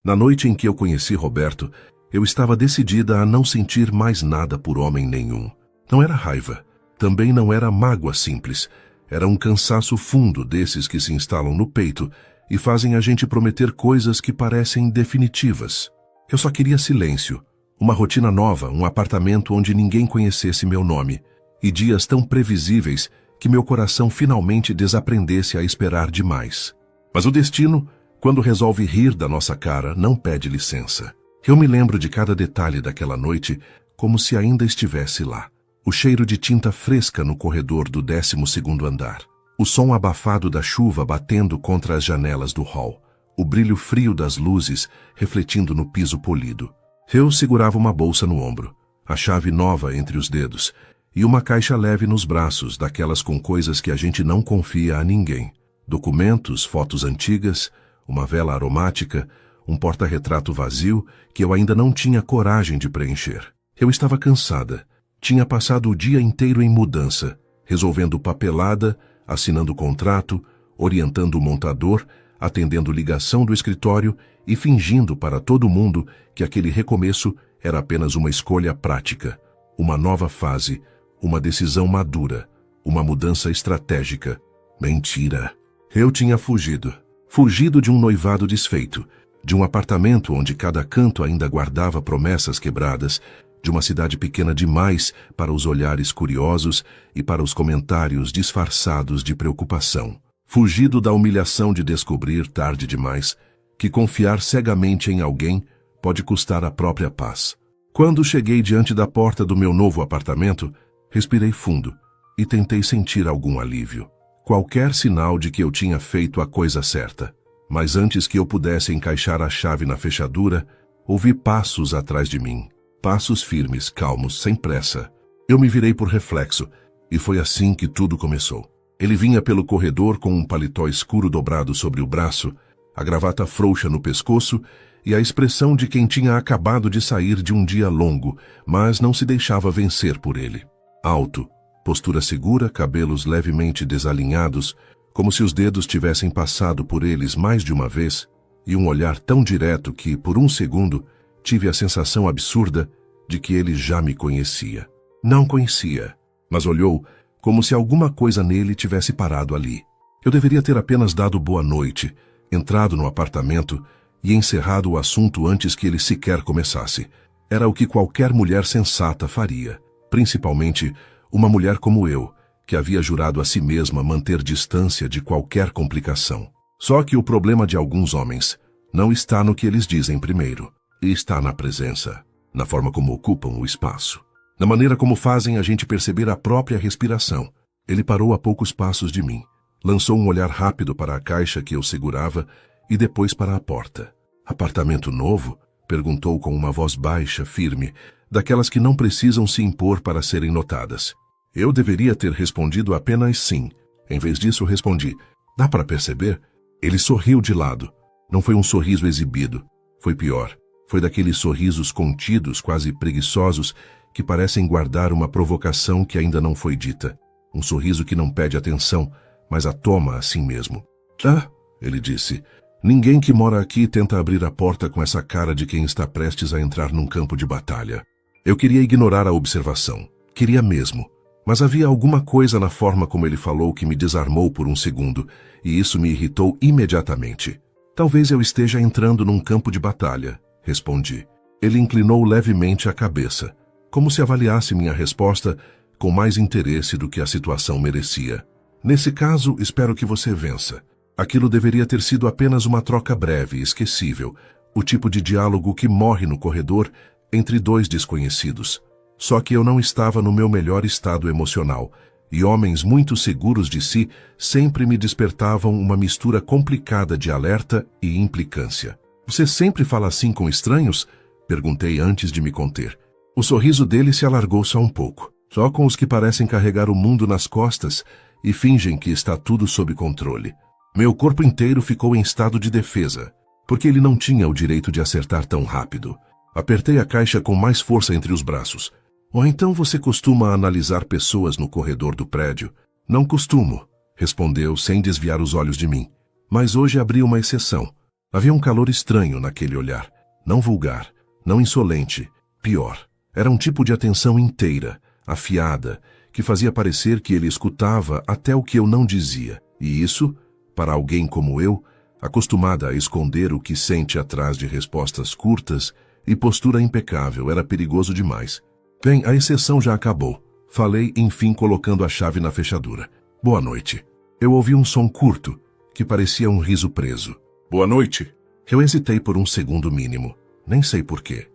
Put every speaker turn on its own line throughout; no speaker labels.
Na noite em que eu conheci Roberto, eu estava decidida a não sentir mais nada por homem nenhum. Não era raiva, também não era mágoa simples. Era um cansaço fundo desses que se instalam no peito e fazem a gente prometer coisas que parecem definitivas. Eu só queria silêncio, uma rotina nova, um apartamento onde ninguém conhecesse meu nome, e dias tão previsíveis que meu coração finalmente desaprendesse a esperar demais. Mas o destino, quando resolve rir da nossa cara, não pede licença. Eu me lembro de cada detalhe daquela noite como se ainda estivesse lá. O cheiro de tinta fresca no corredor do 12º andar. O som abafado da chuva batendo contra as janelas do hall. O brilho frio das luzes refletindo no piso polido. Eu segurava uma bolsa no ombro, a chave nova entre os dedos e uma caixa leve nos braços, daquelas com coisas que a gente não confia a ninguém. Documentos, fotos antigas, uma vela aromática, um porta-retrato vazio que eu ainda não tinha coragem de preencher. Eu estava cansada. Tinha passado o dia inteiro em mudança, resolvendo papelada, assinando contrato, orientando o montador, atendendo ligação do escritório e fingindo para todo mundo que aquele recomeço era apenas uma escolha prática, uma nova fase, uma decisão madura, uma mudança estratégica. Mentira! Eu tinha fugido. Fugido de um noivado desfeito, de um apartamento onde cada canto ainda guardava promessas quebradas, de uma cidade pequena demais para os olhares curiosos e para os comentários disfarçados de preocupação. Fugido da humilhação de descobrir, tarde demais, que confiar cegamente em alguém pode custar a própria paz. Quando cheguei diante da porta do meu novo apartamento, respirei fundo e tentei sentir algum alívio. Qualquer sinal de que eu tinha feito a coisa certa. Mas antes que eu pudesse encaixar a chave na fechadura, ouvi passos atrás de mim. Passos firmes, calmos, sem pressa. Eu me virei por reflexo, e foi assim que tudo começou. Ele vinha pelo corredor com um paletó escuro dobrado sobre o braço, a gravata frouxa no pescoço e a expressão de quem tinha acabado de sair de um dia longo, mas não se deixava vencer por ele. Alto, postura segura, cabelos levemente desalinhados, como se os dedos tivessem passado por eles mais de uma vez, e um olhar tão direto que, por um segundo, tive a sensação absurda de que ele já me conhecia. Não conhecia, mas olhou como se alguma coisa nele tivesse parado ali. Eu deveria ter apenas dado boa noite, entrado no apartamento e encerrado o assunto antes que ele sequer começasse. Era o que qualquer mulher sensata faria, principalmente uma mulher como eu, que havia jurado a si mesma manter distância de qualquer complicação. Só que o problema de alguns homens não está no que eles dizem primeiro, e está na presença, na forma como ocupam o espaço, na maneira como fazem a gente perceber a própria respiração. Ele parou a poucos passos de mim, lançou um olhar rápido para a caixa que eu segurava e depois para a porta. Apartamento novo? Perguntou com uma voz baixa, firme, daquelas que não precisam se impor para serem notadas. Eu deveria ter respondido apenas sim. Em vez disso, respondi: dá para perceber? Ele sorriu de lado. Não foi um sorriso exibido. Foi pior. Foi daqueles sorrisos contidos, quase preguiçosos, que parecem guardar uma provocação que ainda não foi dita. Um sorriso que não pede atenção, mas a toma assim mesmo. Ah, ele disse. Ninguém que mora aqui tenta abrir a porta com essa cara de quem está prestes a entrar num campo de batalha. Eu queria ignorar a observação. Queria mesmo. Mas havia alguma coisa na forma como ele falou que me desarmou por um segundo, e isso me irritou imediatamente. Talvez eu esteja entrando num campo de batalha, respondi. Ele inclinou levemente a cabeça, como se avaliasse minha resposta com mais interesse do que a situação merecia. Nesse caso, espero que você vença. Aquilo deveria ter sido apenas uma troca breve, esquecível, o tipo de diálogo que morre no corredor entre dois desconhecidos. Só que eu não estava no meu melhor estado emocional, e homens muito seguros de si sempre me despertavam uma mistura complicada de alerta e implicância. Você sempre fala assim com estranhos? Perguntei antes de me conter. O sorriso dele se alargou só um pouco. Só com os que parecem carregar o mundo nas costas e fingem que está tudo sob controle. Meu corpo inteiro ficou em estado de defesa, porque ele não tinha o direito de acertar tão rápido. Apertei a caixa com mais força entre os braços. Ou então você costuma analisar pessoas no corredor do prédio? Não costumo, respondeu sem desviar os olhos de mim. Mas hoje abri uma exceção. Havia um calor estranho naquele olhar, não vulgar, não insolente, pior. Era um tipo de atenção inteira, afiada, que fazia parecer que ele escutava até o que eu não dizia. E isso, para alguém como eu, acostumada a esconder o que sente atrás de respostas curtas e postura impecável, era perigoso demais. Bem, a exceção já acabou. Falei, enfim, colocando a chave na fechadura. Boa noite. Eu ouvi um som curto, que parecia um riso preso. Boa noite. Eu hesitei por um segundo mínimo. Nem sei porquê.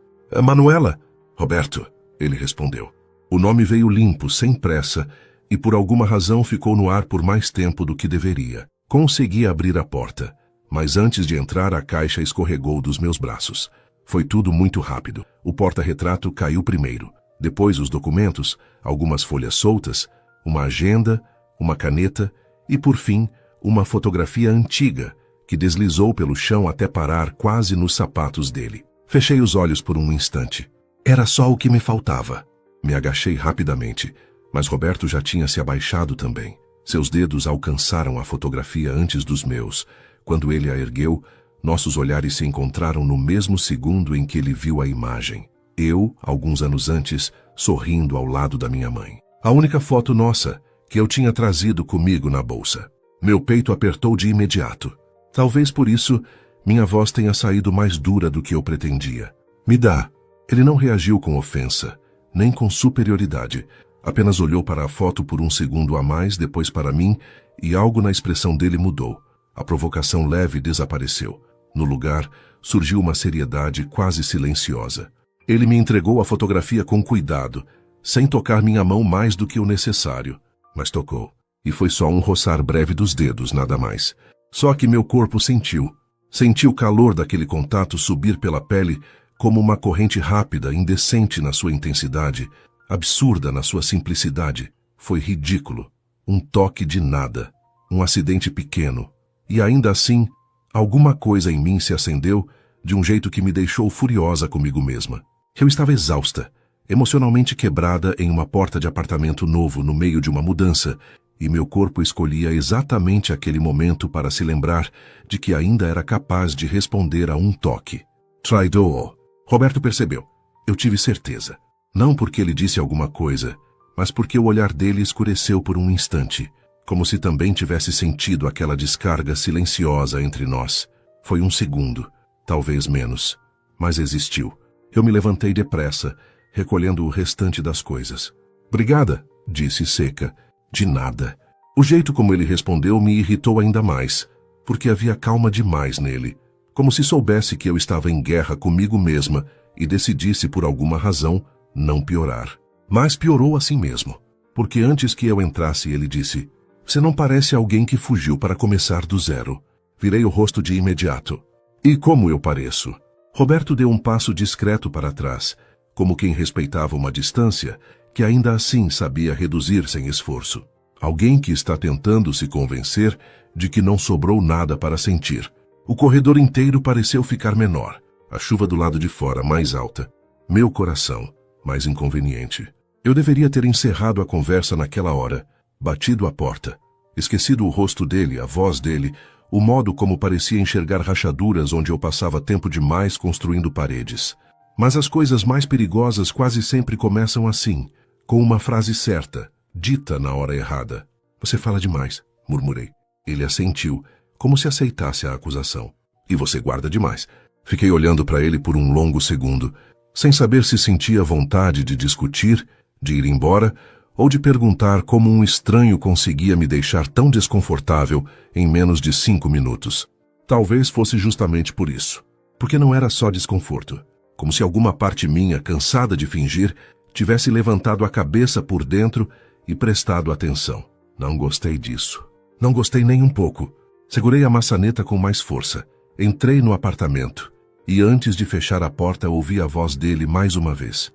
Manuela? Roberto, ele respondeu. O nome veio limpo, sem pressa, e por alguma razão ficou no ar por mais tempo do que deveria. Consegui abrir a porta, mas antes de entrar a caixa escorregou dos meus braços. Foi tudo muito rápido. O porta-retrato caiu primeiro. Depois os documentos, algumas folhas soltas, uma agenda, uma caneta e, por fim, uma fotografia antiga que deslizou pelo chão até parar quase nos sapatos dele. Fechei os olhos por um instante. Era só o que me faltava. Me agachei rapidamente, mas Roberto já tinha se abaixado também. Seus dedos alcançaram a fotografia antes dos meus. Quando ele a ergueu, nossos olhares se encontraram no mesmo segundo em que ele viu a imagem. Eu, alguns anos antes, sorrindo ao lado da minha mãe. A única foto nossa que eu tinha trazido comigo na bolsa. Meu peito apertou de imediato. Talvez por isso, minha voz tenha saído mais dura do que eu pretendia. Me dá. Ele não reagiu com ofensa, nem com superioridade. Apenas olhou para a foto por um segundo a mais, depois para mim, e algo na expressão dele mudou. A provocação leve desapareceu. No lugar, surgiu uma seriedade quase silenciosa. Ele me entregou a fotografia com cuidado, sem tocar minha mão mais do que o necessário. Mas tocou. E foi só um roçar breve dos dedos, nada mais. Só que meu corpo sentiu. Senti o calor daquele contato subir pela pele como uma corrente rápida, indecente na sua intensidade, absurda na sua simplicidade. Foi ridículo. Um toque de nada. Um acidente pequeno. E ainda assim, alguma coisa em mim se acendeu de um jeito que me deixou furiosa comigo mesma. Eu estava exausta, emocionalmente quebrada em uma porta de apartamento novo no meio de uma mudança, e meu corpo escolhia exatamente aquele momento para se lembrar de que ainda era capaz de responder a um toque. Traidor. Roberto percebeu. Eu tive certeza. Não porque ele disse alguma coisa, mas porque o olhar dele escureceu por um instante, como se também tivesse sentido aquela descarga silenciosa entre nós. Foi um segundo, talvez menos, mas existiu. Eu me levantei depressa, recolhendo o restante das coisas. Obrigada, disse seca. De nada. O jeito como ele respondeu me irritou ainda mais, porque havia calma demais nele, como se soubesse que eu estava em guerra comigo mesma e decidisse por alguma razão não piorar. Mas piorou assim mesmo, porque antes que eu entrasse ele disse: "Você não parece alguém que fugiu para começar do zero." Virei o rosto de imediato. E como eu pareço? Roberto deu um passo discreto para trás, como quem respeitava uma distância que ainda assim sabia reduzir sem esforço. Alguém que está tentando se convencer de que não sobrou nada para sentir. O corredor inteiro pareceu ficar menor, a chuva do lado de fora mais alta, meu coração mais inconveniente. Eu deveria ter encerrado a conversa naquela hora, batido a porta, esquecido o rosto dele, a voz dele, o modo como parecia enxergar rachaduras onde eu passava tempo demais construindo paredes. Mas as coisas mais perigosas quase sempre começam assim, com uma frase certa, dita na hora errada. "Você fala demais", murmurei. Ele assentiu, como se aceitasse a acusação. "E você guarda demais." Fiquei olhando para ele por um longo segundo, sem saber se sentia vontade de discutir, de ir embora, ou de perguntar como um estranho conseguia me deixar tão desconfortável em menos de 5 minutos. Talvez fosse justamente por isso. Porque não era só desconforto. Como se alguma parte minha, cansada de fingir, tivesse levantado a cabeça por dentro e prestado atenção. Não gostei disso. Não gostei nem um pouco. Segurei a maçaneta com mais força. Entrei no apartamento. E antes de fechar a porta, ouvi a voz dele mais uma vez.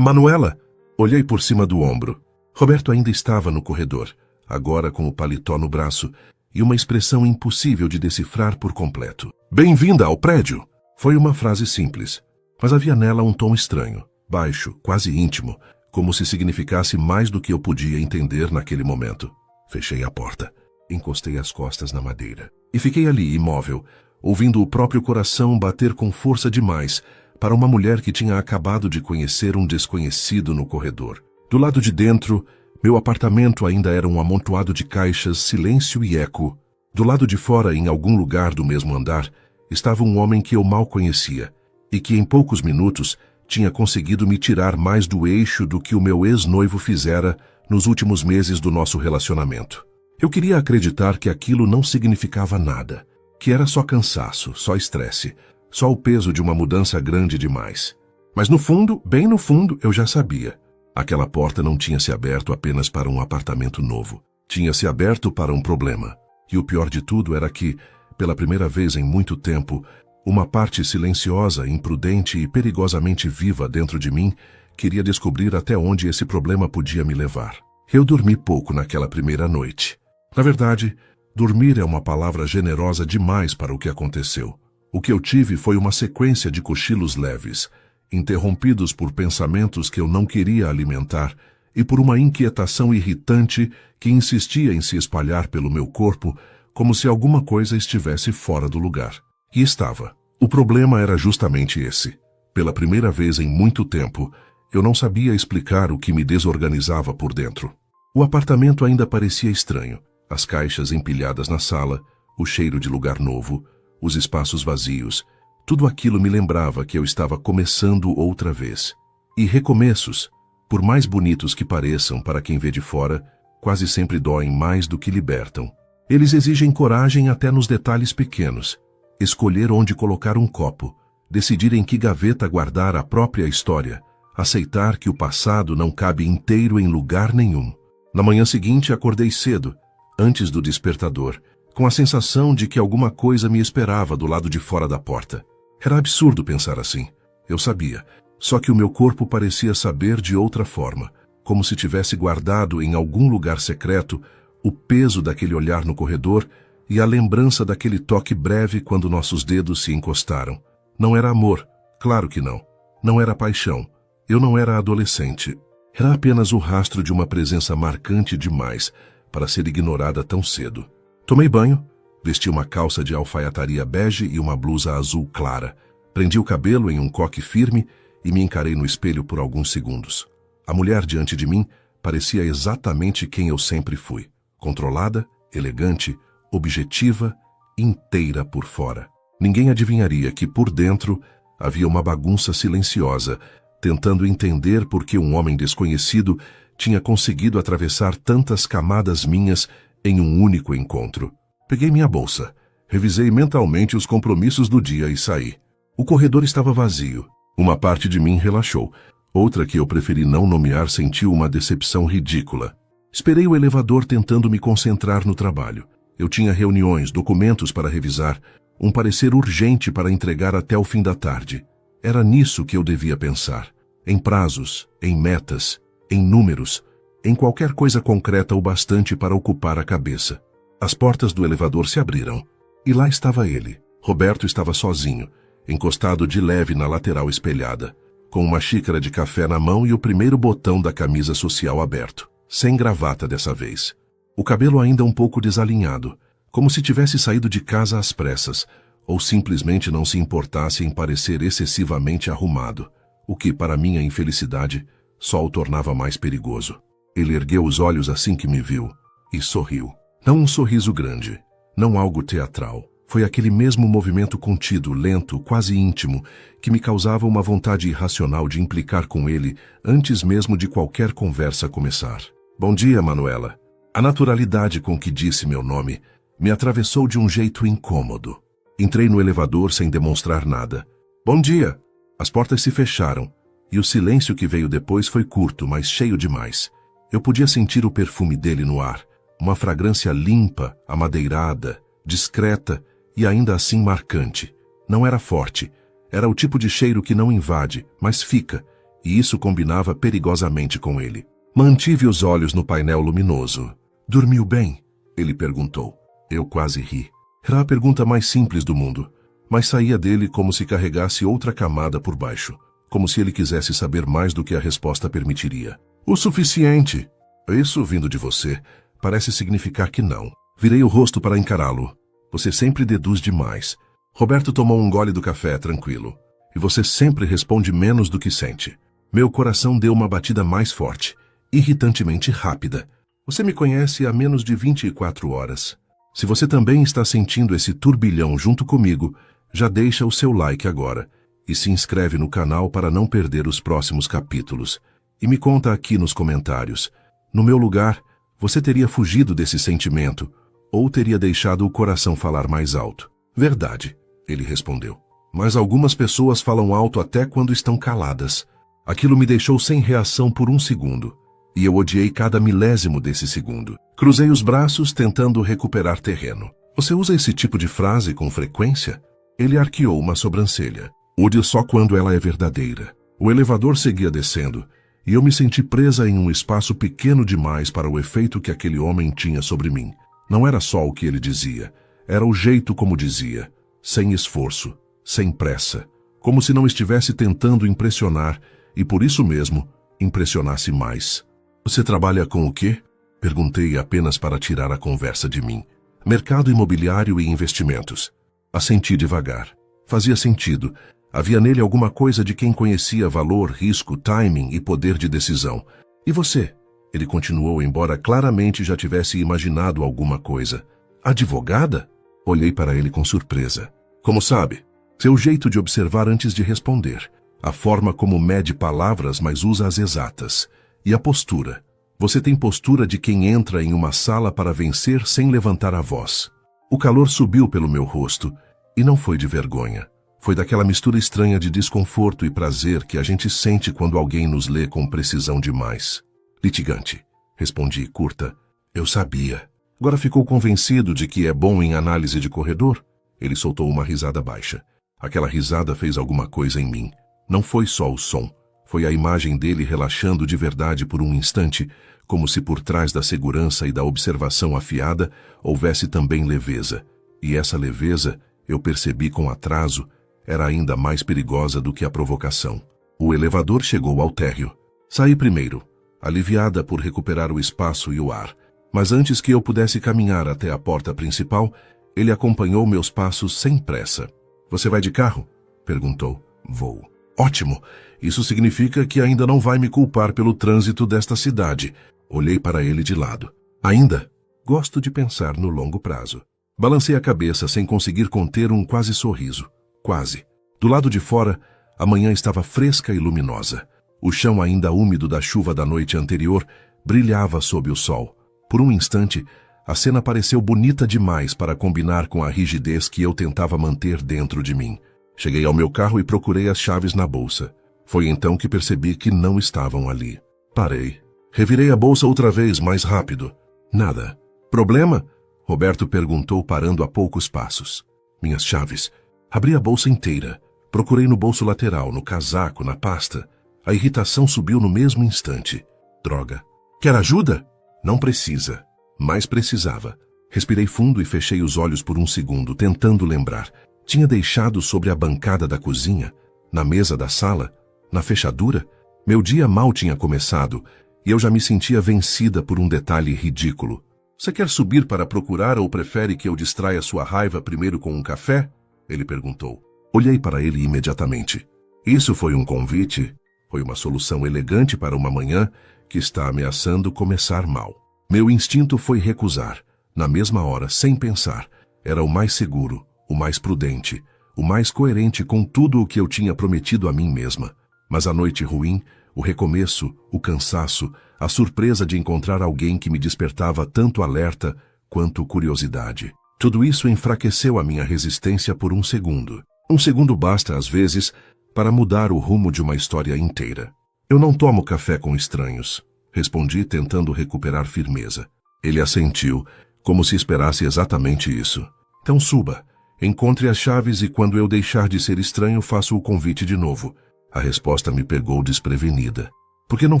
"Manuela!" Olhei por cima do ombro. Roberto ainda estava no corredor, agora com o paletó no braço e uma expressão impossível de decifrar por completo. "Bem-vinda ao prédio!" Foi uma frase simples, mas havia nela um tom estranho, baixo, quase íntimo, como se significasse mais do que eu podia entender naquele momento. Fechei a porta, encostei as costas na madeira e fiquei ali, imóvel, ouvindo o próprio coração bater com força demais para uma mulher que tinha acabado de conhecer um desconhecido no corredor. Do lado de dentro, meu apartamento ainda era um amontoado de caixas, silêncio e eco. Do lado de fora, em algum lugar do mesmo andar, estava um homem que eu mal conhecia e que em poucos minutos tinha conseguido me tirar mais do eixo do que o meu ex-noivo fizera nos últimos meses do nosso relacionamento. Eu queria acreditar que aquilo não significava nada, que era só cansaço, só estresse, só o peso de uma mudança grande demais. Mas no fundo, bem no fundo, eu já sabia. Aquela porta não tinha se aberto apenas para um apartamento novo. Tinha se aberto para um problema. E o pior de tudo era que, pela primeira vez em muito tempo, uma parte silenciosa, imprudente e perigosamente viva dentro de mim queria descobrir até onde esse problema podia me levar. Eu dormi pouco naquela primeira noite. Na verdade, dormir é uma palavra generosa demais para o que aconteceu. O que eu tive foi uma sequência de cochilos leves, interrompidos por pensamentos que eu não queria alimentar e por uma inquietação irritante que insistia em se espalhar pelo meu corpo como se alguma coisa estivesse fora do lugar. E estava. O problema era justamente esse. Pela primeira vez em muito tempo, eu não sabia explicar o que me desorganizava por dentro. O apartamento ainda parecia estranho. As caixas empilhadas na sala, o cheiro de lugar novo, os espaços vazios, tudo aquilo me lembrava que eu estava começando outra vez. E recomeços, por mais bonitos que pareçam para quem vê de fora, quase sempre doem mais do que libertam. Eles exigem coragem até nos detalhes pequenos. Escolher onde colocar um copo, decidir em que gaveta guardar a própria história, aceitar que o passado não cabe inteiro em lugar nenhum. Na manhã seguinte acordei cedo, antes do despertador, com a sensação de que alguma coisa me esperava do lado de fora da porta. Era absurdo pensar assim. Eu sabia. Só que o meu corpo parecia saber de outra forma, como se tivesse guardado em algum lugar secreto o peso daquele olhar no corredor e a lembrança daquele toque breve quando nossos dedos se encostaram. Não era amor, claro que não. Não era paixão. Eu não era adolescente. Era apenas o rastro de uma presença marcante demais para ser ignorada tão cedo. Tomei banho, vesti uma calça de alfaiataria bege e uma blusa azul clara. Prendi o cabelo em um coque firme e me encarei no espelho por alguns segundos. A mulher diante de mim parecia exatamente quem eu sempre fui. Controlada, elegante, objetiva, inteira por fora. Ninguém adivinharia que por dentro havia uma bagunça silenciosa, tentando entender por que um homem desconhecido tinha conseguido atravessar tantas camadas minhas em um único encontro. Peguei minha bolsa, revisei mentalmente os compromissos do dia e saí. O corredor estava vazio. Uma parte de mim relaxou. Outra, que eu preferi não nomear, sentiu uma decepção ridícula. Esperei o elevador tentando me concentrar no trabalho. Eu tinha reuniões, documentos para revisar, um parecer urgente para entregar até o fim da tarde. Era nisso que eu devia pensar. Em prazos, em metas, em números, em qualquer coisa concreta o bastante para ocupar a cabeça. As portas do elevador se abriram. E lá estava ele. Roberto estava sozinho, encostado de leve na lateral espelhada, com uma xícara de café na mão e o primeiro botão da camisa social aberto, sem gravata dessa vez. O cabelo ainda um pouco desalinhado, como se tivesse saído de casa às pressas, ou simplesmente não se importasse em parecer excessivamente arrumado, o que, para minha infelicidade, só o tornava mais perigoso. Ele ergueu os olhos assim que me viu e sorriu. Não um sorriso grande, não algo teatral. Foi aquele mesmo movimento contido, lento, quase íntimo, que me causava uma vontade irracional de implicar com ele antes mesmo de qualquer conversa começar. Bom dia, Manuela. A naturalidade com que disse meu nome me atravessou de um jeito incômodo. Entrei no elevador sem demonstrar nada. Bom dia! As portas se fecharam, e o silêncio que veio depois foi curto, mas cheio demais. Eu podia sentir o perfume dele no ar, uma fragrância limpa, amadeirada, discreta e ainda assim marcante. Não era forte, era o tipo de cheiro que não invade, mas fica, e isso combinava perigosamente com ele. Mantive os olhos no painel luminoso. Dormiu bem? Ele perguntou. Eu quase ri. Era a pergunta mais simples do mundo, mas saía dele como se carregasse outra camada por baixo, como se ele quisesse saber mais do que a resposta permitiria. O suficiente. Isso, vindo de você, parece significar que não. Virei o rosto para encará-lo. Você sempre deduz demais. Roberto tomou um gole do café, tranquilo. E você sempre responde menos do que sente. Meu coração deu uma batida mais forte, irritantemente rápida. Você me conhece há menos de 24 horas. Se você também está sentindo esse turbilhão junto comigo, já deixa o seu like agora e se inscreve no canal para não perder os próximos capítulos. E me conta aqui nos comentários. No meu lugar, você teria fugido desse sentimento ou teria deixado o coração falar mais alto? Verdade, ele respondeu. Mas algumas pessoas falam alto até quando estão caladas. Aquilo me deixou sem reação por um segundo. E eu odiei cada milésimo desse segundo. Cruzei os braços tentando recuperar terreno. Você usa esse tipo de frase com frequência? Ele arqueou uma sobrancelha. Odio só quando ela é verdadeira. O elevador seguia descendo, e eu me senti presa em um espaço pequeno demais para o efeito que aquele homem tinha sobre mim. Não era só o que ele dizia, era o jeito como dizia, sem esforço, sem pressa, como se não estivesse tentando impressionar, e por isso mesmo, impressionasse mais. Você trabalha com o quê? Perguntei apenas para tirar a conversa de mim. Mercado imobiliário e investimentos. Assenti devagar. Fazia sentido. Havia nele alguma coisa de quem conhecia valor, risco, timing e poder de decisão. E você? Ele continuou, embora claramente já tivesse imaginado alguma coisa. Advogada? Olhei para ele com surpresa. Como sabe? Seu jeito de observar antes de responder. A forma como mede palavras, mas usa as exatas. E a postura. Você tem postura de quem entra em uma sala para vencer sem levantar a voz. O calor subiu pelo meu rosto, e não foi de vergonha. Foi daquela mistura estranha de desconforto e prazer que a gente sente quando alguém nos lê com precisão demais. Litigante, respondi curta. Eu sabia. Agora ficou convencido de que é bom em análise de corredor? Ele soltou uma risada baixa. Aquela risada fez alguma coisa em mim. Não foi só o som. Foi a imagem dele relaxando de verdade por um instante, como se por trás da segurança e da observação afiada houvesse também leveza. E essa leveza, eu percebi com atraso, era ainda mais perigosa do que a provocação. O elevador chegou ao térreo. Saí primeiro, aliviada por recuperar o espaço e o ar. Mas antes que eu pudesse caminhar até a porta principal, ele acompanhou meus passos sem pressa. Você vai de carro? Perguntou. Vou. Ótimo! Isso significa que ainda não vai me culpar pelo trânsito desta cidade. Olhei para ele de lado. Ainda? Gosto de pensar no longo prazo. Balancei a cabeça sem conseguir conter um quase sorriso. Quase. Do lado de fora, a manhã estava fresca e luminosa. O chão ainda úmido da chuva da noite anterior brilhava sob o sol. Por um instante, a cena pareceu bonita demais para combinar com a rigidez que eu tentava manter dentro de mim. Cheguei ao meu carro e procurei as chaves na bolsa. Foi então que percebi que não estavam ali. Parei. Revirei a bolsa outra vez, mais rápido. Nada. Problema? Roberto perguntou, parando a poucos passos. Minhas chaves. Abri a bolsa inteira. Procurei no bolso lateral, no casaco, na pasta. A irritação subiu no mesmo instante. Droga. Quer ajuda? Não precisa. Mas precisava. Respirei fundo e fechei os olhos por um segundo, tentando lembrar. Tinha deixado sobre a bancada da cozinha, na mesa da sala, na fechadura. Meu dia mal tinha começado e eu já me sentia vencida por um detalhe ridículo. Você quer subir para procurar ou prefere que eu distraia sua raiva primeiro com um café? Ele perguntou. Olhei para ele imediatamente. Isso foi um convite? Foi uma solução elegante para uma manhã que está ameaçando começar mal. Meu instinto foi recusar, na mesma hora, sem pensar. Era o mais seguro, o mais prudente, o mais coerente com tudo o que eu tinha prometido a mim mesma. Mas a noite ruim, o recomeço, o cansaço, a surpresa de encontrar alguém que me despertava tanto alerta quanto curiosidade. Tudo isso enfraqueceu a minha resistência por um segundo. Um segundo basta, às vezes, para mudar o rumo de uma história inteira. Eu não tomo café com estranhos, respondi tentando recuperar firmeza. Ele assentiu, como se esperasse exatamente isso. Então suba, encontre as chaves e quando eu deixar de ser estranho faço o convite de novo. A resposta me pegou desprevenida. Porque não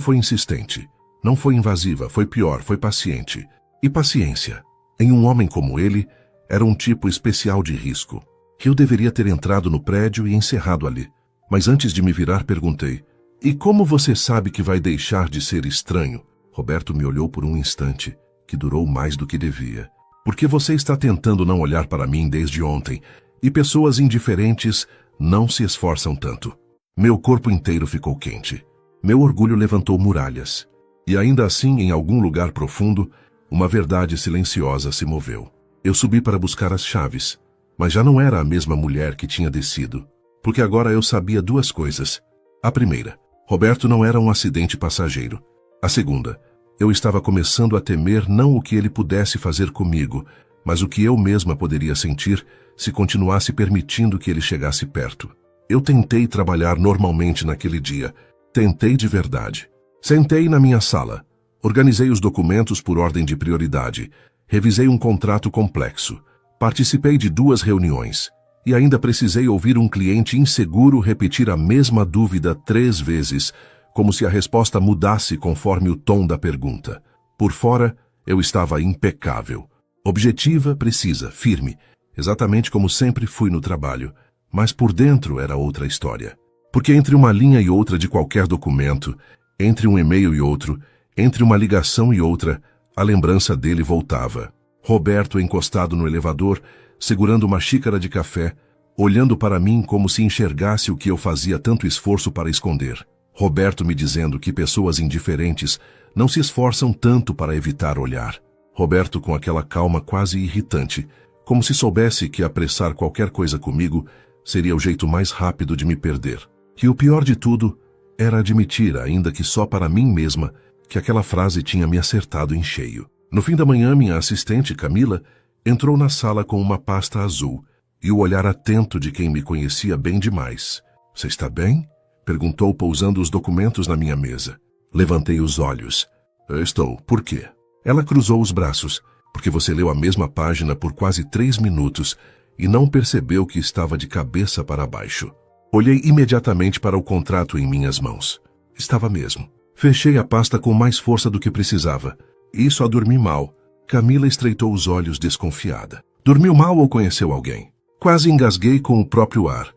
foi insistente, não foi invasiva, foi pior, foi paciente. E paciência, em um homem como ele, era um tipo especial de risco. Eu deveria ter entrado no prédio e encerrado ali. Mas antes de me virar, perguntei, e como você sabe que vai deixar de ser estranho? Roberto me olhou por um instante, que durou mais do que devia. Porque você está tentando não olhar para mim desde ontem, E pessoas indiferentes não se esforçam tanto. Meu corpo inteiro ficou quente. Meu orgulho levantou muralhas. E ainda assim, em algum lugar profundo, uma verdade silenciosa se moveu. Eu subi para buscar as chaves, mas já não era a mesma mulher que tinha descido, porque agora eu sabia duas coisas. A primeira, Roberto não era um acidente passageiro. A segunda, eu estava começando a temer não o que ele pudesse fazer comigo, mas o que eu mesma poderia sentir se continuasse permitindo que ele chegasse perto. Eu tentei trabalhar normalmente naquele dia. Tentei de verdade. Sentei na minha sala. Organizei os documentos por ordem de prioridade. Revisei um contrato complexo. Participei de 2 reuniões. E ainda precisei ouvir um cliente inseguro repetir a mesma dúvida 3 vezes, como se a resposta mudasse conforme o tom da pergunta. Por fora, eu estava impecável. Objetiva, precisa, firme. Exatamente como sempre fui no trabalho. Mas por dentro era outra história. Porque entre uma linha e outra de qualquer documento, entre um e-mail e outro, entre uma ligação e outra, a lembrança dele voltava. Roberto encostado no elevador, segurando uma xícara de café, olhando para mim como se enxergasse o que eu fazia tanto esforço para esconder. Roberto me dizendo que pessoas indiferentes não se esforçam tanto para evitar olhar. Roberto com aquela calma quase irritante, como se soubesse que apressar qualquer coisa comigo seria o jeito mais rápido de me perder. E o pior de tudo era admitir, ainda que só para mim mesma, que aquela frase tinha me acertado em cheio. No fim da manhã, minha assistente, Camila, entrou na sala com uma pasta azul e o olhar atento de quem me conhecia bem demais. — Você está bem? Perguntou, pousando os documentos na minha mesa. Levantei os olhos. — Estou. Por quê? Ela cruzou os braços. — Porque você leu a mesma página por quase 3 minutos e não percebeu que estava de cabeça para baixo. Olhei imediatamente para o contrato em minhas mãos. Estava mesmo. Fechei a pasta com mais força do que precisava. E só dormi mal. Camila estreitou os olhos desconfiada. Dormiu mal ou conheceu alguém? Quase engasguei com o próprio ar.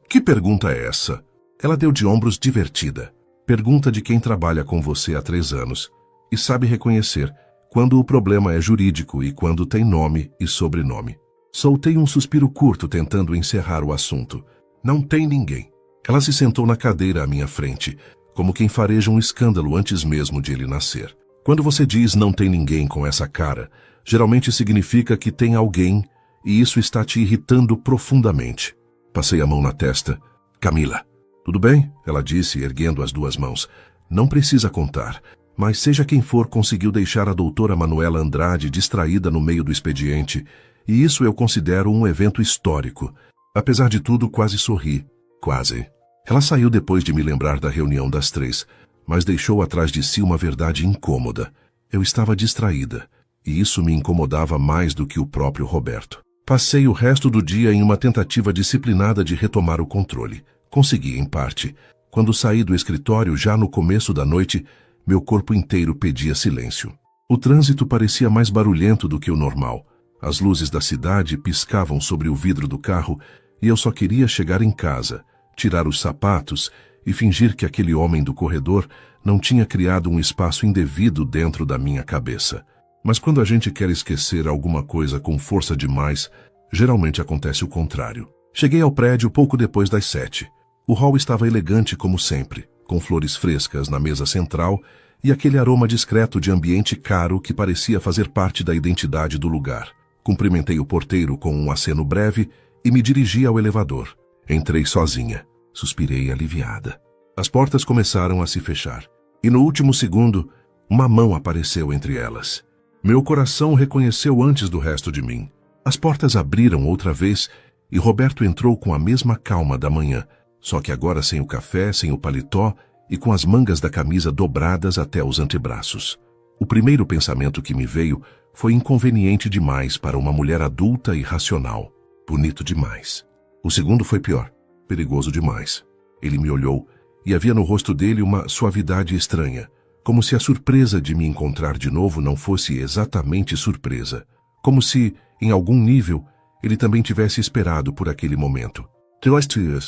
Que pergunta é essa? Ela deu de ombros divertida. Pergunta de quem trabalha com você há 3 anos e sabe reconhecer quando o problema é jurídico e quando tem nome e sobrenome. Soltei um suspiro curto tentando encerrar o assunto. Não tem ninguém. Ela se sentou na cadeira à minha frente, como quem fareja um escândalo antes mesmo de ele nascer. Quando você diz não tem ninguém com essa cara, geralmente significa que tem alguém e isso está te irritando profundamente. Passei a mão na testa. Camila. Tudo bem? Ela disse, erguendo as 2 mãos. Não precisa contar, mas seja quem for conseguiu deixar a doutora Manuela Andrade distraída no meio do expediente, e isso eu considero um evento histórico. Apesar de tudo, quase sorri. Quase. Ela saiu depois de me lembrar da reunião das 3, mas deixou atrás de si uma verdade incômoda. Eu estava distraída, e isso me incomodava mais do que o próprio Roberto. Passei o resto do dia em uma tentativa disciplinada de retomar o controle. Consegui, em parte. Quando saí do escritório, já no começo da noite, meu corpo inteiro pedia silêncio. O trânsito parecia mais barulhento do que o normal. As luzes da cidade piscavam sobre o vidro do carro e eu só queria chegar em casa, tirar os sapatos e fingir que aquele homem do corredor não tinha criado um espaço indevido dentro da minha cabeça. Mas quando a gente quer esquecer alguma coisa com força demais, geralmente acontece o contrário. Cheguei ao prédio pouco depois das 7. O hall estava elegante como sempre, com flores frescas na mesa central e aquele aroma discreto de ambiente caro que parecia fazer parte da identidade do lugar. Cumprimentei o porteiro com um aceno breve e me dirigi ao elevador. Entrei sozinha. Suspirei aliviada. As portas começaram a se fechar. E no último segundo, uma mão apareceu entre elas. Meu coração reconheceu antes do resto de mim. As portas abriram outra vez e Roberto entrou com a mesma calma da manhã, só que agora sem o café, sem o paletó e com as mangas da camisa dobradas até os antebraços. O primeiro pensamento que me veio foi inconveniente demais para uma mulher adulta e racional. Bonito demais. O segundo foi pior. Perigoso demais. Ele me olhou e havia no rosto dele uma suavidade estranha, como se a surpresa de me encontrar de novo não fosse exatamente surpresa, como se, em algum nível, ele também tivesse esperado por aquele momento.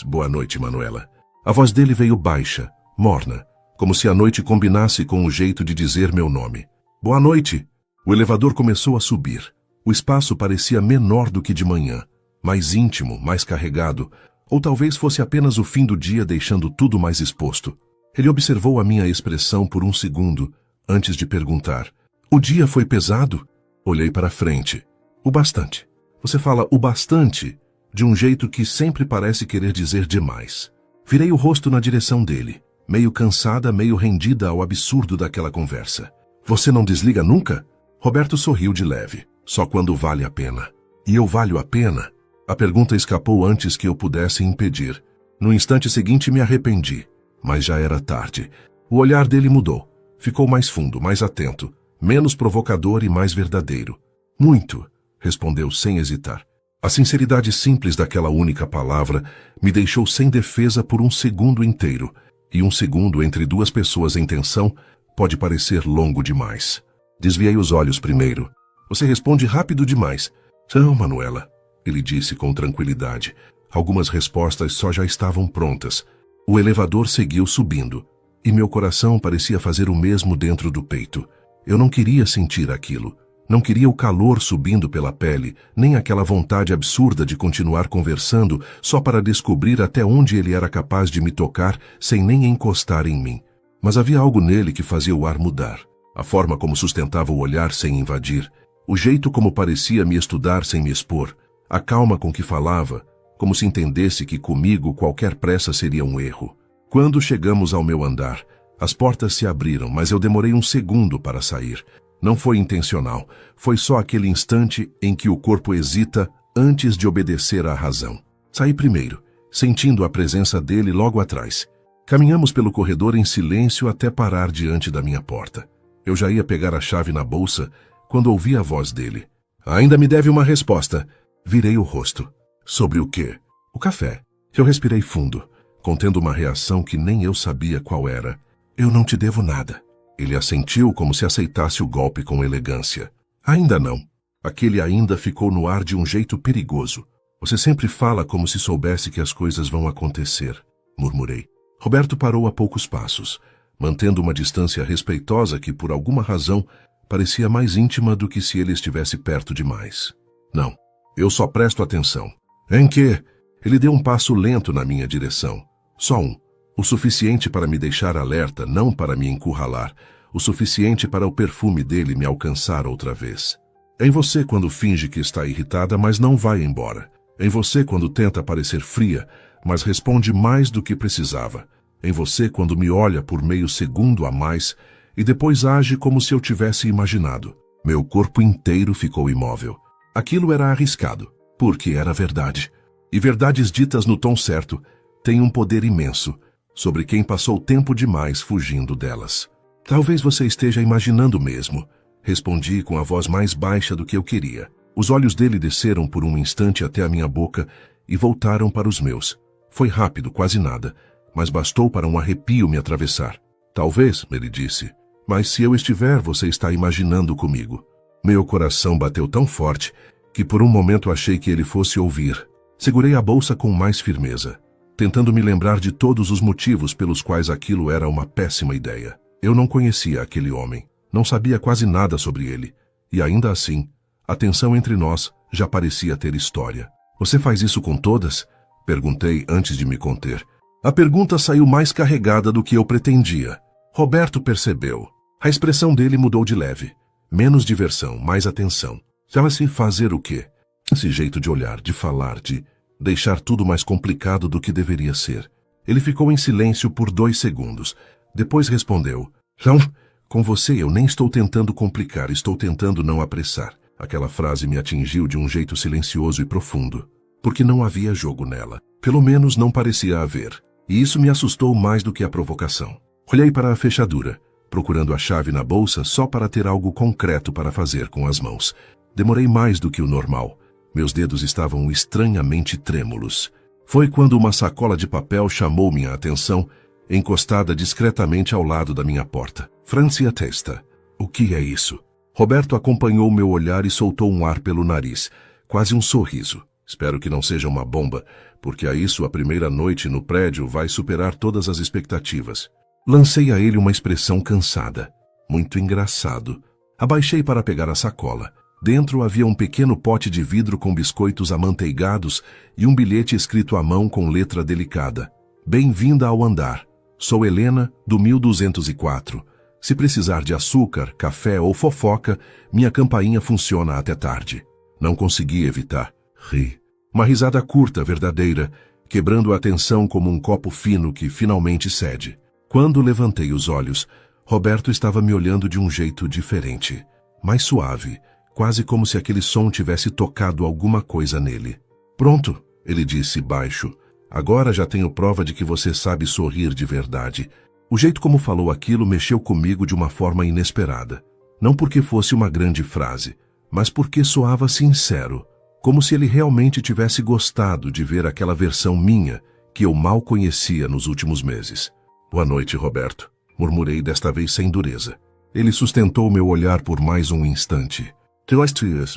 Boa noite, Manuela. A voz dele veio baixa, morna, como se a noite combinasse com o jeito de dizer meu nome. Boa noite. O elevador começou a subir. O espaço parecia menor do que de manhã, mais íntimo, mais carregado, ou talvez fosse apenas o fim do dia deixando tudo mais exposto. Ele observou a minha expressão por um segundo, antes de perguntar: "O dia foi pesado?" Olhei para frente. "O bastante." Você fala "o bastante" de um jeito que sempre parece querer dizer demais. Virei o rosto na direção dele, meio cansada, meio rendida ao absurdo daquela conversa. "Você não desliga nunca?" Roberto sorriu de leve. "Só quando vale a pena." "E eu valho a pena?" A pergunta escapou antes que eu pudesse impedir. No instante seguinte me arrependi, mas já era tarde. O olhar dele mudou. Ficou mais fundo, mais atento, menos provocador e mais verdadeiro. "Muito", respondeu sem hesitar. A sinceridade simples daquela única palavra me deixou sem defesa por um segundo inteiro, e um segundo entre duas pessoas em tensão pode parecer longo demais. Desviei os olhos primeiro. "Você responde rápido demais." "Não, Manuela", ele disse com tranquilidade. Algumas respostas só já estavam prontas. O elevador seguiu subindo, e meu coração parecia fazer o mesmo dentro do peito. Eu não queria sentir aquilo. Não queria o calor subindo pela pele, nem aquela vontade absurda de continuar conversando só para descobrir até onde ele era capaz de me tocar sem nem encostar em mim. Mas havia algo nele que fazia o ar mudar. A forma como sustentava o olhar sem invadir, o jeito como parecia me estudar sem me expor, a calma com que falava, como se entendesse que comigo qualquer pressa seria um erro. Quando chegamos ao meu andar, as portas se abriram, mas eu demorei um segundo para sair. Não foi intencional, foi só aquele instante em que o corpo hesita antes de obedecer à razão. Saí primeiro, sentindo a presença dele logo atrás. Caminhamos pelo corredor em silêncio até parar diante da minha porta. Eu já ia pegar a chave na bolsa quando ouvi a voz dele. "Ainda me deve uma resposta." Virei o rosto. "Sobre o quê?" "O café." Eu respirei fundo, contendo uma reação que nem eu sabia qual era. "Eu não te devo nada." Ele assentiu como se aceitasse o golpe com elegância. "Ainda não." Aquele ainda ficou no ar de um jeito perigoso. "Você sempre fala como se soubesse que as coisas vão acontecer", murmurei. Roberto parou a poucos passos, mantendo uma distância respeitosa que, por alguma razão, parecia mais íntima do que se ele estivesse perto demais. "Não, eu só presto atenção." "Em quê?" Ele deu um passo lento na minha direção. Só um. O suficiente para me deixar alerta, não para me encurralar. O suficiente para o perfume dele me alcançar outra vez. "Em você quando finge que está irritada, mas não vai embora. Em você quando tenta parecer fria, mas responde mais do que precisava. Em você quando me olha por meio segundo a mais e depois age como se eu tivesse imaginado." Meu corpo inteiro ficou imóvel. Aquilo era arriscado, porque era verdade. E verdades ditas no tom certo têm um poder imenso sobre quem passou tempo demais fugindo delas. "Talvez você esteja imaginando mesmo", respondi com a voz mais baixa do que eu queria. Os olhos dele desceram por um instante até a minha boca e voltaram para os meus. Foi rápido, quase nada, mas bastou para um arrepio me atravessar. "Talvez", ele disse, "mas se eu estiver, você está imaginando comigo." Meu coração bateu tão forte que por um momento achei que ele fosse ouvir. Segurei a bolsa com mais firmeza, tentando me lembrar de todos os motivos pelos quais aquilo era uma péssima ideia. Eu não conhecia aquele homem, não sabia quase nada sobre ele, e ainda assim, a tensão entre nós já parecia ter história. "Você faz isso com todas?" perguntei antes de me conter. A pergunta saiu mais carregada do que eu pretendia. Roberto percebeu. A expressão dele mudou de leve. Menos diversão, mais atenção. Chama-se fazer o quê? Esse jeito de olhar, de falar, de deixar tudo mais complicado do que deveria ser. Ele ficou em silêncio por 2 segundos. Depois respondeu: "Não, com você eu nem estou tentando complicar, estou tentando não apressar." Aquela frase me atingiu de um jeito silencioso e profundo, porque não havia jogo nela. Pelo menos não parecia haver. E isso me assustou mais do que a provocação. Olhei para a fechadura, procurando a chave na bolsa só para ter algo concreto para fazer com as mãos. Demorei mais do que o normal. Meus dedos estavam estranhamente trêmulos. Foi quando uma sacola de papel chamou minha atenção, encostada discretamente ao lado da minha porta. Franzi a testa. "O que é isso?" Roberto acompanhou meu olhar e soltou um ar pelo nariz, quase um sorriso. "Espero que não seja uma bomba, porque a isso a primeira noite no prédio vai superar todas as expectativas." Lancei a ele uma expressão cansada. "Muito engraçado." Abaixei para pegar a sacola. Dentro havia um pequeno pote de vidro com biscoitos amanteigados e um bilhete escrito à mão com letra delicada. Bem-vinda ao andar. Sou Helena, do 1204. Se precisar de açúcar, café ou fofoca, minha campainha funciona até tarde. Não consegui evitar. Ri. Uma risada curta, verdadeira, quebrando a tensão como um copo fino que finalmente cede. Quando levantei os olhos, Roberto estava me olhando de um jeito diferente, mais suave, quase como se aquele som tivesse tocado alguma coisa nele. Pronto, ele disse baixo. Agora já tenho prova de que você sabe sorrir de verdade. O jeito como falou aquilo mexeu comigo de uma forma inesperada. Não porque fosse uma grande frase, mas porque soava sincero, como se ele realmente tivesse gostado de ver aquela versão minha que eu mal conhecia nos últimos meses. Boa noite, Roberto, murmurei desta vez sem dureza. Ele sustentou meu olhar por mais um instante.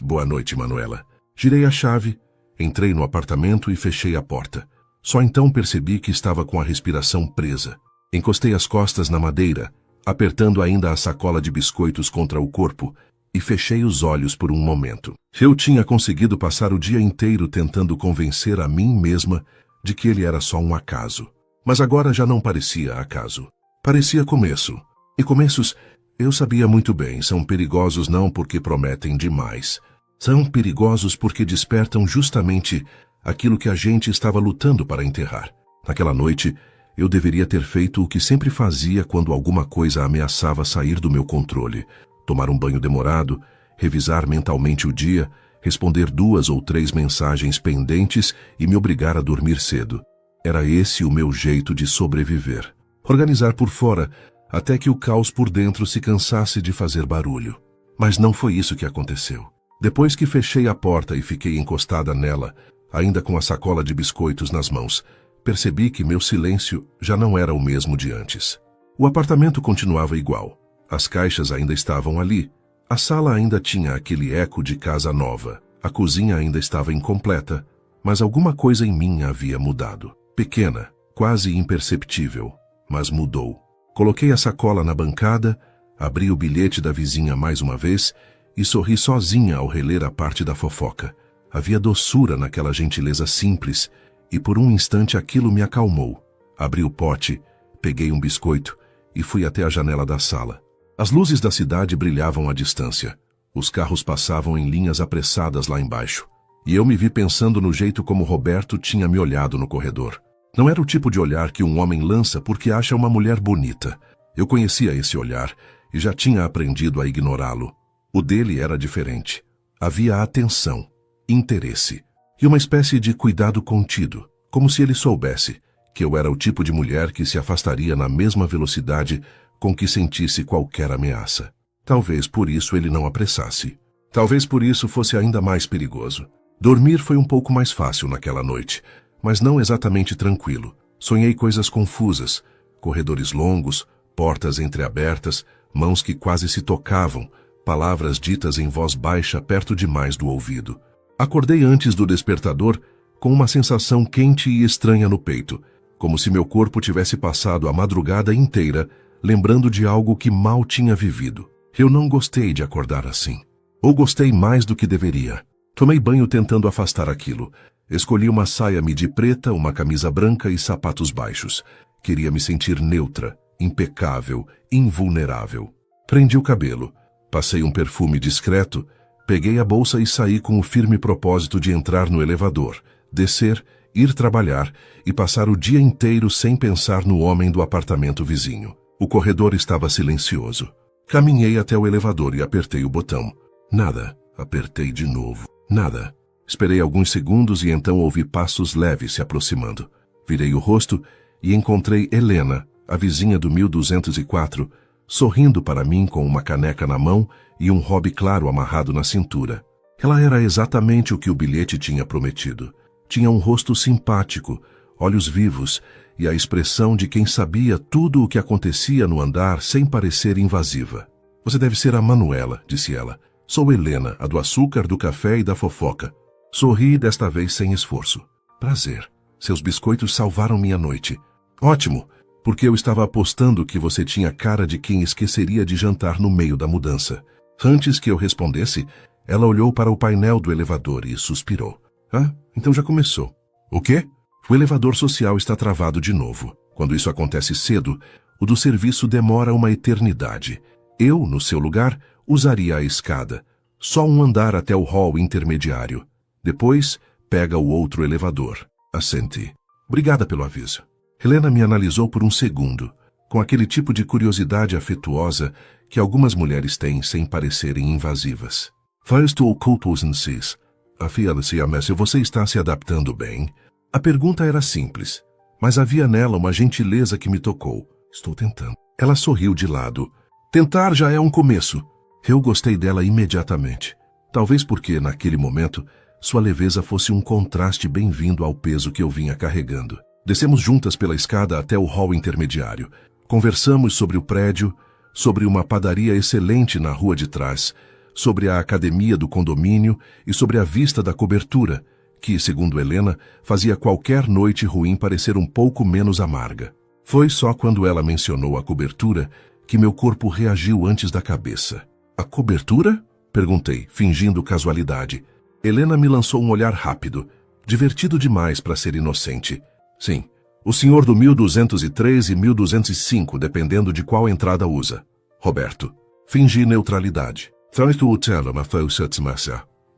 Boa noite, Manuela. Girei a chave, entrei no apartamento e fechei a porta. Só então percebi que estava com a respiração presa. Encostei as costas na madeira, apertando ainda a sacola de biscoitos contra o corpo, e fechei os olhos por um momento. Eu tinha conseguido passar o dia inteiro tentando convencer a mim mesma de que ele era só um acaso. Mas agora já não parecia acaso. Parecia começo. E começos, eu sabia muito bem, são perigosos não porque prometem demais. São perigosos porque despertam justamente aquilo que a gente estava lutando para enterrar. Naquela noite, eu deveria ter feito o que sempre fazia quando alguma coisa ameaçava sair do meu controle. Tomar um banho demorado, revisar mentalmente o dia, responder 2 ou 3 mensagens pendentes e me obrigar a dormir cedo. Era esse o meu jeito de sobreviver. Organizar por fora, até que o caos por dentro se cansasse de fazer barulho. Mas não foi isso que aconteceu. Depois que fechei a porta e fiquei encostada nela, ainda com a sacola de biscoitos nas mãos, percebi que meu silêncio já não era o mesmo de antes. O apartamento continuava igual. As caixas ainda estavam ali. A sala ainda tinha aquele eco de casa nova. A cozinha ainda estava incompleta, mas alguma coisa em mim havia mudado. Pequena, quase imperceptível, mas mudou. Coloquei a sacola na bancada, abri o bilhete da vizinha mais uma vez e sorri sozinha ao reler a parte da fofoca. Havia doçura naquela gentileza simples e por um instante aquilo me acalmou. Abri o pote, peguei um biscoito e fui até a janela da sala. As luzes da cidade brilhavam à distância. Os carros passavam em linhas apressadas lá embaixo. E eu me vi pensando no jeito como Roberto tinha me olhado no corredor. Não era o tipo de olhar que um homem lança porque acha uma mulher bonita. Eu conhecia esse olhar e já tinha aprendido a ignorá-lo. O dele era diferente. Havia atenção, interesse e uma espécie de cuidado contido, como se ele soubesse que eu era o tipo de mulher que se afastaria na mesma velocidade com que sentisse qualquer ameaça. Talvez por isso ele não apressasse. Talvez por isso fosse ainda mais perigoso. Dormir foi um pouco mais fácil naquela noite, mas não exatamente tranquilo. Sonhei coisas confusas, corredores longos, portas entreabertas, mãos que quase se tocavam, palavras ditas em voz baixa perto demais do ouvido. Acordei antes do despertador com uma sensação quente e estranha no peito, como se meu corpo tivesse passado a madrugada inteira lembrando de algo que mal tinha vivido. Eu não gostei de acordar assim. Ou gostei mais do que deveria. Tomei banho tentando afastar aquilo. Escolhi uma saia midi preta, uma camisa branca e sapatos baixos. Queria me sentir neutra, impecável, invulnerável. Prendi o cabelo. Passei um perfume discreto. Peguei a bolsa e saí com o firme propósito de entrar no elevador, descer, ir trabalhar e passar o dia inteiro sem pensar no homem do apartamento vizinho. O corredor estava silencioso. Caminhei até o elevador e apertei o botão. Nada. Apertei de novo. Nada. Esperei alguns segundos e então ouvi passos leves se aproximando. Virei o rosto e encontrei Helena, a vizinha do 1204, sorrindo para mim com uma caneca na mão e um hobby claro amarrado na cintura. Ela era exatamente o que o bilhete tinha prometido. Tinha um rosto simpático, olhos vivos e a expressão de quem sabia tudo o que acontecia no andar sem parecer invasiva. Você deve ser a Manuela, disse ela. Sou Helena, a do açúcar, do café e da fofoca. Sorri desta vez sem esforço. Prazer. Seus biscoitos salvaram minha noite. Ótimo, porque eu estava apostando que você tinha cara de quem esqueceria de jantar no meio da mudança. Antes que eu respondesse, Ela olhou para o painel do elevador e suspirou. Ah, então já começou. O quê? O elevador social está travado de novo. Quando isso acontece cedo, o do serviço demora uma eternidade. Eu, no seu lugar, usaria a escada. Só um andar até o hall intermediário. Depois, pega o outro elevador. Assenti. Obrigada pelo aviso. Helena me analisou por um segundo, com aquele tipo de curiosidade afetuosa que algumas mulheres têm sem parecerem invasivas. First to cultuosensis. Afia-se a Messi, você está se adaptando bem? A pergunta era simples, mas havia nela uma gentileza que me tocou. Estou tentando. Ela sorriu de lado. Tentar já é um começo. Eu gostei dela imediatamente. Talvez porque, naquele momento, sua leveza fosse um contraste bem-vindo ao peso que eu vinha carregando. Descemos juntas pela escada até o hall intermediário. Conversamos sobre o prédio, sobre uma padaria excelente na rua de trás, sobre a academia do condomínio e sobre a vista da cobertura, que, segundo Helena, fazia qualquer noite ruim parecer um pouco menos amarga. Foi só quando ela mencionou a cobertura que meu corpo reagiu antes da cabeça. A cobertura? Perguntei, fingindo casualidade. Helena me lançou um olhar rápido, divertido demais para ser inocente. Sim, o senhor do 1203 e 1205, dependendo de qual entrada usa. Roberto. Fingi neutralidade.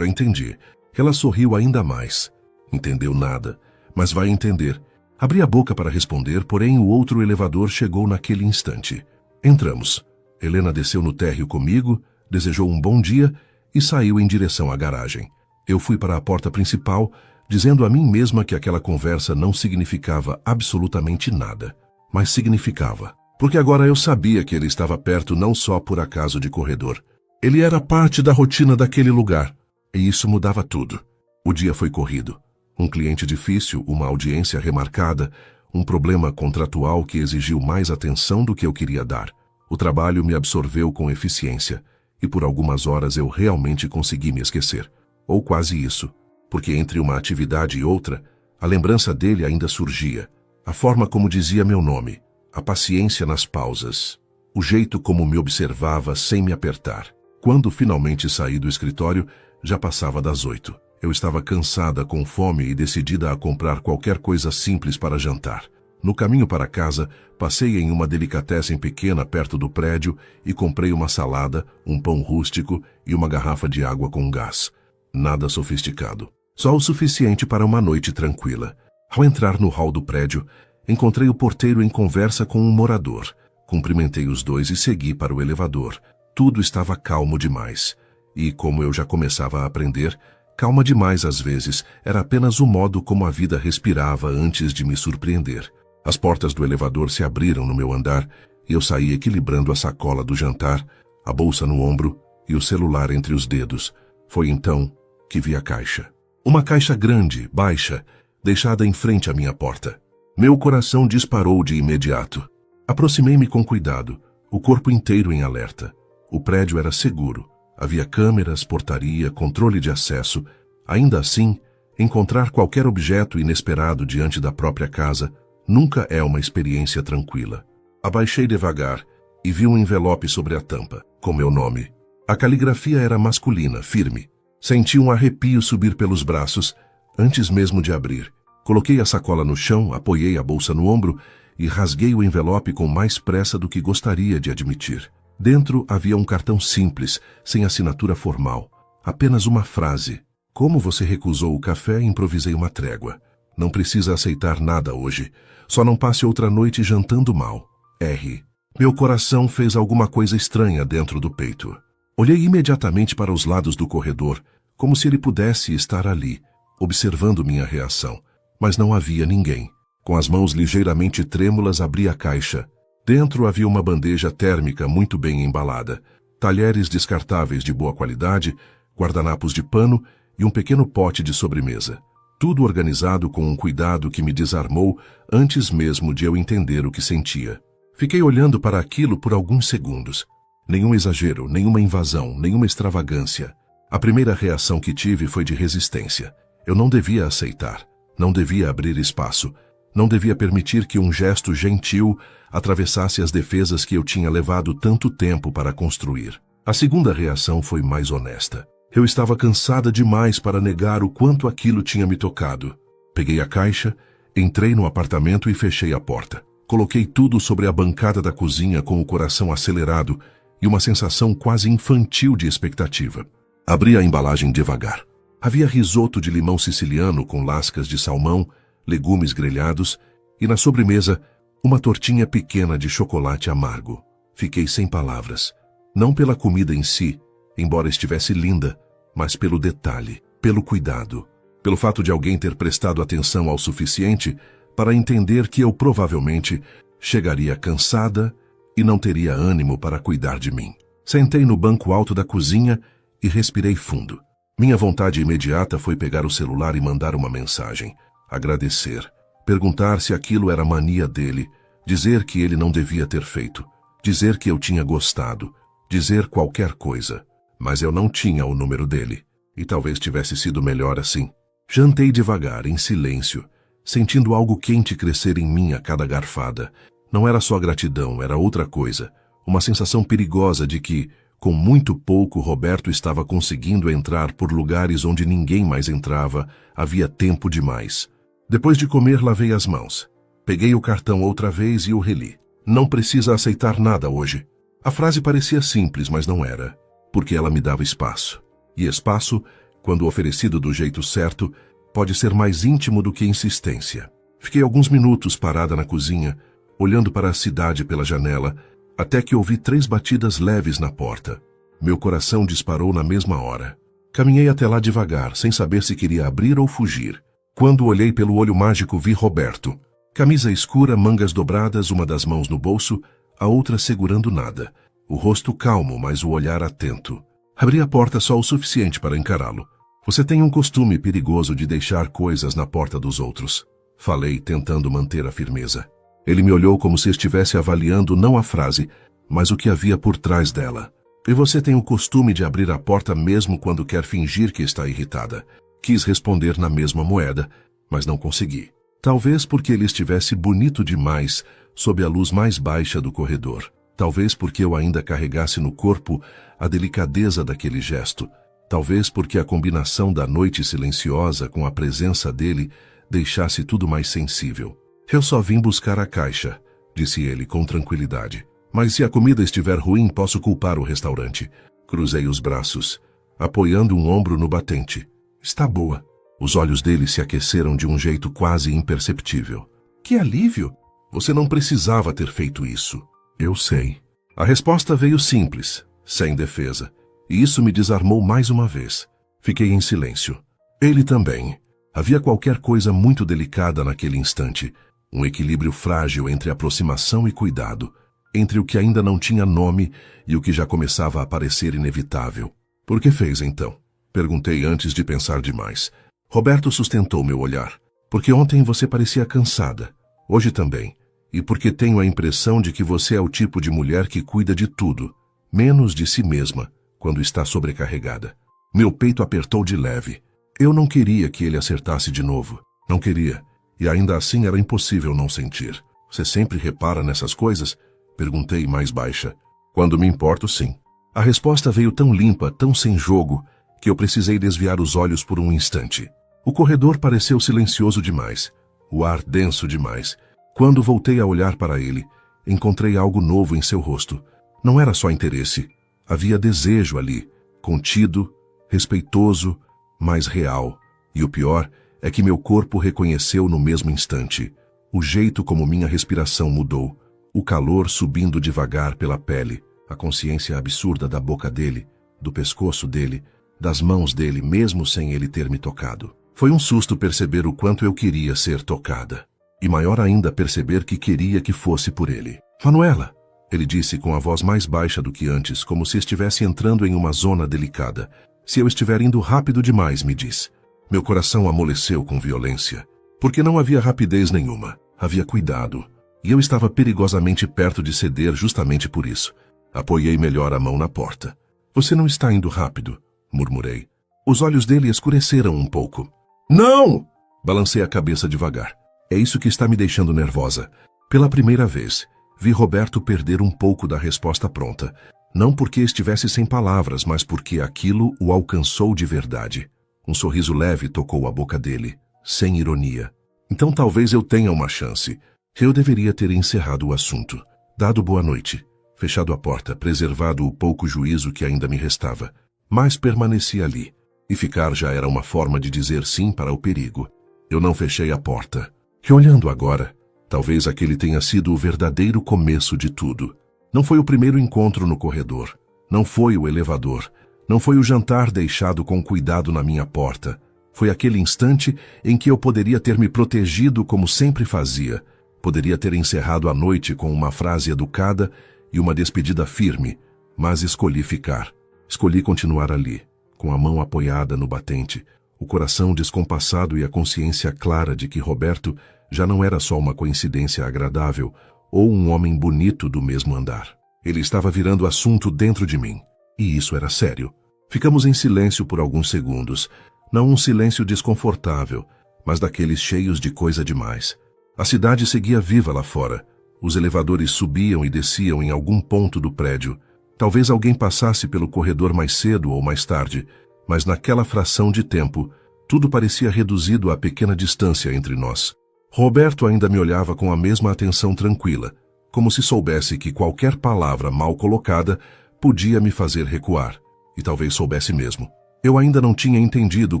Entendi. Ela sorriu ainda mais. Entendeu nada, mas vai entender. Abri a boca para responder, porém o outro elevador chegou naquele instante. Entramos. Helena desceu no térreo comigo, desejou um bom dia e saiu em direção à garagem. Eu fui para a porta principal, dizendo a mim mesma que aquela conversa não significava absolutamente nada. Mas significava, porque agora eu sabia que ele estava perto não só por acaso de corredor. Ele era parte da rotina daquele lugar, e isso mudava tudo. O dia foi corrido. Um cliente difícil, uma audiência remarcada, um problema contratual que exigiu mais atenção do que eu queria dar. O trabalho me absorveu com eficiência, e por algumas horas eu realmente consegui me esquecer. Ou quase isso, porque entre uma atividade e outra, a lembrança dele ainda surgia. A forma como dizia meu nome, a paciência nas pausas, o jeito como me observava sem me apertar. Quando finalmente saí do escritório, já passava das 8. Eu estava cansada, com fome e decidida a comprar qualquer coisa simples para jantar. No caminho para casa, passei em uma delicatessen pequena perto do prédio e comprei uma salada, um pão rústico e uma garrafa de água com gás. Nada sofisticado. Só o suficiente para uma noite tranquila. Ao entrar no hall do prédio, encontrei o porteiro em conversa com um morador. Cumprimentei os dois e segui para o elevador. Tudo estava calmo demais. E, como eu já começava a aprender, calma demais às vezes era apenas o modo como a vida respirava antes de me surpreender. As portas do elevador se abriram no meu andar e eu saí equilibrando a sacola do jantar, a bolsa no ombro e o celular entre os dedos. Foi então que vi a caixa. Uma caixa grande, baixa, deixada em frente à minha porta. Meu coração disparou de imediato. Aproximei-me com cuidado, o corpo inteiro em alerta. O prédio era seguro. Havia câmeras, portaria, controle de acesso. Ainda assim, encontrar qualquer objeto inesperado diante da própria casa nunca é uma experiência tranquila. Abaixei devagar e vi um envelope sobre a tampa, com meu nome. A caligrafia era masculina, firme. Senti um arrepio subir pelos braços, antes mesmo de abrir. Coloquei a sacola no chão, apoiei a bolsa no ombro e rasguei o envelope com mais pressa do que gostaria de admitir. Dentro havia um cartão simples, sem assinatura formal. Apenas uma frase. Como você recusou o café, improvisei uma trégua. Não precisa aceitar nada hoje. Só não passe outra noite jantando mal. R. Meu coração fez alguma coisa estranha dentro do peito. Olhei imediatamente para os lados do corredor, como se ele pudesse estar ali, observando minha reação. Mas não havia ninguém. Com as mãos ligeiramente trêmulas, abri a caixa. Dentro havia uma bandeja térmica muito bem embalada, talheres descartáveis de boa qualidade, guardanapos de pano e um pequeno pote de sobremesa. Tudo organizado com um cuidado que me desarmou antes mesmo de eu entender o que sentia. Fiquei olhando para aquilo por alguns segundos. Nenhum exagero, nenhuma invasão, nenhuma extravagância. A primeira reação que tive foi de resistência. Eu não devia aceitar, não devia abrir espaço, não devia permitir que um gesto gentil atravessasse as defesas que eu tinha levado tanto tempo para construir. A segunda reação foi mais honesta. Eu estava cansada demais para negar o quanto aquilo tinha me tocado. Peguei a caixa, entrei no apartamento e fechei a porta. Coloquei tudo sobre a bancada da cozinha com o coração acelerado e uma sensação quase infantil de expectativa. Abri a embalagem devagar. Havia risoto de limão siciliano com lascas de salmão, legumes grelhados e, na sobremesa, uma tortinha pequena de chocolate amargo. Fiquei sem palavras. Não pela comida em si, embora estivesse linda, mas pelo detalhe, pelo cuidado, pelo fato de alguém ter prestado atenção ao suficiente para entender que eu provavelmente chegaria cansada e não teria ânimo para cuidar de mim. Sentei no banco alto da cozinha e respirei fundo. Minha vontade imediata foi pegar o celular e mandar uma mensagem, agradecer, perguntar se aquilo era mania dele, dizer que ele não devia ter feito, dizer que eu tinha gostado, dizer qualquer coisa. Mas eu não tinha o número dele, e talvez tivesse sido melhor assim. Jantei devagar, em silêncio, sentindo algo quente crescer em mim a cada garfada. Não era só gratidão, era outra coisa. Uma sensação perigosa de que, com muito pouco, Roberto estava conseguindo entrar por lugares onde ninguém mais entrava, havia tempo demais. Depois de comer, lavei as mãos. Peguei o cartão outra vez e o reli. Não precisa aceitar nada hoje. A frase parecia simples, mas não era, porque ela me dava espaço. E espaço, quando oferecido do jeito certo, pode ser mais íntimo do que insistência. Fiquei alguns minutos parada na cozinha, olhando para a cidade pela janela, até que ouvi 3 batidas leves na porta. Meu coração disparou na mesma hora. Caminhei até lá devagar, sem saber se queria abrir ou fugir. Quando olhei pelo olho mágico, vi Roberto. Camisa escura, mangas dobradas, uma das mãos no bolso, a outra segurando nada. O rosto calmo, mas o olhar atento. Abri a porta só o suficiente para encará-lo. Você tem um costume perigoso de deixar coisas na porta dos outros. Falei, tentando manter a firmeza. Ele me olhou como se estivesse avaliando não a frase, mas o que havia por trás dela. E você tem o costume de abrir a porta mesmo quando quer fingir que está irritada. Quis responder na mesma moeda, mas não consegui. Talvez porque ele estivesse bonito demais sob a luz mais baixa do corredor. Talvez porque eu ainda carregasse no corpo a delicadeza daquele gesto. Talvez porque a combinação da noite silenciosa com a presença dele deixasse tudo mais sensível. Eu só vim buscar a caixa, disse ele com tranquilidade. Mas se a comida estiver ruim, posso culpar o restaurante. Cruzei os braços, apoiando um ombro no batente. Está boa. Os olhos dele se aqueceram de um jeito quase imperceptível. Que alívio! Você não precisava ter feito isso. Eu sei. A resposta veio simples, sem defesa. E isso me desarmou mais uma vez. Fiquei em silêncio. Ele também. Havia qualquer coisa muito delicada naquele instante. Um equilíbrio frágil entre aproximação e cuidado. Entre o que ainda não tinha nome e o que já começava a parecer inevitável. Por que fez, então? Perguntei antes de pensar demais. Roberto sustentou meu olhar. Porque ontem você parecia cansada. Hoje também. E porque tenho a impressão de que você é o tipo de mulher que cuida de tudo, menos de si mesma, quando está sobrecarregada. Meu peito apertou de leve. Eu não queria que ele acertasse de novo. Não queria. E ainda assim era impossível não sentir. Você sempre repara nessas coisas? Perguntei mais baixa. Quando me importo, sim. A resposta veio tão limpa, tão sem jogo, que eu precisei desviar os olhos por um instante. O corredor pareceu silencioso demais. O ar denso demais. Quando voltei a olhar para ele, encontrei algo novo em seu rosto. Não era só interesse. Havia desejo ali, contido, respeitoso, mas real. E o pior é que meu corpo reconheceu no mesmo instante. O jeito como minha respiração mudou. O calor subindo devagar pela pele. A consciência absurda da boca dele, do pescoço dele, das mãos dele, mesmo sem ele ter me tocado. Foi um susto perceber o quanto eu queria ser tocada. E maior ainda perceber que queria que fosse por ele. Manuela, ele disse com a voz mais baixa do que antes, como se estivesse entrando em uma zona delicada. Se eu estiver indo rápido demais, me diz. Meu coração amoleceu com violência. Porque não havia rapidez nenhuma. Havia cuidado. E eu estava perigosamente perto de ceder justamente por isso. Apoiei melhor a mão na porta. Você não está indo rápido, murmurei. Os olhos dele escureceram um pouco. Não! Balancei a cabeça devagar. É isso que está me deixando nervosa. Pela primeira vez, vi Roberto perder um pouco da resposta pronta. Não porque estivesse sem palavras, mas porque aquilo o alcançou de verdade. Um sorriso leve tocou a boca dele, sem ironia. Então talvez eu tenha uma chance. Eu deveria ter encerrado o assunto, dado boa noite, fechado a porta, preservado o pouco juízo que ainda me restava. Mas permaneci ali. E ficar já era uma forma de dizer sim para o perigo. Eu não fechei a porta. E olhando agora, talvez aquele tenha sido o verdadeiro começo de tudo. Não foi o primeiro encontro no corredor. Não foi o elevador. Não foi o jantar deixado com cuidado na minha porta. Foi aquele instante em que eu poderia ter me protegido como sempre fazia. Poderia ter encerrado a noite com uma frase educada e uma despedida firme, mas escolhi ficar. Escolhi continuar ali, com a mão apoiada no batente, o coração descompassado e a consciência clara de que Roberto já não era só uma coincidência agradável ou um homem bonito do mesmo andar. Ele estava virando assunto dentro de mim, e isso era sério. Ficamos em silêncio por alguns segundos, não um silêncio desconfortável, mas daqueles cheios de coisa demais. A cidade seguia viva lá fora. Os elevadores subiam e desciam em algum ponto do prédio. Talvez alguém passasse pelo corredor mais cedo ou mais tarde, mas naquela fração de tempo, tudo parecia reduzido à pequena distância entre nós. Roberto ainda me olhava com a mesma atenção tranquila, como se soubesse que qualquer palavra mal colocada podia me fazer recuar, e talvez soubesse mesmo. Eu ainda não tinha entendido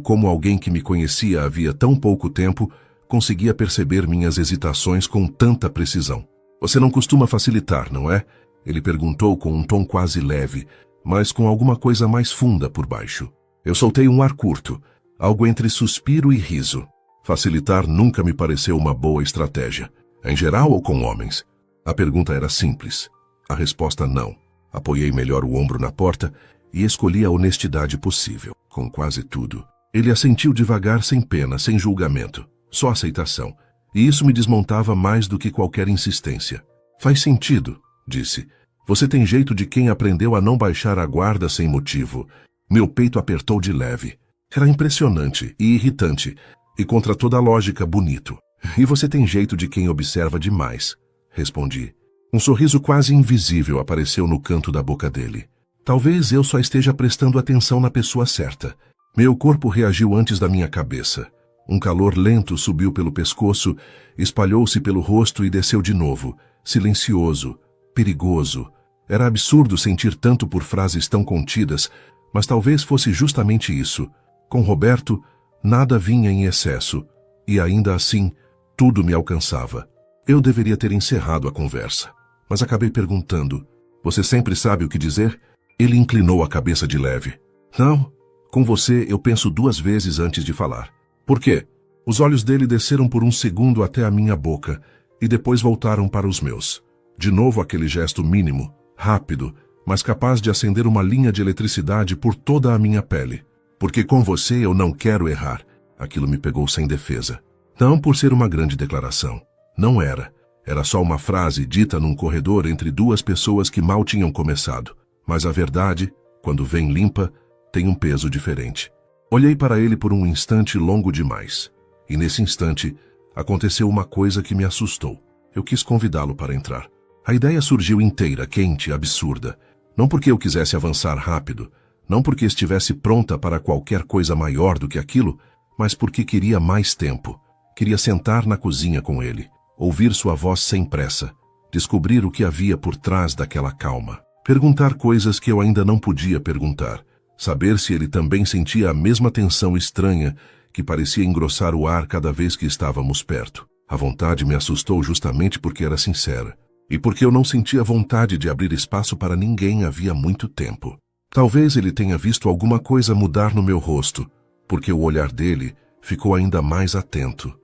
como alguém que me conhecia havia tão pouco tempo conseguia perceber minhas hesitações com tanta precisão. Você não costuma facilitar, não é? Ele perguntou com um tom quase leve, mas com alguma coisa mais funda por baixo. Eu soltei um ar curto, algo entre suspiro e riso. Facilitar nunca me pareceu uma boa estratégia, em geral ou com homens. A pergunta era simples. A resposta não. Apoiei melhor o ombro na porta e escolhi a honestidade possível, com quase tudo. Ele assentiu devagar, sem pena, sem julgamento, só aceitação. E isso me desmontava mais do que qualquer insistência. Faz sentido, disse. Você tem jeito de quem aprendeu a não baixar a guarda sem motivo. Meu peito apertou de leve. Era impressionante e irritante, e contra toda a lógica bonito. E você tem jeito de quem observa demais, respondi. Um sorriso quase invisível apareceu no canto da boca dele. Talvez eu só esteja prestando atenção na pessoa certa. Meu corpo reagiu antes da minha cabeça. Um calor lento subiu pelo pescoço, espalhou-se pelo rosto e desceu de novo, silencioso, perigoso. Era absurdo sentir tanto por frases tão contidas, mas talvez fosse justamente isso. Com Roberto, nada vinha em excesso, e ainda assim, tudo me alcançava. Eu deveria ter encerrado a conversa, mas acabei perguntando, você sempre sabe o que dizer? Ele inclinou a cabeça de leve. Não, com você eu penso 2 vezes antes de falar. Por quê? Os olhos dele desceram por um segundo até a minha boca, e depois voltaram para os meus. De novo aquele gesto mínimo, rápido, mas capaz de acender uma linha de eletricidade por toda a minha pele. Porque com você eu não quero errar. Aquilo me pegou sem defesa. Não por ser uma grande declaração. Não era. Era só uma frase dita num corredor entre 2 pessoas que mal tinham começado. Mas a verdade, quando vem limpa, tem um peso diferente. Olhei para ele por um instante longo demais. E nesse instante, aconteceu uma coisa que me assustou. Eu quis convidá-lo para entrar. A ideia surgiu inteira, quente, absurda. Não porque eu quisesse avançar rápido, não porque estivesse pronta para qualquer coisa maior do que aquilo, mas porque queria mais tempo. Queria sentar na cozinha com ele, ouvir sua voz sem pressa, descobrir o que havia por trás daquela calma. Perguntar coisas que eu ainda não podia perguntar. Saber se ele também sentia a mesma tensão estranha que parecia engrossar o ar cada vez que estávamos perto. A vontade me assustou justamente porque era sincera. E porque eu não sentia vontade de abrir espaço para ninguém havia muito tempo. Talvez ele tenha visto alguma coisa mudar no meu rosto, porque o olhar dele ficou ainda mais atento.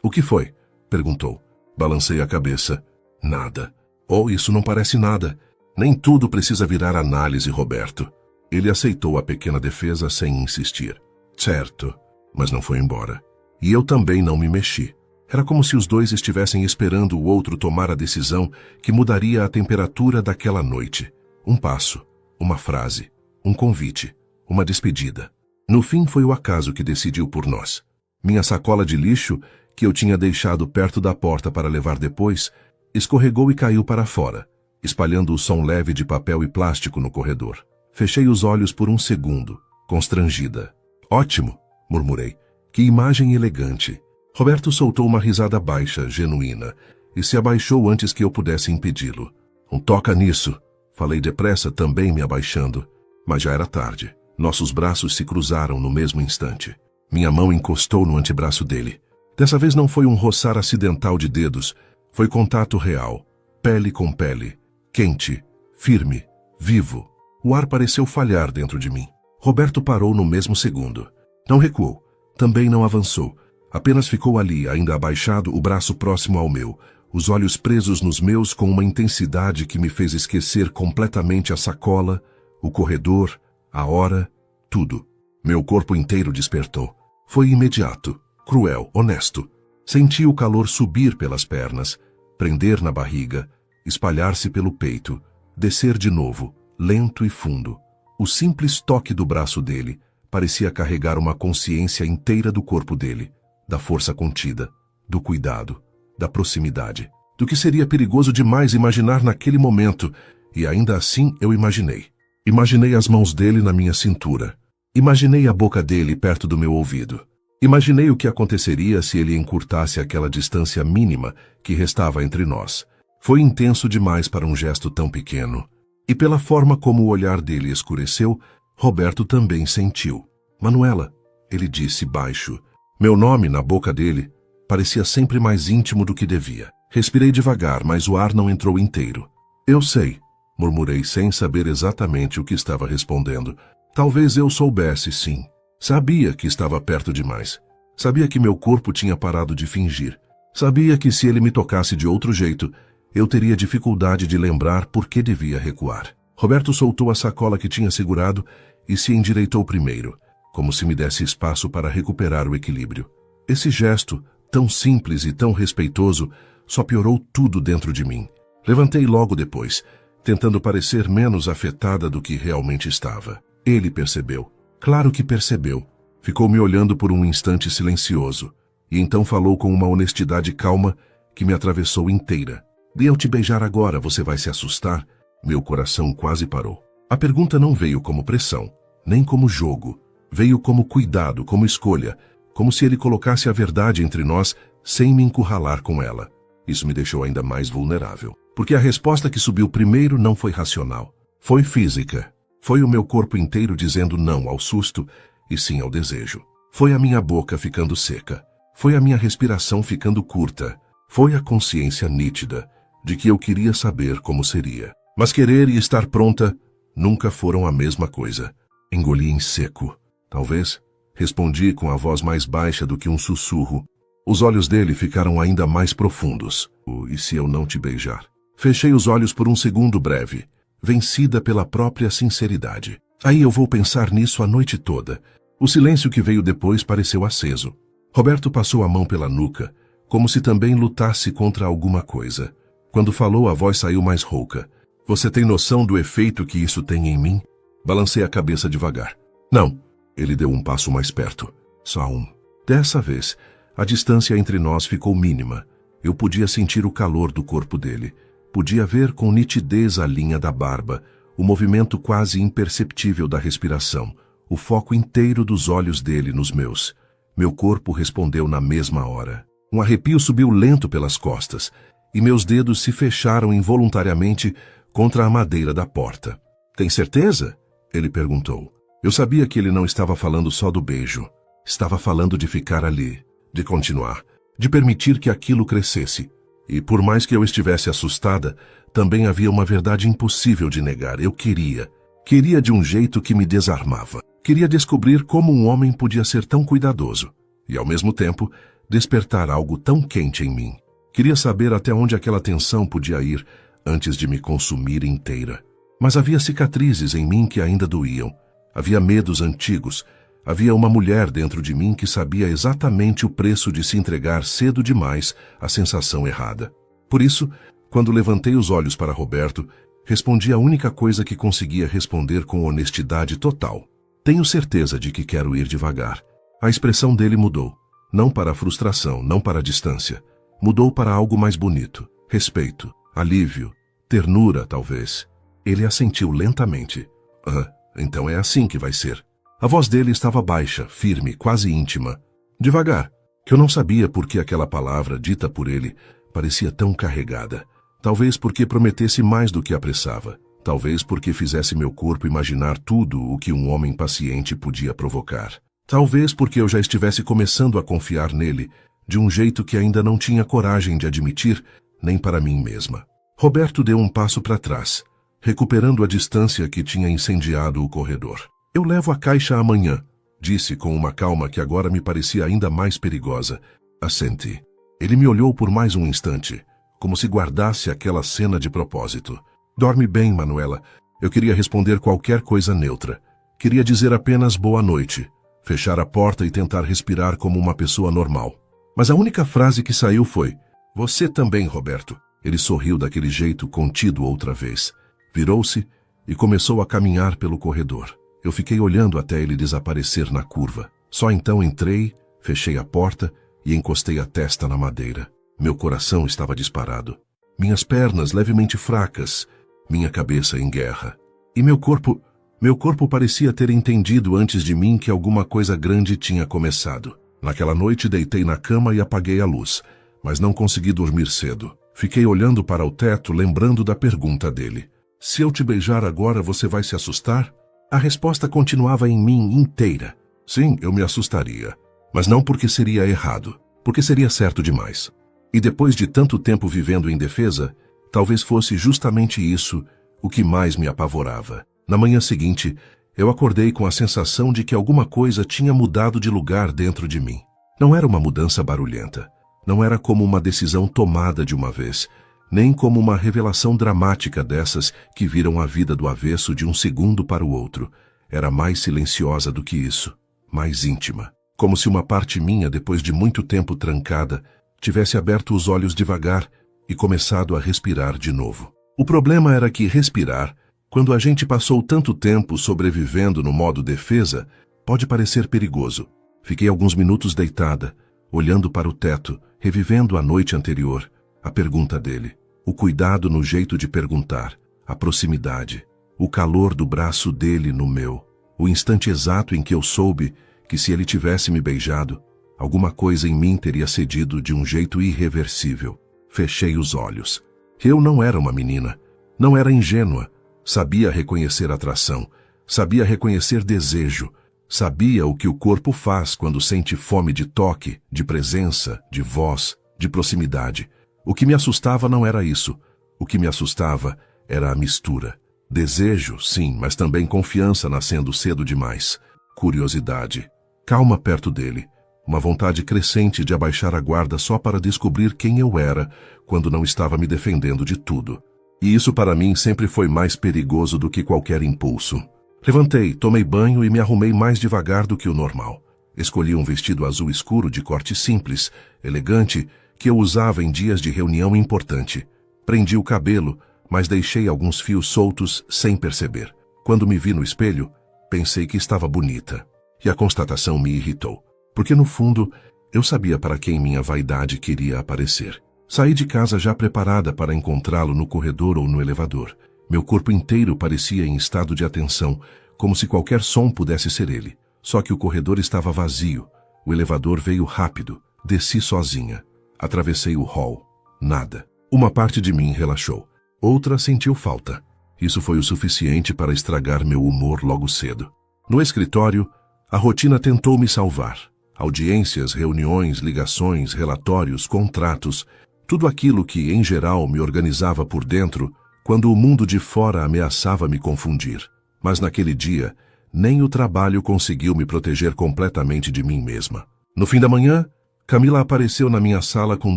O que foi? Perguntou. Balancei a cabeça. Nada. Oh, isso não parece nada. Nem tudo precisa virar análise, Roberto. Ele aceitou a pequena defesa sem insistir. Certo, mas não foi embora. E eu também não me mexi. Era como se os 2 estivessem esperando o outro tomar a decisão que mudaria a temperatura daquela noite. Um passo, uma frase, um convite, uma despedida. No fim foi o acaso que decidiu por nós. Minha sacola de lixo, que eu tinha deixado perto da porta para levar depois, escorregou e caiu para fora. espalhando o som leve de papel e plástico no corredor. Fechei os olhos por um segundo, constrangida. Ótimo, murmurei. Que imagem elegante. Roberto soltou uma risada baixa, genuína, e se abaixou antes que eu pudesse impedi-lo. Não toca nisso, falei depressa, também me abaixando. Mas já era tarde. Nossos braços se cruzaram no mesmo instante. Minha mão encostou no antebraço dele. Dessa vez não foi um roçar acidental de dedos, foi contato real, pele com pele, quente, firme, vivo. O ar pareceu falhar dentro de mim. Roberto parou no mesmo segundo. Não recuou, também não avançou. Apenas ficou ali, ainda abaixado, o braço próximo ao meu, os olhos presos nos meus com uma intensidade que me fez esquecer completamente a sacola, o corredor, a hora, tudo. Meu corpo inteiro despertou. Foi imediato, cruel, honesto. Senti o calor subir pelas pernas, prender na barriga, espalhar-se pelo peito, descer de novo, lento e fundo. O simples toque do braço dele parecia carregar uma consciência inteira do corpo dele, da força contida, do cuidado, da proximidade, do que seria perigoso demais imaginar naquele momento, e ainda assim eu imaginei. Imaginei as mãos dele na minha cintura. Imaginei a boca dele perto do meu ouvido. Imaginei o que aconteceria se ele encurtasse aquela distância mínima que restava entre nós. Foi intenso demais para um gesto tão pequeno. E pela forma como o olhar dele escureceu, Roberto também sentiu. Manuela, ele disse baixo. Meu nome na boca dele parecia sempre mais íntimo do que devia. Respirei devagar, mas o ar não entrou inteiro. Eu sei, murmurei sem saber exatamente o que estava respondendo. Talvez eu soubesse, sim. Sabia que estava perto demais. Sabia que meu corpo tinha parado de fingir. Sabia que se ele me tocasse de outro jeito, eu teria dificuldade de lembrar por que devia recuar. Roberto soltou a sacola que tinha segurado e se endireitou primeiro, como se me desse espaço para recuperar o equilíbrio. Esse gesto, tão simples e tão respeitoso, só piorou tudo dentro de mim. Levantei logo depois, tentando parecer menos afetada do que realmente estava. Ele percebeu. Claro que percebeu. Ficou me olhando por um instante silencioso, e então falou com uma honestidade calma que me atravessou inteira. De eu te beijar agora, você vai se assustar? Meu coração quase parou. A pergunta não veio como pressão, nem como jogo. Veio como cuidado, como escolha, como se ele colocasse a verdade entre nós sem me encurralar com ela. Isso me deixou ainda mais vulnerável, porque a resposta que subiu primeiro não foi racional. Foi física. Foi o meu corpo inteiro dizendo não ao susto e sim ao desejo. Foi a minha boca ficando seca. Foi a minha respiração ficando curta. Foi a consciência nítida de que eu queria saber como seria. Mas querer e estar pronta nunca foram a mesma coisa. Engoli em seco. Talvez. Respondi com a voz mais baixa do que um sussurro. Os olhos dele ficaram ainda mais profundos. E se eu não te beijar? Fechei os olhos por um segundo breve, vencida pela própria sinceridade. Aí eu vou pensar nisso a noite toda. O silêncio que veio depois pareceu aceso. Roberto passou a mão pela nuca, como se também lutasse contra alguma coisa. Quando falou, a voz saiu mais rouca. Você tem noção do efeito que isso tem em mim? Balancei a cabeça devagar. Não. Ele deu um passo mais perto. Só um. Dessa vez, a distância entre nós ficou mínima. Eu podia sentir o calor do corpo dele. Podia ver com nitidez a linha da barba, o movimento quase imperceptível da respiração, o foco inteiro dos olhos dele nos meus. Meu corpo respondeu na mesma hora. Um arrepio subiu lento pelas costas, e meus dedos se fecharam involuntariamente contra a madeira da porta. Tem certeza? Ele perguntou. Eu sabia que ele não estava falando só do beijo. Estava falando de ficar ali, de continuar, de permitir que aquilo crescesse. E por mais que eu estivesse assustada, também havia uma verdade impossível de negar. Eu queria. Queria de um jeito que me desarmava. Queria descobrir como um homem podia ser tão cuidadoso. E, ao mesmo tempo, despertar algo tão quente em mim. Queria saber até onde aquela tensão podia ir antes de me consumir inteira. Mas havia cicatrizes em mim que ainda doíam. Havia medos antigos. Havia uma mulher dentro de mim que sabia exatamente o preço de se entregar cedo demais à sensação errada. Por isso, quando levantei os olhos para Roberto, respondi a única coisa que conseguia responder com honestidade total. Tenho certeza de que quero ir devagar. A expressão dele mudou. Não para a frustração, não para a distância. Mudou para algo mais bonito. Respeito, alívio, Ternura, talvez. Ele assentiu lentamente. Ah, então é assim que vai ser. A voz dele estava baixa, firme, quase íntima. Devagar, que eu não sabia por que aquela palavra, dita por ele, parecia tão carregada. Talvez porque prometesse mais do que apressava. Talvez porque fizesse meu corpo imaginar tudo o que um homem paciente podia provocar. Talvez porque eu já estivesse começando a confiar nele, de um jeito que ainda não tinha coragem de admitir, nem para mim mesma. Roberto deu um passo para trás, recuperando a distância que tinha incendiado o corredor. Eu levo a caixa amanhã, disse com uma calma que agora me parecia ainda mais perigosa. Assenti. Ele me olhou por mais um instante, como se guardasse aquela cena de propósito. Dorme bem, Manuela. Eu queria responder qualquer coisa neutra. Queria dizer apenas boa noite, fechar a porta e tentar respirar como uma pessoa normal. Mas a única frase que saiu foi: "Você também, Roberto." Ele sorriu daquele jeito contido outra vez. Virou-se e começou a caminhar pelo corredor. Eu fiquei olhando até ele desaparecer na curva. Só então entrei, fechei a porta e encostei a testa na madeira. Meu coração estava disparado. Minhas pernas levemente fracas, minha cabeça em guerra. E meu corpo parecia ter entendido antes de mim que alguma coisa grande tinha começado. Naquela noite deitei na cama e apaguei a luz, mas não consegui dormir cedo. Fiquei olhando para o teto, lembrando da pergunta dele. Se eu te beijar agora, você vai se assustar? A resposta continuava em mim inteira. Sim, eu me assustaria. Mas não porque seria errado, porque seria certo demais. E depois de tanto tempo vivendo em defesa, talvez fosse justamente isso o que mais me apavorava. Na manhã seguinte, eu acordei com a sensação de que alguma coisa tinha mudado de lugar dentro de mim. Não era uma mudança barulhenta. Não era como uma decisão tomada de uma vez, nem como uma revelação dramática dessas que viram a vida do avesso de um segundo para o outro. Era mais silenciosa do que isso, mais íntima. Como se uma parte minha, depois de muito tempo trancada, tivesse aberto os olhos devagar e começado a respirar de novo. O problema era que respirar, quando a gente passou tanto tempo sobrevivendo no modo defesa, pode parecer perigoso. Fiquei alguns minutos deitada, olhando para o teto, revivendo a noite anterior, a pergunta dele, o cuidado no jeito de perguntar, a proximidade, o calor do braço dele no meu, o instante exato em que eu soube que se ele tivesse me beijado, alguma coisa em mim teria cedido de um jeito irreversível. Fechei os olhos. Eu não era uma menina, não era ingênua, sabia reconhecer atração, sabia reconhecer desejo, sabia o que o corpo faz quando sente fome de toque, de presença, de voz, de proximidade. O que me assustava não era isso. O que me assustava era a mistura. Desejo, sim, mas também confiança nascendo cedo demais. Curiosidade. Calma perto dele. Uma vontade crescente de abaixar a guarda só para descobrir quem eu era quando não estava me defendendo de tudo. E isso para mim sempre foi mais perigoso do que qualquer impulso. Levantei, tomei banho e me arrumei mais devagar do que o normal. Escolhi um vestido azul escuro de corte simples, elegante, que eu usava em dias de reunião importante. Prendi o cabelo, mas deixei alguns fios soltos sem perceber. Quando me vi no espelho, pensei que estava bonita. E a constatação me irritou, porque no fundo, eu sabia para quem minha vaidade queria aparecer. Saí de casa já preparada para encontrá-lo no corredor ou no elevador. Meu corpo inteiro parecia em estado de atenção, como se qualquer som pudesse ser ele. Só que o corredor estava vazio. O elevador veio rápido. Desci sozinha. Atravessei o hall. Nada. Uma parte de mim relaxou. Outra sentiu falta. Isso foi o suficiente para estragar meu humor logo cedo. No escritório, a rotina tentou me salvar. Audiências, reuniões, ligações, relatórios, contratos, tudo aquilo que, em geral, me organizava por dentro, quando o mundo de fora ameaçava me confundir. Mas naquele dia, nem o trabalho conseguiu me proteger completamente de mim mesma. No fim da manhã, Camila apareceu na minha sala com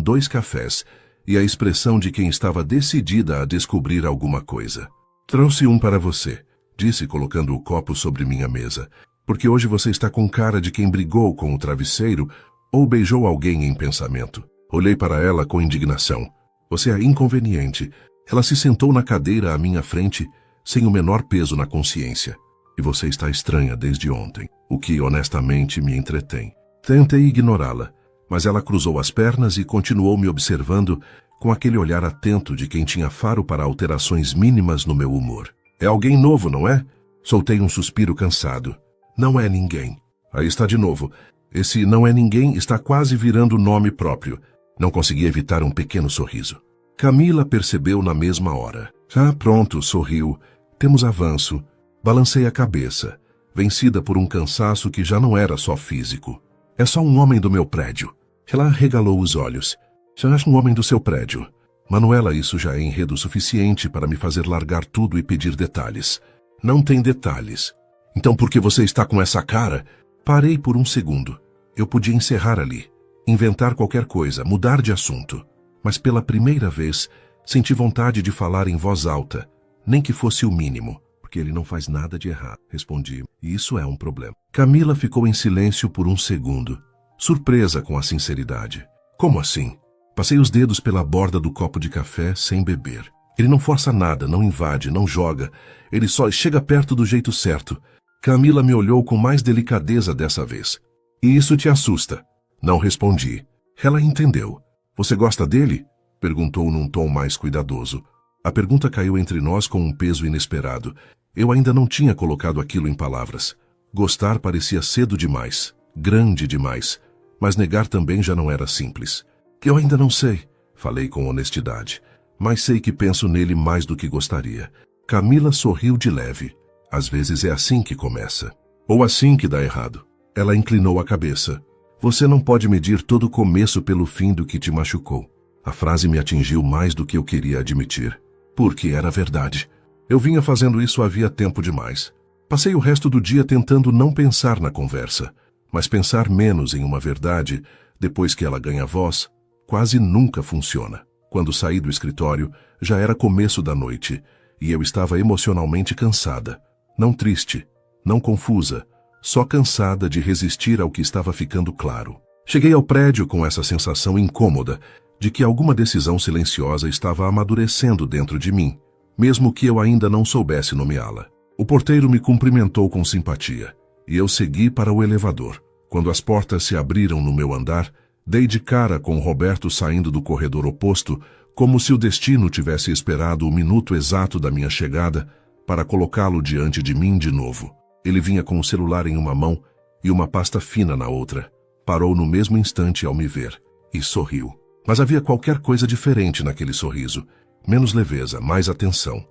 2 cafés e a expressão de quem estava decidida a descobrir alguma coisa. "Trouxe um para você", disse colocando o copo sobre minha mesa, "porque hoje você está com cara de quem brigou com o travesseiro ou beijou alguém em pensamento." Olhei para ela com indignação. "Você é inconveniente." Ela se sentou na cadeira à minha frente, sem o menor peso na consciência. "E você está estranha desde ontem", o que honestamente me entretém. Tentei ignorá-la, mas ela cruzou as pernas e continuou me observando com aquele olhar atento de quem tinha faro para alterações mínimas no meu humor. É alguém novo, não é? Soltei um suspiro cansado. Não é ninguém. Aí está de novo. Esse não é ninguém está quase virando nome próprio. Não consegui evitar um pequeno sorriso. Camila percebeu na mesma hora. Ah, pronto, sorriu. Temos avanço. Balancei a cabeça, vencida por um cansaço que já não era só físico. É só um homem do meu prédio. Ela regalou os olhos. Já acho um homem do seu prédio. Manuela, isso já é enredo suficiente para me fazer largar tudo e pedir detalhes. Não tem detalhes. Então por que você está com essa cara? Parei por um segundo. Eu podia encerrar ali, inventar qualquer coisa, mudar de assunto. Mas pela primeira vez, senti vontade de falar em voz alta, nem que fosse o mínimo, porque ele não faz nada de errado. Respondi, e isso é um problema. Camila ficou em silêncio por um segundo, surpresa com a sinceridade. Como assim? Passei os dedos pela borda do copo de café sem beber. Ele não força nada, não invade, não joga. Ele só chega perto do jeito certo. Camila me olhou com mais delicadeza dessa vez. E isso te assusta? Não respondi. Ela entendeu. Você gosta dele? Perguntou num tom mais cuidadoso. A pergunta caiu entre nós com um peso inesperado. Eu ainda não tinha colocado aquilo em palavras. Gostar parecia cedo demais, grande demais, mas negar também já não era simples. Eu ainda não sei, falei com honestidade, mas sei que penso nele mais do que gostaria. Camila sorriu de leve. Às vezes é assim que começa. Ou assim que dá errado. Ela inclinou a cabeça. Você não pode medir todo o começo pelo fim do que te machucou. A frase me atingiu mais do que eu queria admitir. Porque era verdade. Eu vinha fazendo isso havia tempo demais. Passei o resto do dia tentando não pensar na conversa, mas pensar menos em uma verdade, depois que ela ganha voz, quase nunca funciona. Quando saí do escritório, já era começo da noite, e eu estava emocionalmente cansada. Não triste, não confusa, só cansada de resistir ao que estava ficando claro. Cheguei ao prédio com essa sensação incômoda de que alguma decisão silenciosa estava amadurecendo dentro de mim, mesmo que eu ainda não soubesse nomeá-la. O porteiro me cumprimentou com simpatia, e eu segui para o elevador. Quando as portas se abriram no meu andar, dei de cara com Roberto saindo do corredor oposto, como se o destino tivesse esperado o minuto exato da minha chegada para colocá-lo diante de mim de novo. Ele vinha com o celular em uma mão e uma pasta fina na outra. Parou no mesmo instante ao me ver e sorriu. Mas havia qualquer coisa diferente naquele sorriso. Menos leveza, mais atenção.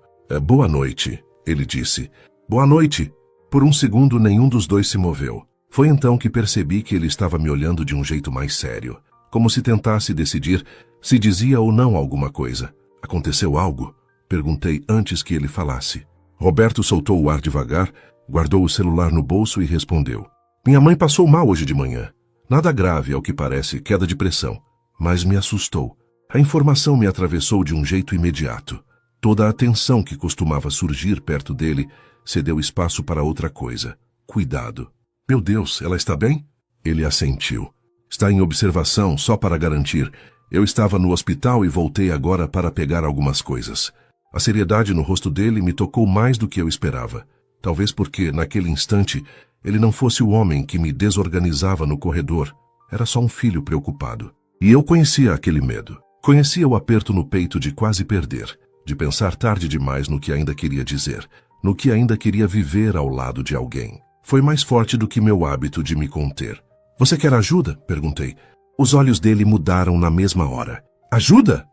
Boa noite, ele disse. Boa noite. Por um segundo nenhum dos dois se moveu. Foi então que percebi que ele estava me olhando de um jeito mais sério, como se tentasse decidir se dizia ou não alguma coisa. Aconteceu algo? Perguntei antes que ele falasse. Roberto soltou o ar devagar, guardou o celular no bolso e respondeu. Minha mãe passou mal hoje de manhã. Nada grave, ao que parece, queda de pressão. Mas me assustou. A informação me atravessou de um jeito imediato. Toda a atenção que costumava surgir perto dele cedeu espaço para outra coisa. Cuidado. Meu Deus, ela está bem? Ele assentiu. Está em observação, só para garantir. Eu estava no hospital e voltei agora para pegar algumas coisas. A seriedade no rosto dele me tocou mais do que eu esperava. Talvez porque, naquele instante, ele não fosse o homem que me desorganizava no corredor. Era só um filho preocupado. E eu conhecia aquele medo. Conhecia o aperto no peito de quase perder, de pensar tarde demais no que ainda queria dizer, no que ainda queria viver ao lado de alguém. Foi mais forte do que meu hábito de me conter. Você quer ajuda? Perguntei. Os olhos dele mudaram na mesma hora. Ajuda?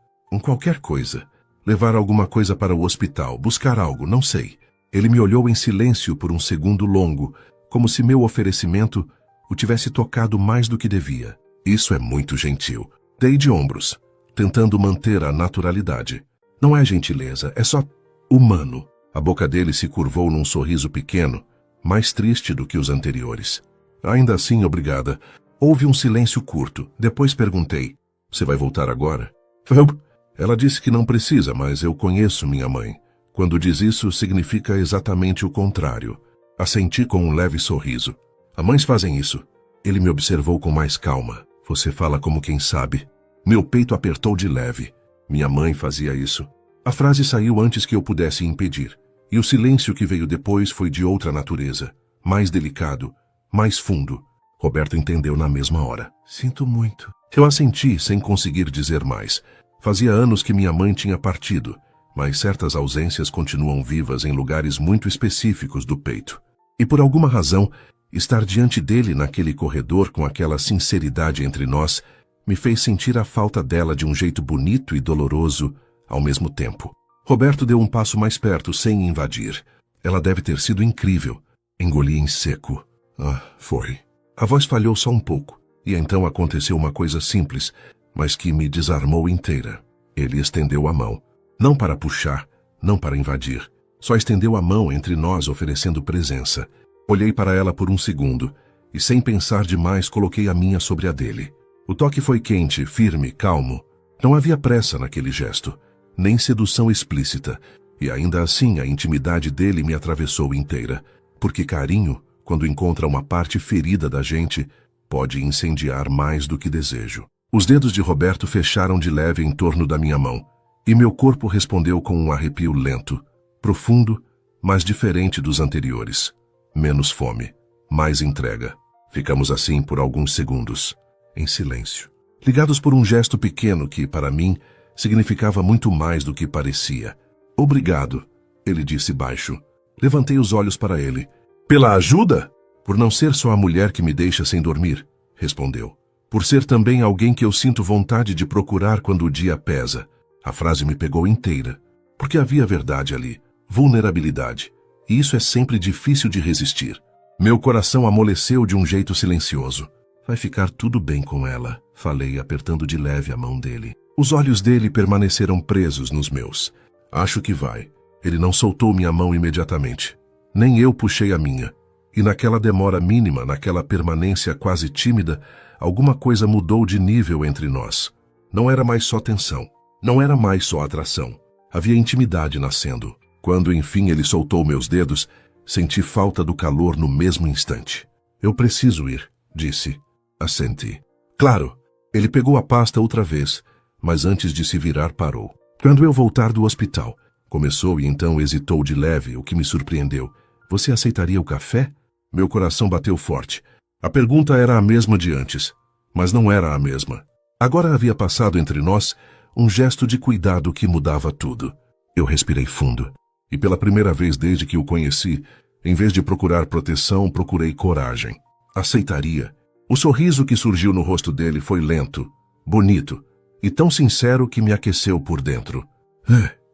Qualquer coisa. Levar alguma coisa para o hospital, buscar algo, não sei. Ele me olhou em silêncio por um segundo longo, como se meu oferecimento o tivesse tocado mais do que devia. Isso é muito gentil. Dei de ombros, tentando manter a naturalidade. Não é gentileza, é só humano. A boca dele se curvou num sorriso pequeno, mais triste do que os anteriores. Ainda assim, obrigada. Houve um silêncio curto. Depois perguntei, você vai voltar agora? Ela disse que não precisa, mas eu conheço minha mãe. Quando diz isso, significa exatamente o contrário. Assenti com um leve sorriso. As mães fazem isso. Ele me observou com mais calma. Você fala como quem sabe. Meu peito apertou de leve. Minha mãe fazia isso. A frase saiu antes que eu pudesse impedir. E o silêncio que veio depois foi de outra natureza. Mais delicado, mais fundo. Roberto entendeu na mesma hora. Sinto muito. Eu assenti sem conseguir dizer mais. Fazia anos que minha mãe tinha partido, mas certas ausências continuam vivas em lugares muito específicos do peito. E por alguma razão, estar diante dele naquele corredor com aquela sinceridade entre nós me fez sentir a falta dela de um jeito bonito e doloroso ao mesmo tempo. Roberto deu um passo mais perto, sem invadir. Ela deve ter sido incrível. Engoli em seco. Foi. A voz falhou só um pouco, e então aconteceu uma coisa simples, mas que me desarmou inteira. Ele estendeu a mão. Não para puxar, não para invadir. Só estendeu a mão entre nós, oferecendo presença. Olhei para ela por um segundo, e sem pensar demais coloquei a minha sobre a dele. O toque foi quente, firme, calmo. Não havia pressa naquele gesto, nem sedução explícita, e ainda assim a intimidade dele me atravessou inteira, porque carinho, quando encontra uma parte ferida da gente, pode incendiar mais do que desejo. Os dedos de Roberto fecharam de leve em torno da minha mão, e meu corpo respondeu com um arrepio lento, profundo, mas diferente dos anteriores. Menos fome, mais entrega. Ficamos assim por alguns segundos, em silêncio, ligados por um gesto pequeno que, para mim, significava muito mais do que parecia. Obrigado, ele disse baixo. Levantei os olhos para ele. Pela ajuda? Por não ser só a mulher que me deixa sem dormir, respondeu. Por ser também alguém que eu sinto vontade de procurar quando o dia pesa. A frase me pegou inteira, porque havia verdade ali, vulnerabilidade, e isso é sempre difícil de resistir. Meu coração amoleceu de um jeito silencioso. Vai ficar tudo bem com ela, falei, apertando de leve a mão dele. Os olhos dele permaneceram presos nos meus. Acho que vai. Ele não soltou minha mão imediatamente. Nem eu puxei a minha. E naquela demora mínima, naquela permanência quase tímida, alguma coisa mudou de nível entre nós. Não era mais só tensão. Não era mais só atração. Havia intimidade nascendo. Quando enfim ele soltou meus dedos, senti falta do calor no mesmo instante. Eu preciso ir, disse. Assenti. Claro. Ele pegou a pasta outra vez, mas antes de se virar parou. Quando eu voltar do hospital, começou e então hesitou de leve, o que me surpreendeu. Você aceitaria o café? Meu coração bateu forte. A pergunta era a mesma de antes, mas não era a mesma. Agora havia passado entre nós um gesto de cuidado que mudava tudo. Eu respirei fundo, e pela primeira vez desde que o conheci, em vez de procurar proteção, procurei coragem. Aceitaria. O sorriso que surgiu no rosto dele foi lento, bonito, e tão sincero que me aqueceu por dentro.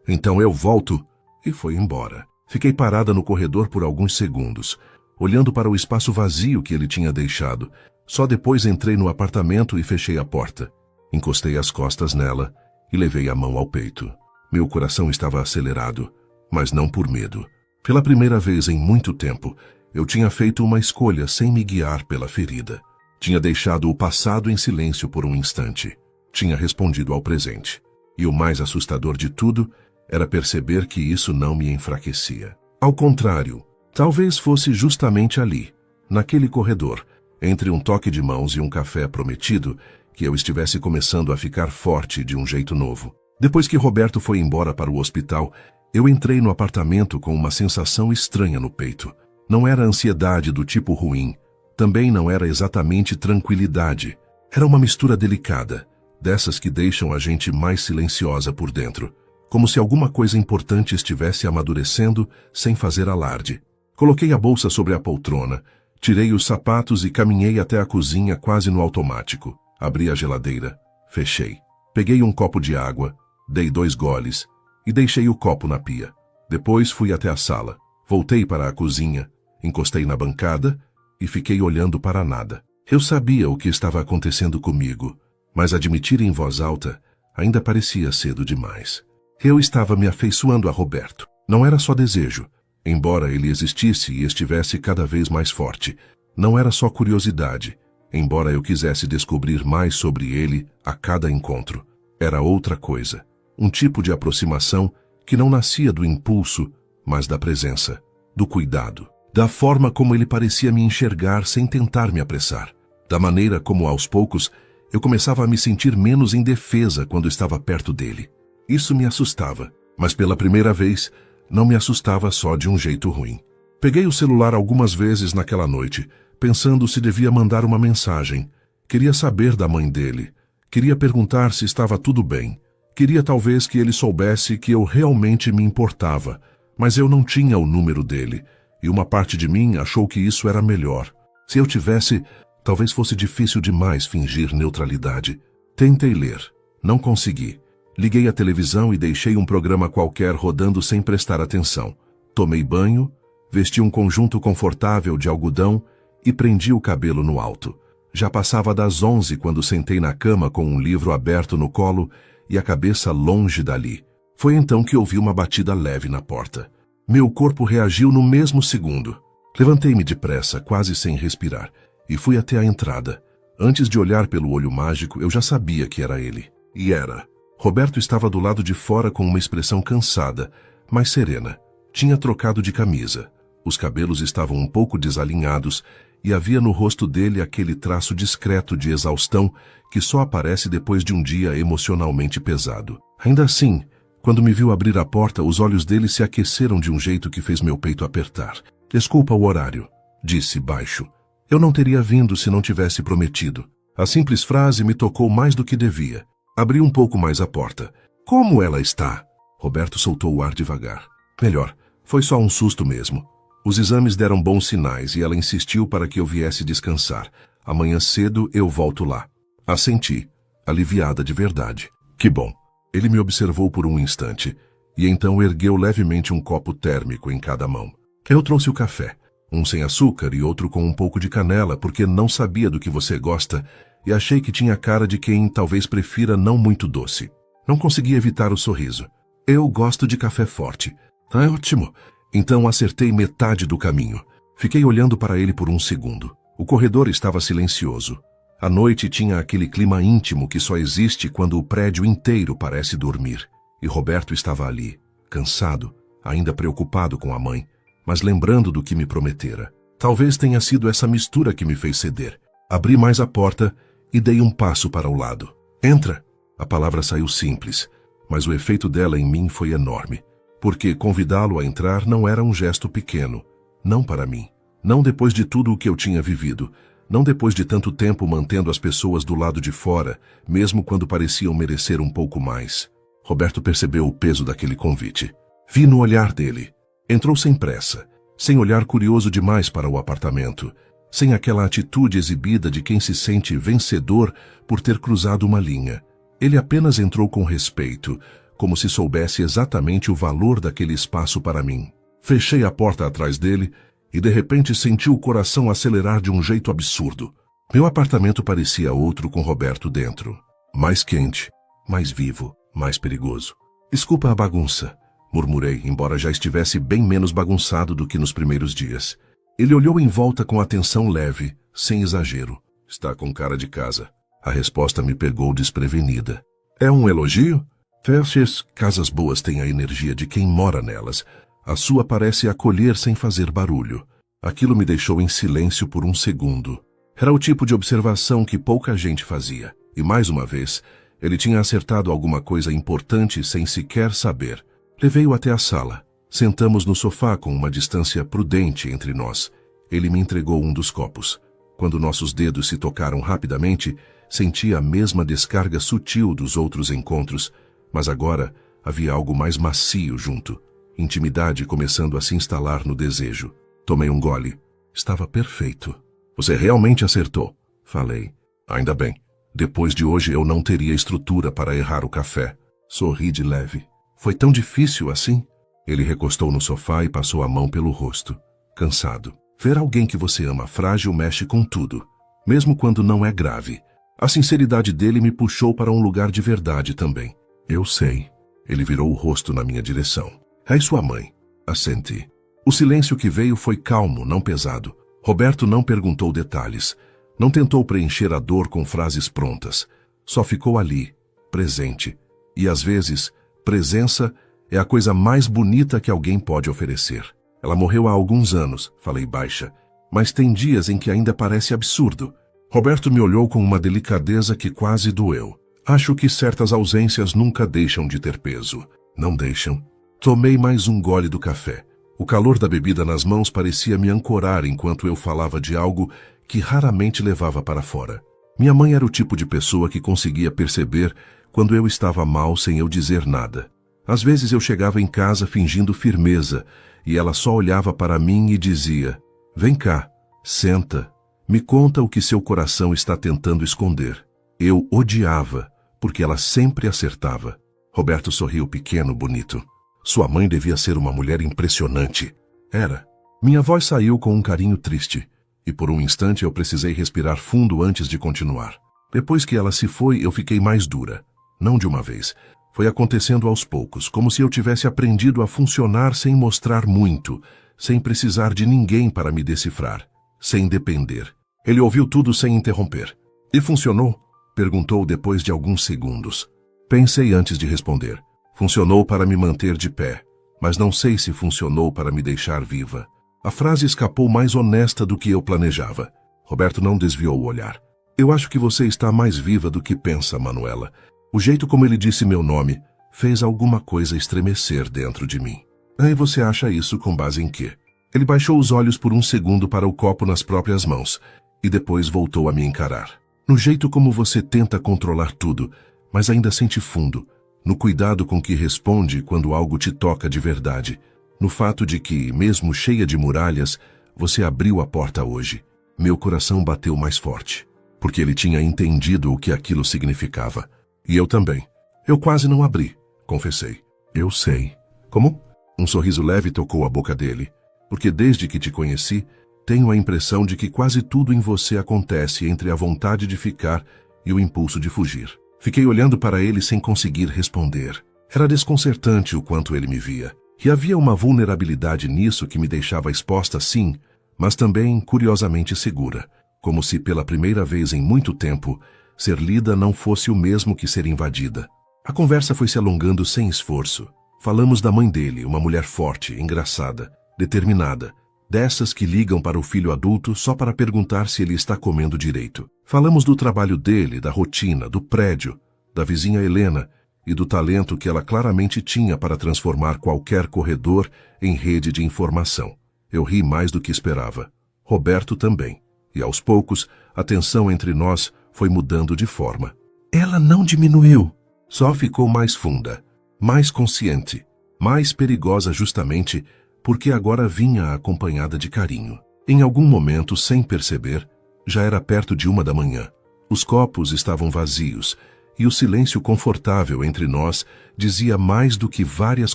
Então eu volto. E foi embora. Fiquei parada no corredor por alguns segundos, olhando para o espaço vazio que ele tinha deixado. Só depois entrei no apartamento e fechei a porta. Encostei as costas nela e levei a mão ao peito. Meu coração estava acelerado, mas não por medo. Pela primeira vez em muito tempo, eu tinha feito uma escolha sem me guiar pela ferida. Tinha deixado o passado em silêncio por um instante. Tinha respondido ao presente. E o mais assustador de tudo era perceber que isso não me enfraquecia. Ao contrário, talvez fosse justamente ali, naquele corredor, entre um toque de mãos e um café prometido, que eu estivesse começando a ficar forte de um jeito novo. Depois que Roberto foi embora para o hospital, eu entrei no apartamento com uma sensação estranha no peito. Não era ansiedade do tipo ruim, também não era exatamente tranquilidade. Era uma mistura delicada, dessas que deixam a gente mais silenciosa por dentro, como se alguma coisa importante estivesse amadurecendo sem fazer alarde. Coloquei a bolsa sobre a poltrona, tirei os sapatos e caminhei até a cozinha quase no automático. Abri a geladeira, fechei. Peguei um copo de água, dei 2 goles e deixei o copo na pia. Depois fui até a sala, voltei para a cozinha, encostei na bancada e fiquei olhando para nada. Eu sabia o que estava acontecendo comigo, mas admitir em voz alta ainda parecia cedo demais. Eu estava me afeiçoando a Roberto. Não era só desejo, embora ele existisse e estivesse cada vez mais forte. Não era só curiosidade, embora eu quisesse descobrir mais sobre ele a cada encontro. Era outra coisa, um tipo de aproximação que não nascia do impulso, mas da presença, do cuidado, da forma como ele parecia me enxergar sem tentar me apressar, da maneira como, aos poucos, eu começava a me sentir menos indefesa quando estava perto dele. Isso me assustava, mas pela primeira vez, não me assustava só de um jeito ruim. Peguei o celular algumas vezes naquela noite, pensando se devia mandar uma mensagem. Queria saber da mãe dele. Queria perguntar se estava tudo bem. Queria talvez que ele soubesse que eu realmente me importava, mas eu não tinha o número dele, e uma parte de mim achou que isso era melhor. Se eu tivesse, talvez fosse difícil demais fingir neutralidade. Tentei ler. Não consegui. Liguei a televisão e deixei um programa qualquer rodando sem prestar atenção. Tomei banho, vesti um conjunto confortável de algodão e prendi o cabelo no alto. Já passava das 11 quando sentei na cama com um livro aberto no colo e a cabeça longe dali. Foi então que ouvi uma batida leve na porta. Meu corpo reagiu no mesmo segundo. Levantei-me depressa, quase sem respirar, e fui até a entrada. Antes de olhar pelo olho mágico, eu já sabia que era ele. E era. Roberto estava do lado de fora com uma expressão cansada, mas serena. Tinha trocado de camisa. Os cabelos estavam um pouco desalinhados e havia no rosto dele aquele traço discreto de exaustão que só aparece depois de um dia emocionalmente pesado. Ainda assim, quando me viu abrir a porta, os olhos dele se aqueceram de um jeito que fez meu peito apertar. Desculpa o horário, disse baixo. Eu não teria vindo se não tivesse prometido. A simples frase me tocou mais do que devia. Abri um pouco mais a porta. Como ela está? Roberto soltou o ar devagar. Melhor, foi só um susto mesmo. Os exames deram bons sinais e ela insistiu para que eu viesse descansar. Amanhã cedo eu volto lá. Assenti, aliviada de verdade. Que bom. Ele me observou por um instante e então ergueu levemente um copo térmico em cada mão. Eu trouxe o café, um sem açúcar e outro com um pouco de canela, porque não sabia do que você gosta e achei que tinha cara de quem talvez prefira não muito doce. Não consegui evitar o sorriso. Eu gosto de café forte. É ótimo. Então acertei metade do caminho. Fiquei olhando para ele por um segundo. O corredor estava silencioso. A noite tinha aquele clima íntimo que só existe quando o prédio inteiro parece dormir. E Roberto estava ali, cansado, ainda preocupado com a mãe, mas lembrando do que me prometera. Talvez tenha sido essa mistura que me fez ceder. Abri mais a porta e dei um passo para o lado. Entra! A palavra saiu simples, mas o efeito dela em mim foi enorme, porque convidá-lo a entrar não era um gesto pequeno, não para mim, não depois de tudo o que eu tinha vivido, não depois de tanto tempo mantendo as pessoas do lado de fora, mesmo quando pareciam merecer um pouco mais. Roberto percebeu o peso daquele convite. Vi no olhar dele. Entrou sem pressa, sem olhar curioso demais para o apartamento, sem aquela atitude exibida de quem se sente vencedor por ter cruzado uma linha. Ele apenas entrou com respeito, como se soubesse exatamente o valor daquele espaço para mim. Fechei a porta atrás dele e de repente senti o coração acelerar de um jeito absurdo. Meu apartamento parecia outro com Roberto dentro. Mais quente, mais vivo, mais perigoso. Desculpa a bagunça, murmurei, embora já estivesse bem menos bagunçado do que nos primeiros dias. Ele olhou em volta com atenção leve, sem exagero. Está com cara de casa. A resposta me pegou desprevenida. É um elogio? Feches, casas boas têm a energia de quem mora nelas. A sua parece acolher sem fazer barulho. Aquilo me deixou em silêncio por um segundo. Era o tipo de observação que pouca gente fazia. E mais uma vez, ele tinha acertado alguma coisa importante sem sequer saber. Levei-o até a sala. Sentamos no sofá com uma distância prudente entre nós. Ele me entregou um dos copos. Quando nossos dedos se tocaram rapidamente, senti a mesma descarga sutil dos outros encontros, mas agora havia algo mais macio junto. Intimidade começando a se instalar no desejo. Tomei um gole. Estava perfeito. Você realmente acertou, falei. Ainda bem. Depois de hoje eu não teria estrutura para errar o café. Sorri de leve. Foi tão difícil assim? Ele recostou no sofá e passou a mão pelo rosto. Cansado. Ver alguém que você ama frágil mexe com tudo, mesmo quando não é grave. A sinceridade dele me puxou para um lugar de verdade também. Eu sei. Ele virou o rosto na minha direção. É sua mãe. Assenti. O silêncio que veio foi calmo, não pesado. Roberto não perguntou detalhes. Não tentou preencher a dor com frases prontas. Só ficou ali, presente. E às vezes, presença é a coisa mais bonita que alguém pode oferecer. Ela morreu há alguns anos, falei baixa, mas tem dias em que ainda parece absurdo. Roberto me olhou com uma delicadeza que quase doeu. Acho que certas ausências nunca deixam de ter peso. Não deixam. Tomei mais um gole do café. O calor da bebida nas mãos parecia me ancorar enquanto eu falava de algo que raramente levava para fora. Minha mãe era o tipo de pessoa que conseguia perceber quando eu estava mal sem eu dizer nada. Às vezes eu chegava em casa fingindo firmeza, e ela só olhava para mim e dizia: "Vem cá, senta, me conta o que seu coração está tentando esconder." Eu odiava, porque ela sempre acertava. Roberto sorriu pequeno, bonito. Sua mãe devia ser uma mulher impressionante. Era. Minha voz saiu com um carinho triste, e por um instante eu precisei respirar fundo antes de continuar. Depois que ela se foi, eu fiquei mais dura. Não de uma vez. Foi acontecendo aos poucos, como se eu tivesse aprendido a funcionar sem mostrar muito, sem precisar de ninguém para me decifrar, sem depender. Ele ouviu tudo sem interromper. "E funcionou?" perguntou depois de alguns segundos. Pensei antes de responder. Funcionou para me manter de pé, mas não sei se funcionou para me deixar viva. A frase escapou mais honesta do que eu planejava. Roberto não desviou o olhar. "Eu acho que você está mais viva do que pensa, Manuela." O jeito como ele disse meu nome fez alguma coisa estremecer dentro de mim. "E você acha isso com base em quê?" Ele baixou os olhos por um segundo para o copo nas próprias mãos e depois voltou a me encarar. "No jeito como você tenta controlar tudo, mas ainda sente fundo. No cuidado com que responde quando algo te toca de verdade. No fato de que, mesmo cheia de muralhas, você abriu a porta hoje." Meu coração bateu mais forte, porque ele tinha entendido o que aquilo significava. E eu também. "Eu quase não abri", confessei. "Eu sei." "Como?" Um sorriso leve tocou a boca dele. "Porque desde que te conheci, tenho a impressão de que quase tudo em você acontece entre a vontade de ficar e o impulso de fugir." Fiquei olhando para ele sem conseguir responder. Era desconcertante o quanto ele me via. E havia uma vulnerabilidade nisso que me deixava exposta, sim, mas também curiosamente segura. Como se pela primeira vez em muito tempo, ser lida não fosse o mesmo que ser invadida. A conversa foi se alongando sem esforço. Falamos da mãe dele, uma mulher forte, engraçada, determinada, dessas que ligam para o filho adulto só para perguntar se ele está comendo direito. Falamos do trabalho dele, da rotina, do prédio, da vizinha Helena e do talento que ela claramente tinha para transformar qualquer corredor em rede de informação. Eu ri mais do que esperava. Roberto também. E aos poucos, a tensão entre nós foi mudando de forma. Ela não diminuiu, só ficou mais funda, mais consciente, mais perigosa justamente porque agora vinha acompanhada de carinho. Em algum momento, sem perceber, já era perto de 1 da manhã. Os copos estavam vazios e o silêncio confortável entre nós dizia mais do que várias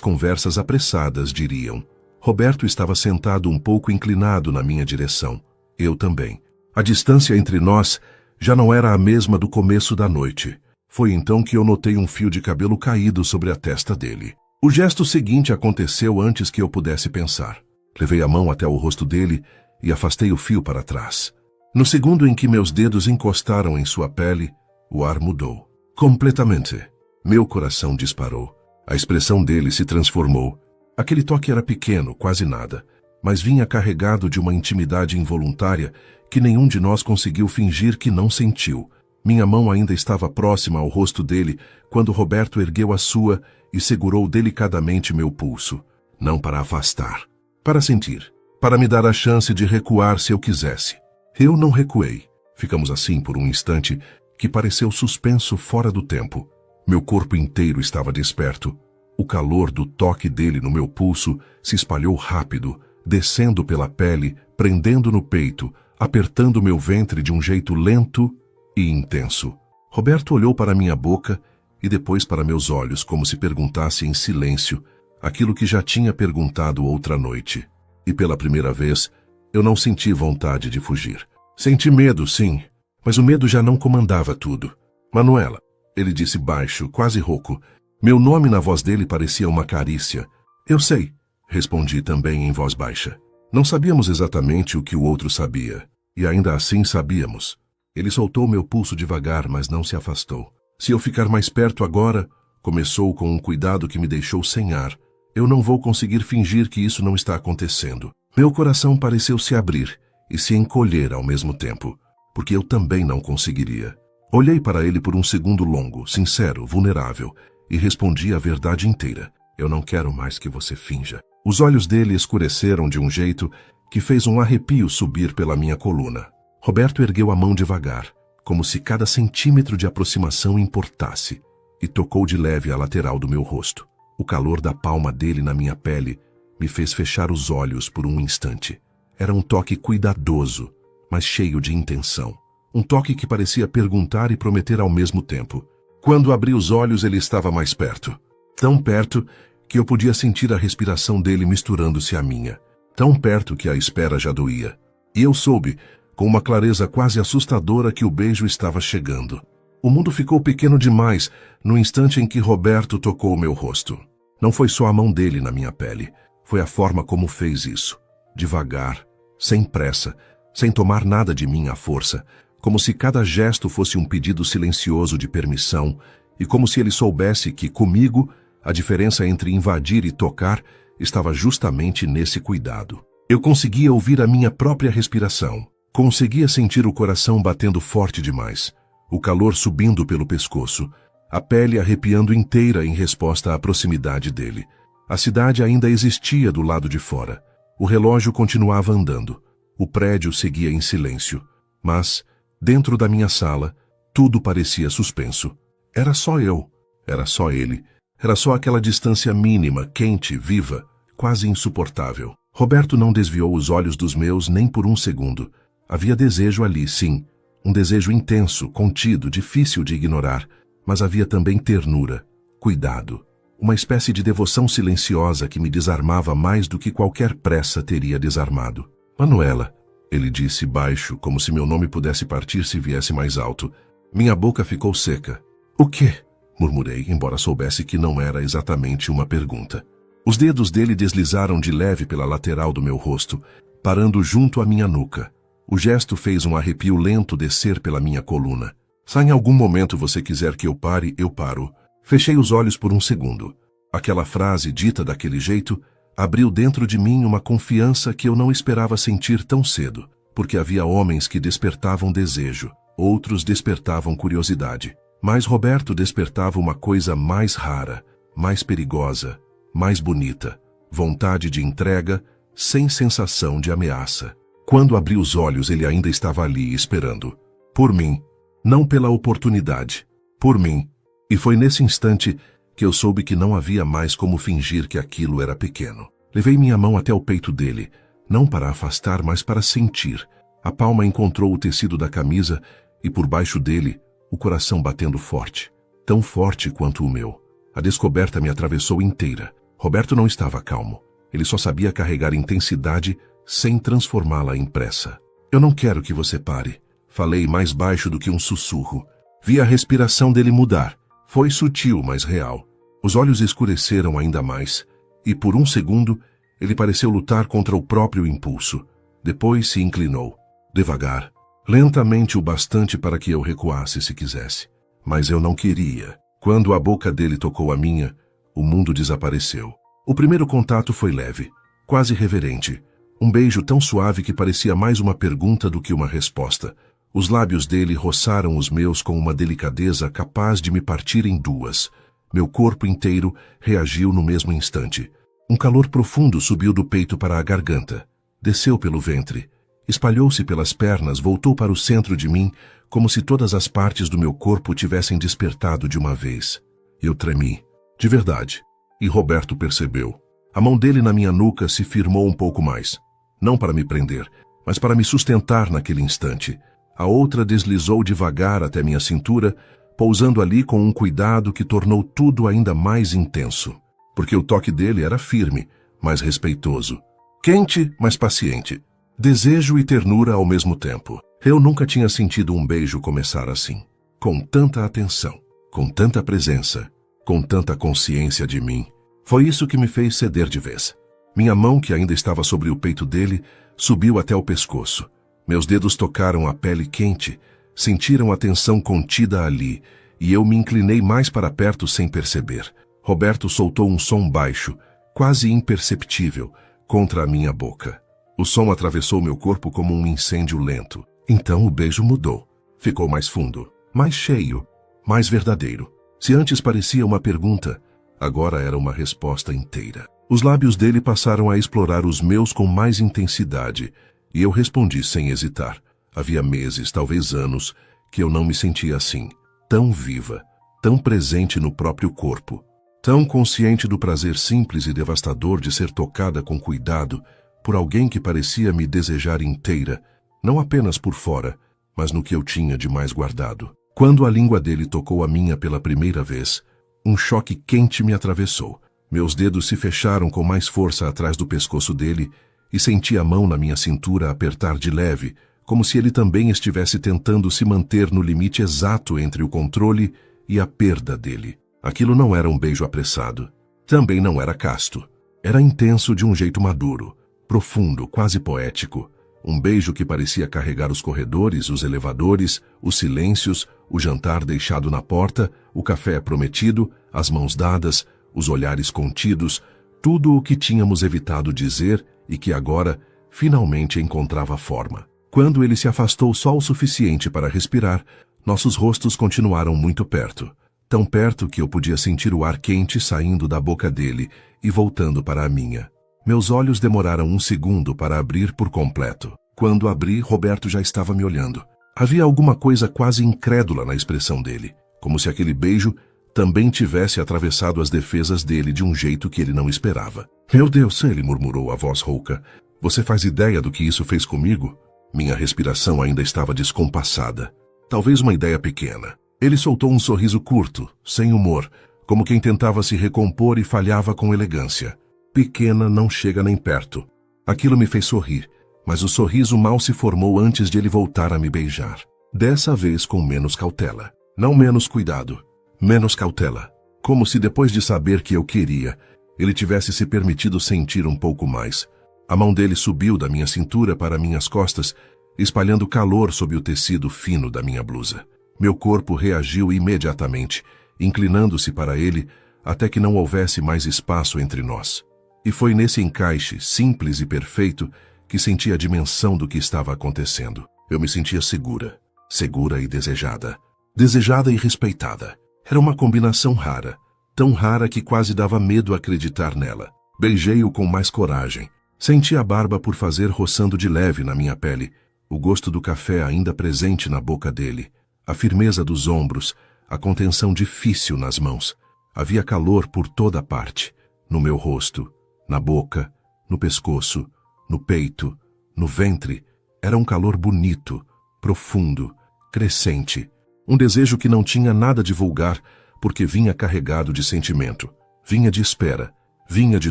conversas apressadas diriam. Roberto estava sentado um pouco inclinado na minha direção. Eu também. A distância entre nós já não era a mesma do começo da noite. Foi então que eu notei um fio de cabelo caído sobre a testa dele. O gesto seguinte aconteceu antes que eu pudesse pensar. Levei a mão até o rosto dele e afastei o fio para trás. No segundo em que meus dedos encostaram em sua pele, o ar mudou. Completamente. Meu coração disparou. A expressão dele se transformou. Aquele toque era pequeno, quase nada, mas vinha carregado de uma intimidade involuntária que nenhum de nós conseguiu fingir que não sentiu. Minha mão ainda estava próxima ao rosto dele quando Roberto ergueu a sua e segurou delicadamente meu pulso. Não para afastar, para sentir, para me dar a chance de recuar se eu quisesse. Eu não recuei. Ficamos assim por um instante que pareceu suspenso fora do tempo. Meu corpo inteiro estava desperto. O calor do toque dele no meu pulso se espalhou rápido, descendo pela pele, prendendo no peito, apertando meu ventre de um jeito lento e intenso. Roberto olhou para minha boca e depois para meus olhos como se perguntasse em silêncio aquilo que já tinha perguntado outra noite. E pela primeira vez, eu não senti vontade de fugir. Senti medo, sim, mas o medo já não comandava tudo. "Manuela", ele disse baixo, quase rouco. Meu nome na voz dele parecia uma carícia. "Eu sei", respondi também em voz baixa. Não sabíamos exatamente o que o outro sabia, e ainda assim sabíamos. Ele soltou meu pulso devagar, mas não se afastou. "Se eu ficar mais perto agora", começou com um cuidado que me deixou sem ar, "eu não vou conseguir fingir que isso não está acontecendo." Meu coração pareceu se abrir e se encolher ao mesmo tempo, porque eu também não conseguiria. Olhei para ele por um segundo longo, sincero, vulnerável, e respondi a verdade inteira. "Eu não quero mais que você finja." Os olhos dele escureceram de um jeito que fez um arrepio subir pela minha coluna. Roberto ergueu a mão devagar, como se cada centímetro de aproximação importasse. e tocou de leve a lateral do meu rosto. O calor da palma dele na minha pele me fez fechar os olhos por um instante. Era um toque cuidadoso, mas cheio de intenção. Um toque que parecia perguntar e prometer ao mesmo tempo. Quando abri os olhos, ele estava mais perto. Tão perto que eu podia sentir a respiração dele misturando-se à minha. Tão perto que a espera já doía. E eu soube, com uma clareza quase assustadora, que o beijo estava chegando. O mundo ficou pequeno demais no instante em que Roberto tocou o meu rosto. Não foi só a mão dele na minha pele. Foi a forma como fez isso. Devagar, sem pressa, sem tomar nada de mim à força, como se cada gesto fosse um pedido silencioso de permissão e como se ele soubesse que, comigo, a diferença entre invadir e tocar estava justamente nesse cuidado. Eu conseguia ouvir a minha própria respiração. Conseguia sentir o coração batendo forte demais, o calor subindo pelo pescoço, a pele arrepiando inteira em resposta à proximidade dele. A cidade ainda existia do lado de fora. O relógio continuava andando. O prédio seguia em silêncio. Mas, dentro da minha sala, tudo parecia suspenso. Era só eu. Era só ele. Era só aquela distância mínima, quente, viva, quase insuportável. Roberto não desviou os olhos dos meus nem por um segundo. Havia desejo ali, sim. Um desejo intenso, contido, difícil de ignorar. Mas havia também ternura, cuidado. Uma espécie de devoção silenciosa que me desarmava mais do que qualquer pressa teria desarmado. Manuela, ele disse baixo, como se meu nome pudesse partir se viesse mais alto. Minha boca ficou seca. O quê? Murmurei, embora soubesse que não era exatamente uma pergunta. Os dedos dele deslizaram de leve pela lateral do meu rosto, parando junto à minha nuca. O gesto fez um arrepio lento descer pela minha coluna. Se em algum momento você quiser que eu pare, eu paro. Fechei os olhos por um segundo. Aquela frase dita daquele jeito abriu dentro de mim uma confiança que eu não esperava sentir tão cedo, porque havia homens que despertavam desejo, outros despertavam curiosidade. Mas Roberto despertava uma coisa mais rara, mais perigosa, mais bonita, vontade de entrega, sem sensação de ameaça. Quando abri os olhos, ele ainda estava ali, esperando. Por mim. Não pela oportunidade. Por mim. E foi nesse instante que eu soube que não havia mais como fingir que aquilo era pequeno. Levei minha mão até o peito dele, não para afastar, mas para sentir. A palma encontrou o tecido da camisa e por baixo dele, o coração batendo forte. Tão forte quanto o meu. A descoberta me atravessou inteira. Roberto não estava calmo. Ele só sabia carregar intensidade sem transformá-la em pressa. Eu não quero que você pare. Falei mais baixo do que um sussurro. Vi a respiração dele mudar. Foi sutil, mas real. Os olhos escureceram ainda mais, e por um segundo ele pareceu lutar contra o próprio impulso. Depois se inclinou. Devagar. Lentamente o bastante para que eu recuasse se quisesse. Mas eu não queria. Quando a boca dele tocou a minha, o mundo desapareceu. O primeiro contato foi leve, quase reverente. Um beijo tão suave que parecia mais uma pergunta do que uma resposta. Os lábios dele roçaram os meus com uma delicadeza capaz de me partir em duas. Meu corpo inteiro reagiu no mesmo instante. Um calor profundo subiu do peito para a garganta. Desceu pelo ventre. Espalhou-se pelas pernas, voltou para o centro de mim, como se todas as partes do meu corpo tivessem despertado de uma vez. Eu tremi. De verdade. E Roberto percebeu. A mão dele na minha nuca se firmou um pouco mais. Não para me prender, mas para me sustentar naquele instante. A outra deslizou devagar até minha cintura, pousando ali com um cuidado que tornou tudo ainda mais intenso. Porque o toque dele era firme, mas respeitoso. Quente, mas paciente. Desejo e ternura ao mesmo tempo. Eu nunca tinha sentido um beijo começar assim. Com tanta atenção, com tanta presença, com tanta consciência de mim. Foi isso que me fez ceder de vez. Minha mão, que ainda estava sobre o peito dele, subiu até o pescoço. Meus dedos tocaram a pele quente, sentiram a tensão contida ali, e eu me inclinei mais para perto sem perceber. Roberto soltou um som baixo, quase imperceptível, contra a minha boca. O som atravessou meu corpo como um incêndio lento. Então o beijo mudou. Ficou mais fundo, mais cheio, mais verdadeiro. Se antes parecia uma pergunta, agora era uma resposta inteira. Os lábios dele passaram a explorar os meus com mais intensidade, e eu respondi sem hesitar. Havia meses, talvez anos, que eu não me sentia assim, tão viva, tão presente no próprio corpo, tão consciente do prazer simples e devastador de ser tocada com cuidado por alguém que parecia me desejar inteira, não apenas por fora, mas no que eu tinha de mais guardado. Quando a língua dele tocou a minha pela primeira vez, um choque quente me atravessou. Meus dedos se fecharam com mais força atrás do pescoço dele e senti a mão na minha cintura apertar de leve, como se ele também estivesse tentando se manter no limite exato entre o controle e a perda dele. Aquilo não era um beijo apressado. Também não era casto. Era intenso de um jeito maduro, profundo, quase poético. Um beijo que parecia carregar os corredores, os elevadores, os silêncios, o jantar deixado na porta, o café prometido, as mãos dadas, os olhares contidos, tudo o que tínhamos evitado dizer e que agora finalmente encontrava forma. Quando ele se afastou só o suficiente para respirar, nossos rostos continuaram muito perto. Tão perto que eu podia sentir o ar quente saindo da boca dele e voltando para a minha. Meus olhos demoraram um segundo para abrir por completo. Quando abri, Roberto já estava me olhando. Havia alguma coisa quase incrédula na expressão dele, como se aquele beijo também tivesse atravessado as defesas dele de um jeito que ele não esperava. Meu Deus, ele murmurou a voz rouca. Você faz ideia do que isso fez comigo? Minha respiração ainda estava descompassada. Talvez uma ideia pequena. Ele soltou um sorriso curto, sem humor, como quem tentava se recompor e falhava com elegância. Pequena não chega nem perto. Aquilo me fez sorrir, mas o sorriso mal se formou antes de ele voltar a me beijar. Dessa vez com menos cautela. Não menos cuidado, menos cautela. Como se depois de saber que eu queria, ele tivesse se permitido sentir um pouco mais. A mão dele subiu da minha cintura para minhas costas, espalhando calor sob o tecido fino da minha blusa. Meu corpo reagiu imediatamente, inclinando-se para ele até que não houvesse mais espaço entre nós. E foi nesse encaixe, simples e perfeito, que senti a dimensão do que estava acontecendo. Eu me sentia segura, segura e desejada. Desejada e respeitada. Era uma combinação rara, tão rara que quase dava medo acreditar nela. Beijei-o com mais coragem. Senti a barba por fazer roçando de leve na minha pele, o gosto do café ainda presente na boca dele, a firmeza dos ombros, a contenção difícil nas mãos. Havia calor por toda parte, no meu rosto, na boca, no pescoço, no peito, no ventre. Era um calor bonito, profundo, crescente. Um desejo que não tinha nada de vulgar, porque vinha carregado de sentimento. Vinha de espera. Vinha de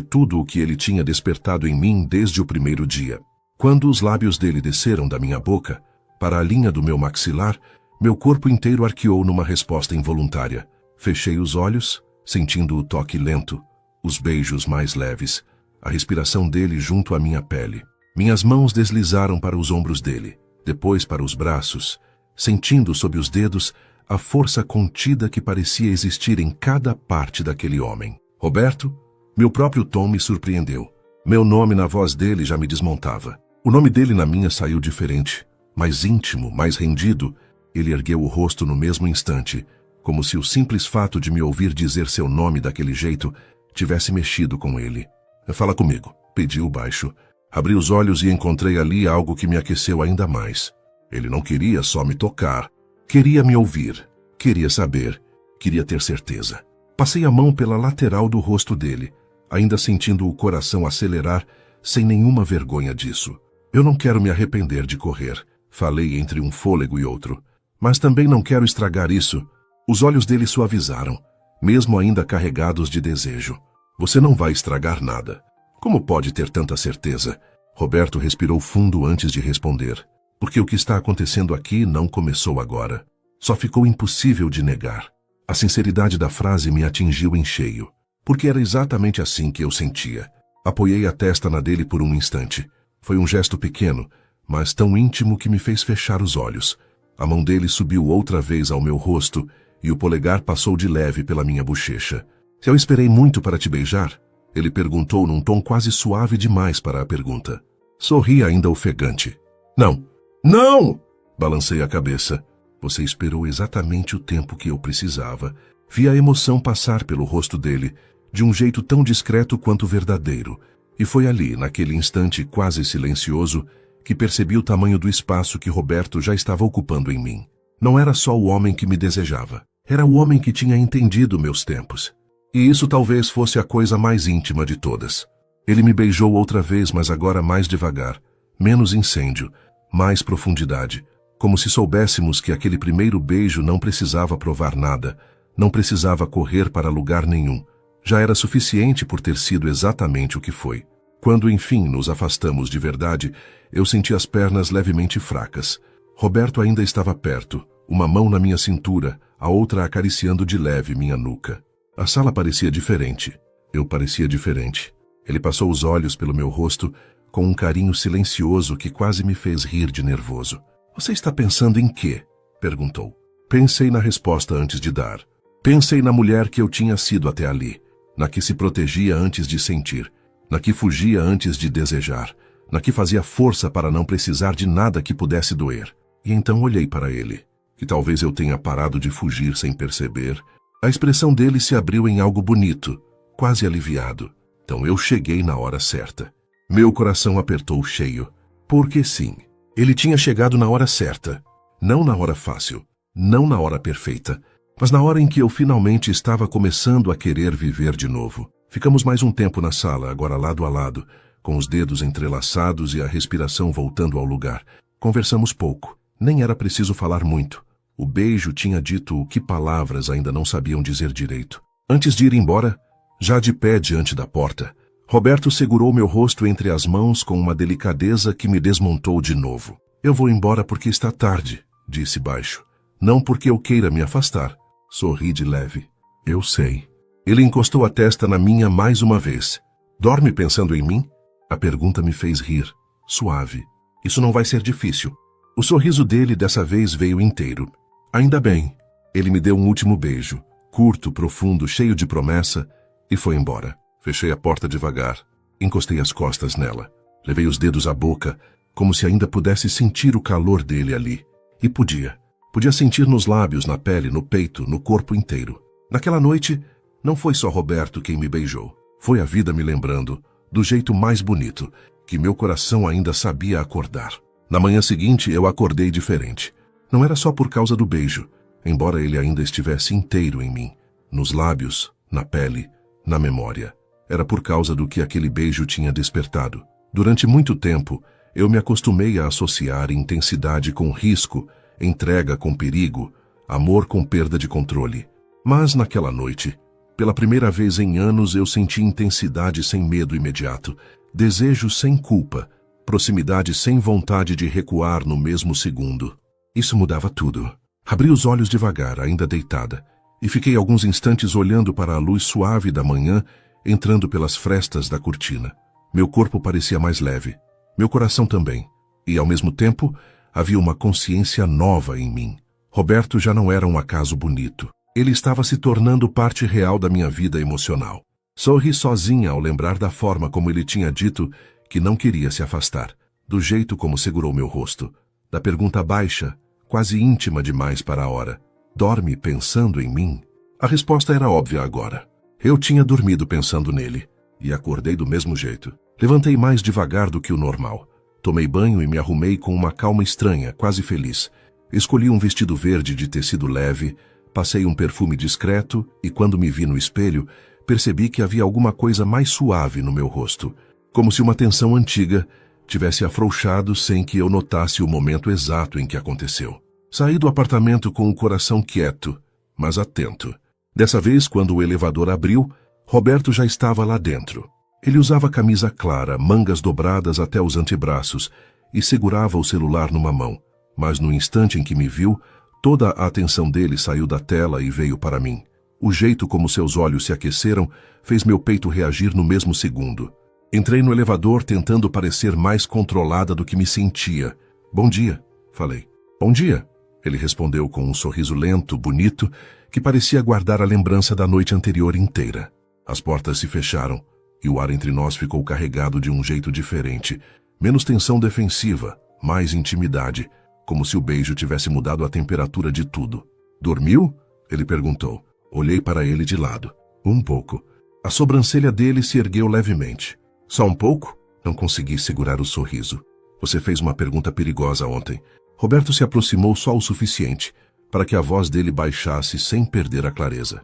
tudo o que ele tinha despertado em mim desde o primeiro dia. Quando os lábios dele desceram da minha boca, para a linha do meu maxilar, meu corpo inteiro arqueou numa resposta involuntária. Fechei os olhos, sentindo o toque lento, os beijos mais leves, a respiração dele junto à minha pele. Minhas mãos deslizaram para os ombros dele, depois para os braços, sentindo sob os dedos a força contida que parecia existir em cada parte daquele homem. Roberto? Meu próprio tom me surpreendeu. Meu nome na voz dele já me desmontava. O nome dele na minha saiu diferente, mais íntimo, mais rendido. Ele ergueu o rosto no mesmo instante, como se o simples fato de me ouvir dizer seu nome daquele jeito tivesse mexido com ele. Fala comigo, pediu baixo. Abri os olhos e encontrei ali algo que me aqueceu ainda mais. Ele não queria só me tocar. Queria me ouvir. Queria saber. Queria ter certeza. Passei a mão pela lateral do rosto dele, ainda sentindo o coração acelerar, sem nenhuma vergonha disso. Eu não quero me arrepender de correr, falei entre um fôlego e outro. Mas também não quero estragar isso. Os olhos dele suavizaram, mesmo ainda carregados de desejo. Você não vai estragar nada. Como pode ter tanta certeza? Roberto respirou fundo antes de responder. Porque o que está acontecendo aqui não começou agora. Só ficou impossível de negar. A sinceridade da frase me atingiu em cheio. Porque era exatamente assim que eu sentia. Apoiei a testa na dele por um instante. Foi um gesto pequeno, mas tão íntimo que me fez fechar os olhos. A mão dele subiu outra vez ao meu rosto e o polegar passou de leve pela minha bochecha. Eu esperei muito para te beijar? Ele perguntou num tom quase suave demais para a pergunta. Sorri ainda ofegante. Não! Não! Balancei a cabeça. Você esperou exatamente o tempo que eu precisava. Vi a emoção passar pelo rosto dele, de um jeito tão discreto quanto verdadeiro. E foi ali, naquele instante quase silencioso, que percebi o tamanho do espaço que Roberto já estava ocupando em mim. Não era só o homem que me desejava. Era o homem que tinha entendido meus tempos. E isso talvez fosse a coisa mais íntima de todas. Ele me beijou outra vez, mas agora mais devagar, menos incêndio, mais profundidade, como se soubéssemos que aquele primeiro beijo não precisava provar nada, não precisava correr para lugar nenhum. Já era suficiente por ter sido exatamente o que foi. Quando enfim nos afastamos de verdade, eu senti as pernas levemente fracas. Roberto ainda estava perto, uma mão na minha cintura, a outra acariciando de leve minha nuca. A sala parecia diferente. Eu parecia diferente. Ele passou os olhos pelo meu rosto com um carinho silencioso que quase me fez rir de nervoso. Você está pensando em quê? Perguntou. Pensei na resposta antes de dar. Pensei na mulher que eu tinha sido até ali, na que se protegia antes de sentir, na que fugia antes de desejar, na que fazia força para não precisar de nada que pudesse doer. E então olhei para ele, que talvez eu tenha parado de fugir sem perceber. A expressão dele se abriu em algo bonito, quase aliviado. Então eu cheguei na hora certa. Meu coração apertou cheio. Porque sim, ele tinha chegado na hora certa. Não na hora fácil, não na hora perfeita, mas na hora em que eu finalmente estava começando a querer viver de novo. Ficamos mais um tempo na sala, agora lado a lado, com os dedos entrelaçados e a respiração voltando ao lugar. Conversamos pouco. Nem era preciso falar muito. O beijo tinha dito o que palavras ainda não sabiam dizer direito. Antes de ir embora, já de pé diante da porta, Roberto segurou meu rosto entre as mãos com uma delicadeza que me desmontou de novo. Eu vou embora porque está tarde, disse baixo. Não porque eu queira me afastar. Sorri de leve. Eu sei. Ele encostou a testa na minha mais uma vez. Dorme pensando em mim? A pergunta me fez rir. Suave. Isso não vai ser difícil. O sorriso dele dessa vez veio inteiro. Ainda bem. Ele me deu um último beijo, curto, profundo, cheio de promessa, e foi embora. Fechei a porta devagar. Encostei as costas nela. Levei os dedos à boca, como se ainda pudesse sentir o calor dele ali. E podia. Podia sentir nos lábios, na pele, no peito, no corpo inteiro. Naquela noite, não foi só Roberto quem me beijou. Foi a vida me lembrando, do jeito mais bonito, que meu coração ainda sabia acordar. Na manhã seguinte, eu acordei diferente. Não era só por causa do beijo, embora ele ainda estivesse inteiro em mim, nos lábios, na pele, na memória. Era por causa do que aquele beijo tinha despertado. Durante muito tempo, eu me acostumei a associar intensidade com risco, entrega com perigo, amor com perda de controle. Mas naquela noite, pela primeira vez em anos, eu senti intensidade sem medo imediato, desejo sem culpa, proximidade sem vontade de recuar no mesmo segundo. Isso mudava tudo. Abri os olhos devagar, ainda deitada, e fiquei alguns instantes olhando para a luz suave da manhã entrando pelas frestas da cortina. Meu corpo parecia mais leve, meu coração também, e ao mesmo tempo havia uma consciência nova em mim. Roberto já não era um acaso bonito. Ele estava se tornando parte real da minha vida emocional. Sorri sozinha ao lembrar da forma como ele tinha dito que não queria se afastar, do jeito como segurou meu rosto, da pergunta baixa, quase íntima demais para a hora. Dorme pensando em mim? A resposta era óbvia agora. Eu tinha dormido pensando nele, e acordei do mesmo jeito. Levantei mais devagar do que o normal. Tomei banho e me arrumei com uma calma estranha, quase feliz. Escolhi um vestido verde de tecido leve, passei um perfume discreto e quando me vi no espelho, percebi que havia alguma coisa mais suave no meu rosto, como se uma tensão antiga tivesse afrouxado sem que eu notasse o momento exato em que aconteceu. Saí do apartamento com o coração quieto, mas atento. Dessa vez, quando o elevador abriu, Roberto já estava lá dentro. Ele usava camisa clara, mangas dobradas até os antebraços e segurava o celular numa mão. Mas no instante em que me viu, toda a atenção dele saiu da tela e veio para mim. O jeito como seus olhos se aqueceram fez meu peito reagir no mesmo segundo. Entrei no elevador tentando parecer mais controlada do que me sentia. Bom dia, falei. Bom dia, ele respondeu com um sorriso lento, bonito, que parecia guardar a lembrança da noite anterior inteira. As portas se fecharam e o ar entre nós ficou carregado de um jeito diferente. Menos tensão defensiva, mais intimidade, como se o beijo tivesse mudado a temperatura de tudo. Dormiu? Ele perguntou. Olhei para ele de lado. Um pouco. A sobrancelha dele se ergueu levemente. Só um pouco? Não consegui segurar o sorriso. Você fez uma pergunta perigosa ontem. Roberto se aproximou só o suficiente, para que a voz dele baixasse sem perder a clareza.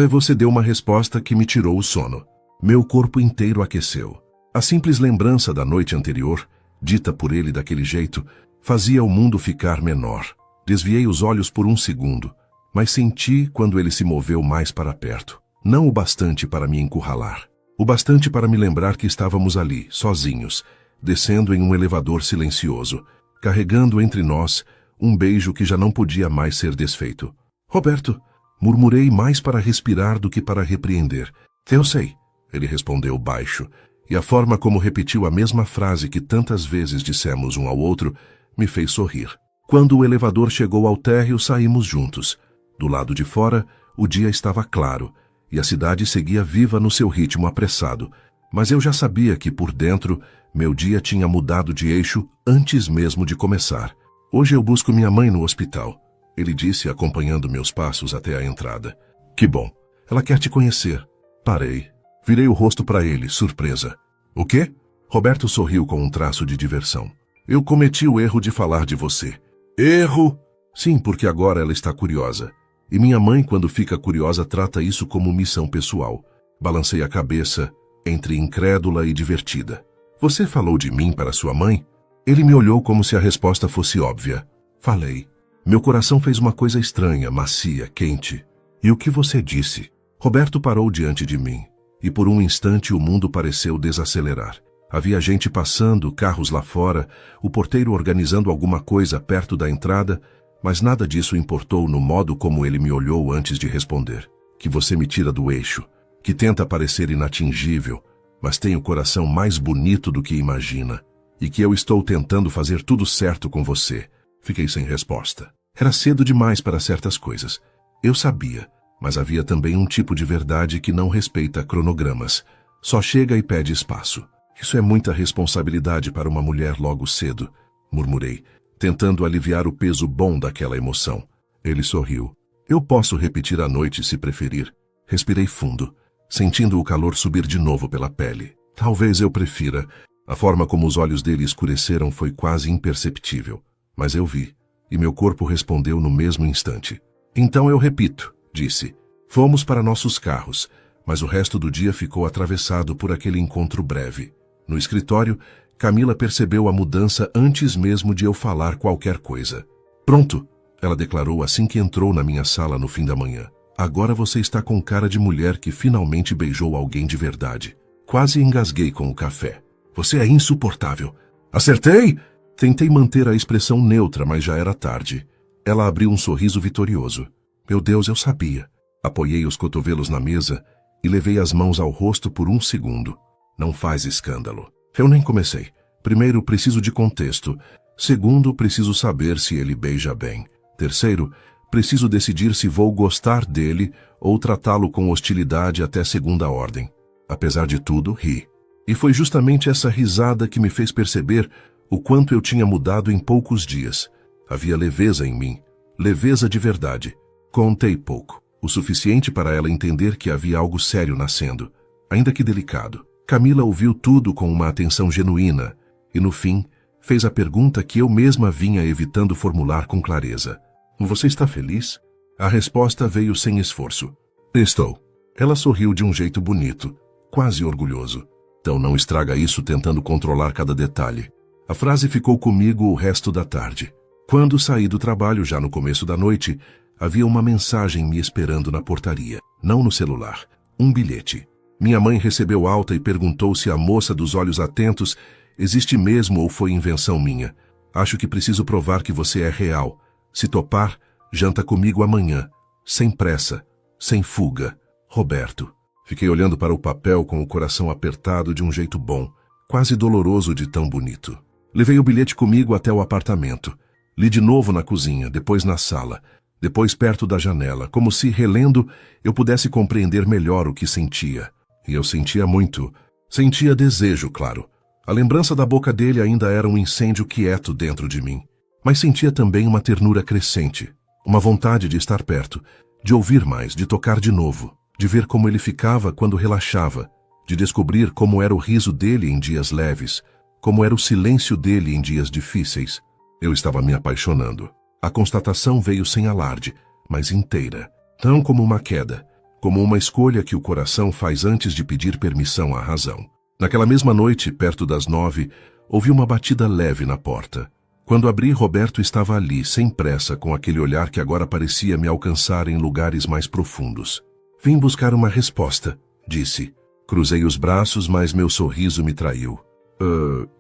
Você deu uma resposta que me tirou o sono. Meu corpo inteiro aqueceu. A simples lembrança da noite anterior, dita por ele daquele jeito, fazia o mundo ficar menor. Desviei os olhos por um segundo, mas senti quando ele se moveu mais para perto. Não o bastante para me encurralar. O bastante para me lembrar que estávamos ali, sozinhos, descendo em um elevador silencioso, carregando entre nós um beijo que já não podia mais ser desfeito. Roberto, murmurei mais para respirar do que para repreender. Eu sei, ele respondeu baixo, e a forma como repetiu a mesma frase que tantas vezes dissemos um ao outro me fez sorrir. Quando o elevador chegou ao térreo, saímos juntos. Do lado de fora, o dia estava claro, e a cidade seguia viva no seu ritmo apressado, mas eu já sabia que por dentro meu dia tinha mudado de eixo antes mesmo de começar. Hoje eu busco minha mãe no hospital, ele disse acompanhando meus passos até a entrada. Que bom, ela quer te conhecer. Parei. Virei o rosto para ele, surpresa. O quê? Roberto sorriu com um traço de diversão. Eu cometi o erro de falar de você. Erro? Sim, porque agora ela está curiosa. E minha mãe, quando fica curiosa, trata isso como missão pessoal. Balancei a cabeça, entre incrédula e divertida. Você falou de mim para sua mãe? Ele me olhou como se a resposta fosse óbvia. Falei. Meu coração fez uma coisa estranha, macia, quente. E o que você disse? Roberto parou diante de mim. E por um instante o mundo pareceu desacelerar. Havia gente passando, carros lá fora, o porteiro organizando alguma coisa perto da entrada, mas nada disso importou no modo como ele me olhou antes de responder. Que você me tira do eixo, que tenta parecer inatingível, mas tem o coração mais bonito do que imagina, e que eu estou tentando fazer tudo certo com você. Fiquei sem resposta. Era cedo demais para certas coisas. Eu sabia, mas havia também um tipo de verdade que não respeita cronogramas. Só chega e pede espaço. Isso é muita responsabilidade para uma mulher logo cedo, murmurei, tentando aliviar o peso bom daquela emoção. Ele sorriu. Eu posso repetir a noite se preferir. Respirei fundo, sentindo o calor subir de novo pela pele. Talvez eu prefira. A forma como os olhos dele escureceram foi quase imperceptível, mas eu vi, e meu corpo respondeu no mesmo instante. Então eu repito, disse. Fomos para nossos carros, mas o resto do dia ficou atravessado por aquele encontro breve. No escritório, Camila percebeu a mudança antes mesmo de eu falar qualquer coisa. Pronto, ela declarou assim que entrou na minha sala no fim da manhã. Agora você está com cara de mulher que finalmente beijou alguém de verdade. Quase engasguei com o café. Você é insuportável. Acertei? Tentei manter a expressão neutra, mas já era tarde. Ela abriu um sorriso vitorioso. Meu Deus, eu sabia. Apoiei os cotovelos na mesa e levei as mãos ao rosto por um segundo. Não faz escândalo. Eu nem comecei. Primeiro, preciso de contexto. Segundo, preciso saber se ele beija bem. Terceiro, preciso decidir se vou gostar dele ou tratá-lo com hostilidade até segunda ordem. Apesar de tudo, ri. E foi justamente essa risada que me fez perceber o quanto eu tinha mudado em poucos dias. Havia leveza em mim. Leveza de verdade. Contei pouco. O suficiente para ela entender que havia algo sério nascendo, ainda que delicado. Camila ouviu tudo com uma atenção genuína e, no fim, fez a pergunta que eu mesma vinha evitando formular com clareza. Você está feliz? A resposta veio sem esforço. Estou. Ela sorriu de um jeito bonito, quase orgulhoso. Então não estraga isso tentando controlar cada detalhe. A frase ficou comigo o resto da tarde. Quando saí do trabalho, já no começo da noite, havia uma mensagem me esperando na portaria. Não no celular. Um bilhete. Minha mãe recebeu alta e perguntou se a moça dos olhos atentos existe mesmo ou foi invenção minha. Acho que preciso provar que você é real. Se topar, janta comigo amanhã. Sem pressa. Sem fuga. Roberto. Fiquei olhando para o papel com o coração apertado de um jeito bom, quase doloroso de tão bonito. Levei o bilhete comigo até o apartamento. Li de novo na cozinha, depois na sala, depois perto da janela, como se, relendo, eu pudesse compreender melhor o que sentia. E eu sentia muito. Sentia desejo, claro. A lembrança da boca dele ainda era um incêndio quieto dentro de mim. Mas sentia também uma ternura crescente, uma vontade de estar perto, de ouvir mais, de tocar de novo, de ver como ele ficava quando relaxava, de descobrir como era o riso dele em dias leves, como era o silêncio dele em dias difíceis. Eu estava me apaixonando. A constatação veio sem alarde, mas inteira. Não como uma queda, como uma escolha que o coração faz antes de pedir permissão à razão. Naquela mesma noite, perto das 9, ouvi uma batida leve na porta. Quando abri, Roberto estava ali, sem pressa, com aquele olhar que agora parecia me alcançar em lugares mais profundos. Vim buscar uma resposta, disse. Cruzei os braços, mas meu sorriso me traiu.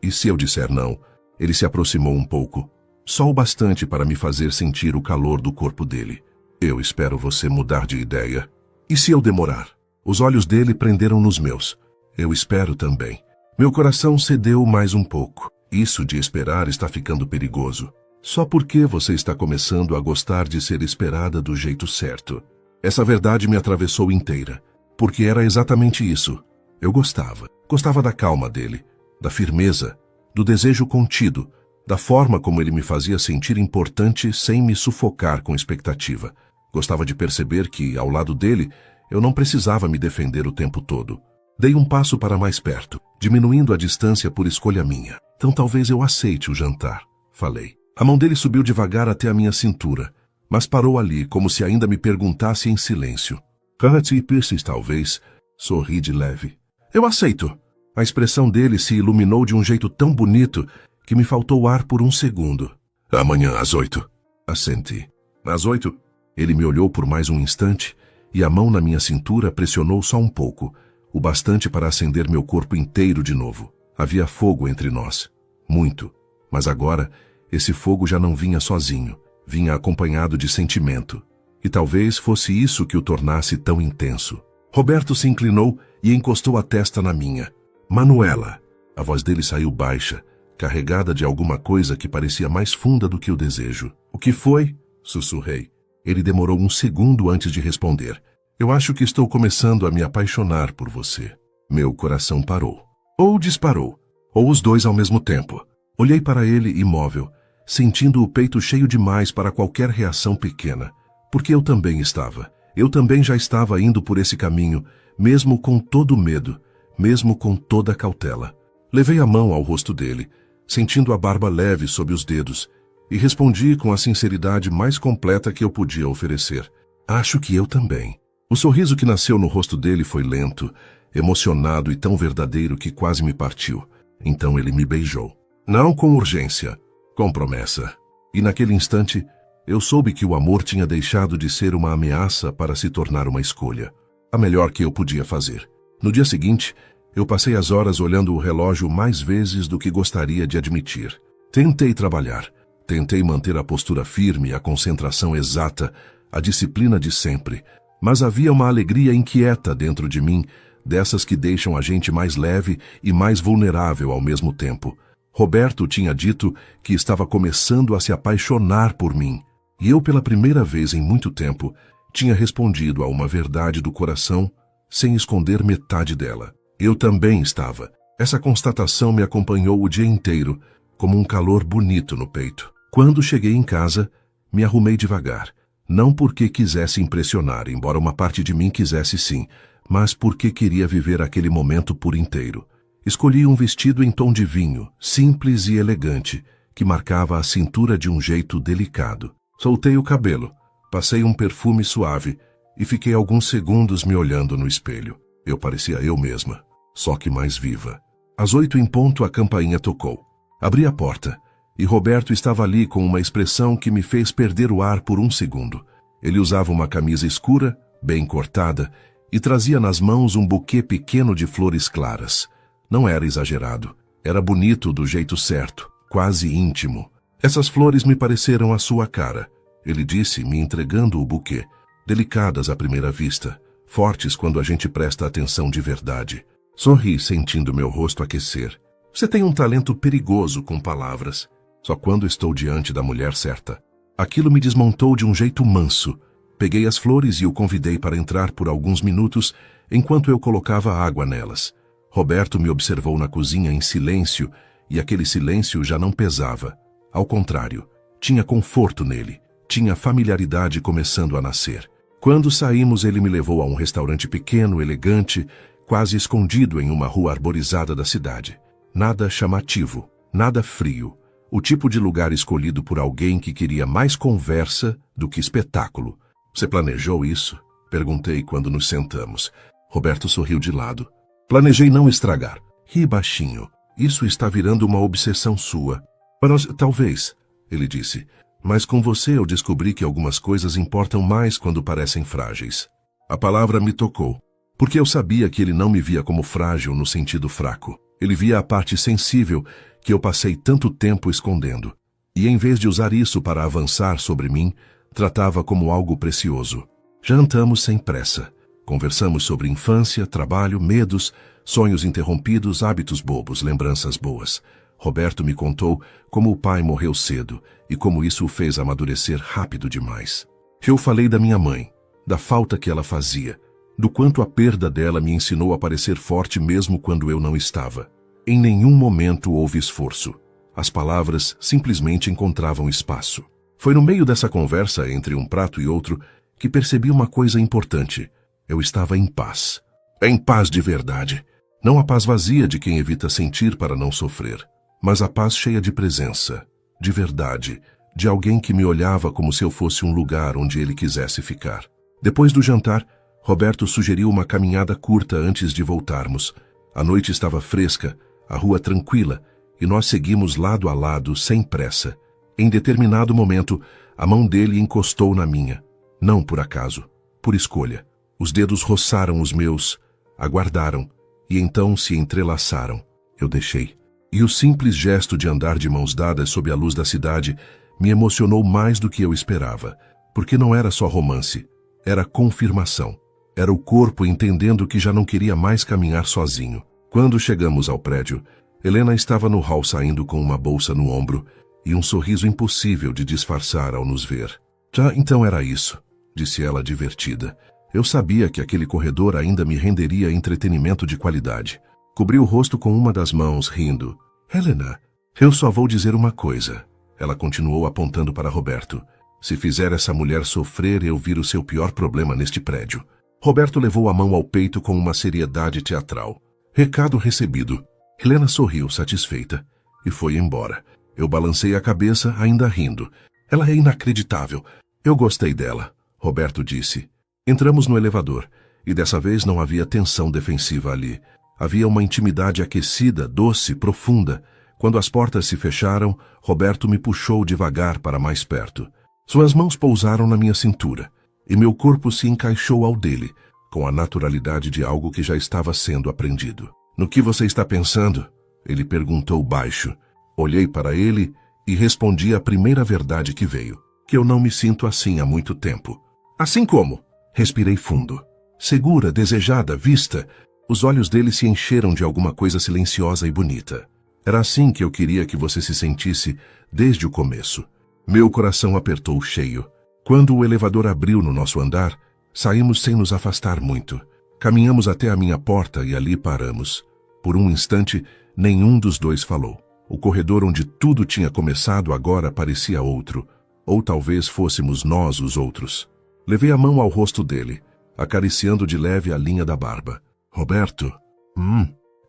E se eu disser não? Ele se aproximou um pouco. Só o bastante para me fazer sentir o calor do corpo dele. Eu espero você mudar de ideia. E se eu demorar? Os olhos dele prenderam nos meus. Eu espero também. Meu coração cedeu mais um pouco. Isso de esperar está ficando perigoso. Só porque você está começando a gostar de ser esperada do jeito certo. Essa verdade me atravessou inteira. Porque era exatamente isso. Eu gostava. Gostava da calma dele, da firmeza, do desejo contido, da forma como ele me fazia sentir importante sem me sufocar com expectativa. Gostava de perceber que, ao lado dele, eu não precisava me defender o tempo todo. Dei um passo para mais perto, diminuindo a distância por escolha minha. Então talvez eu aceite o jantar, falei. A mão dele subiu devagar até a minha cintura, mas parou ali como se ainda me perguntasse em silêncio. Carrots e Pierces, talvez. Sorri de leve. Eu aceito. A expressão dele se iluminou de um jeito tão bonito que me faltou ar por um segundo. Amanhã às 8. Assenti. Às 8? Ele me olhou por mais um instante e a mão na minha cintura pressionou só um pouco, o bastante para acender meu corpo inteiro de novo. Havia fogo entre nós. Muito. Mas agora, esse fogo já não vinha sozinho. Vinha acompanhado de sentimento. E talvez fosse isso que o tornasse tão intenso. Roberto se inclinou e encostou a testa na minha. Manuela. A voz dele saiu baixa, carregada de alguma coisa que parecia mais funda do que o desejo. O que foi? Sussurrei. Ele demorou um segundo antes de responder. Eu acho que estou começando a me apaixonar por você. Meu coração parou. Ou disparou. Ou os dois ao mesmo tempo. Olhei para ele imóvel, sentindo o peito cheio demais para qualquer reação pequena. Porque eu também estava. Eu também já estava indo por esse caminho, mesmo com todo o medo, mesmo com toda a cautela. Levei a mão ao rosto dele, sentindo a barba leve sob os dedos, e respondi com a sinceridade mais completa que eu podia oferecer. Acho que eu também. O sorriso que nasceu no rosto dele foi lento, emocionado e tão verdadeiro que quase me partiu. Então ele me beijou. Não com urgência, com promessa. E naquele instante, eu soube que o amor tinha deixado de ser uma ameaça para se tornar uma escolha. A melhor que eu podia fazer. No dia seguinte, eu passei as horas olhando o relógio mais vezes do que gostaria de admitir. Tentei trabalhar. Tentei manter a postura firme, a concentração exata, a disciplina de sempre. Mas havia uma alegria inquieta dentro de mim, dessas que deixam a gente mais leve e mais vulnerável ao mesmo tempo. Roberto tinha dito que estava começando a se apaixonar por mim. E eu, pela primeira vez em muito tempo, tinha respondido a uma verdade do coração sem esconder metade dela. Eu também estava. Essa constatação me acompanhou o dia inteiro, como um calor bonito no peito. Quando cheguei em casa, me arrumei devagar. Não porque quisesse impressionar, embora uma parte de mim quisesse sim, mas porque queria viver aquele momento por inteiro. Escolhi um vestido em tom de vinho, simples e elegante, que marcava a cintura de um jeito delicado. Soltei o cabelo, passei um perfume suave e fiquei alguns segundos me olhando no espelho. Eu parecia eu mesma, só que mais viva. Às 8 em ponto a campainha tocou. Abri a porta e Roberto estava ali com uma expressão que me fez perder o ar por um segundo. Ele usava uma camisa escura, bem cortada, e trazia nas mãos um buquê pequeno de flores claras. Não era exagerado, era bonito do jeito certo, quase íntimo. Essas flores me pareceram a sua cara, ele disse, me entregando o buquê. Delicadas à primeira vista, fortes quando a gente presta atenção de verdade. Sorri, sentindo meu rosto aquecer. Você tem um talento perigoso com palavras. Só quando estou diante da mulher certa. Aquilo me desmontou de um jeito manso. Peguei as flores e o convidei para entrar por alguns minutos, enquanto eu colocava água nelas. Roberto me observou na cozinha em silêncio, e aquele silêncio já não pesava. Ao contrário, tinha conforto nele, tinha familiaridade começando a nascer. Quando saímos, ele me levou a um restaurante pequeno, elegante, quase escondido em uma rua arborizada da cidade. Nada chamativo, nada frio. O tipo de lugar escolhido por alguém que queria mais conversa do que espetáculo. Você planejou isso? Perguntei quando nos sentamos. Roberto sorriu de lado. Planejei não estragar. Ri baixinho. Isso está virando uma obsessão sua. Mas, talvez, ele disse. Mas com você eu descobri que algumas coisas importam mais quando parecem frágeis. A palavra me tocou, porque eu sabia que ele não me via como frágil no sentido fraco. Ele via a parte sensível que eu passei tanto tempo escondendo. E em vez de usar isso para avançar sobre mim, tratava como algo precioso. Jantamos sem pressa. Conversamos sobre infância, trabalho, medos, sonhos interrompidos, hábitos bobos, lembranças boas. Roberto me contou como o pai morreu cedo e como isso o fez amadurecer rápido demais. Eu falei da minha mãe, da falta que ela fazia, do quanto a perda dela me ensinou a parecer forte mesmo quando eu não estava. Em nenhum momento houve esforço. As palavras simplesmente encontravam espaço. Foi no meio dessa conversa entre um prato e outro que percebi uma coisa importante. Eu estava em paz. Em paz de verdade. Não a paz vazia de quem evita sentir para não sofrer, mas a paz cheia de presença, de verdade, de alguém que me olhava como se eu fosse um lugar onde ele quisesse ficar. Depois do jantar, Roberto sugeriu uma caminhada curta antes de voltarmos. A noite estava fresca, a rua tranquila, e nós seguimos lado a lado, sem pressa. Em determinado momento, a mão dele encostou na minha. Não por acaso, por escolha. Os dedos roçaram os meus, aguardaram, e então se entrelaçaram. Eu deixei. E o simples gesto de andar de mãos dadas sob a luz da cidade me emocionou mais do que eu esperava, porque não era só romance, era confirmação. Era o corpo entendendo que já não queria mais caminhar sozinho. Quando chegamos ao prédio, Helena estava no hall saindo com uma bolsa no ombro e um sorriso impossível de disfarçar ao nos ver. Já então era isso, disse ela divertida. Eu sabia que aquele corredor ainda me renderia entretenimento de qualidade. Cobri o rosto com uma das mãos, rindo. Helena, eu só vou dizer uma coisa. Ela continuou apontando para Roberto. Se fizer essa mulher sofrer, eu viro seu pior problema neste prédio. Roberto levou a mão ao peito com uma seriedade teatral. Recado recebido. Helena sorriu, satisfeita, e foi embora. Eu balancei a cabeça, ainda rindo. Ela é inacreditável. Eu gostei dela, Roberto disse. Entramos no elevador, e dessa vez não havia tensão defensiva ali. Havia uma intimidade aquecida, doce, profunda. Quando as portas se fecharam, Roberto me puxou devagar para mais perto. Suas mãos pousaram na minha cintura, e meu corpo se encaixou ao dele, com a naturalidade de algo que já estava sendo aprendido. No que você está pensando? Ele perguntou baixo. Olhei para ele e respondi a primeira verdade que veio, que eu não me sinto assim há muito tempo. Assim como? Respirei fundo. Segura, desejada, vista. Os olhos dele se encheram de alguma coisa silenciosa e bonita. Era assim que eu queria que você se sentisse desde o começo. Meu coração apertou cheio. Quando o elevador abriu no nosso andar, saímos sem nos afastar muito. Caminhamos até a minha porta e ali paramos. Por um instante, nenhum dos dois falou. O corredor onde tudo tinha começado agora parecia outro. Ou talvez fôssemos nós os outros. Levei a mão ao rosto dele, acariciando de leve a linha da barba. Roberto,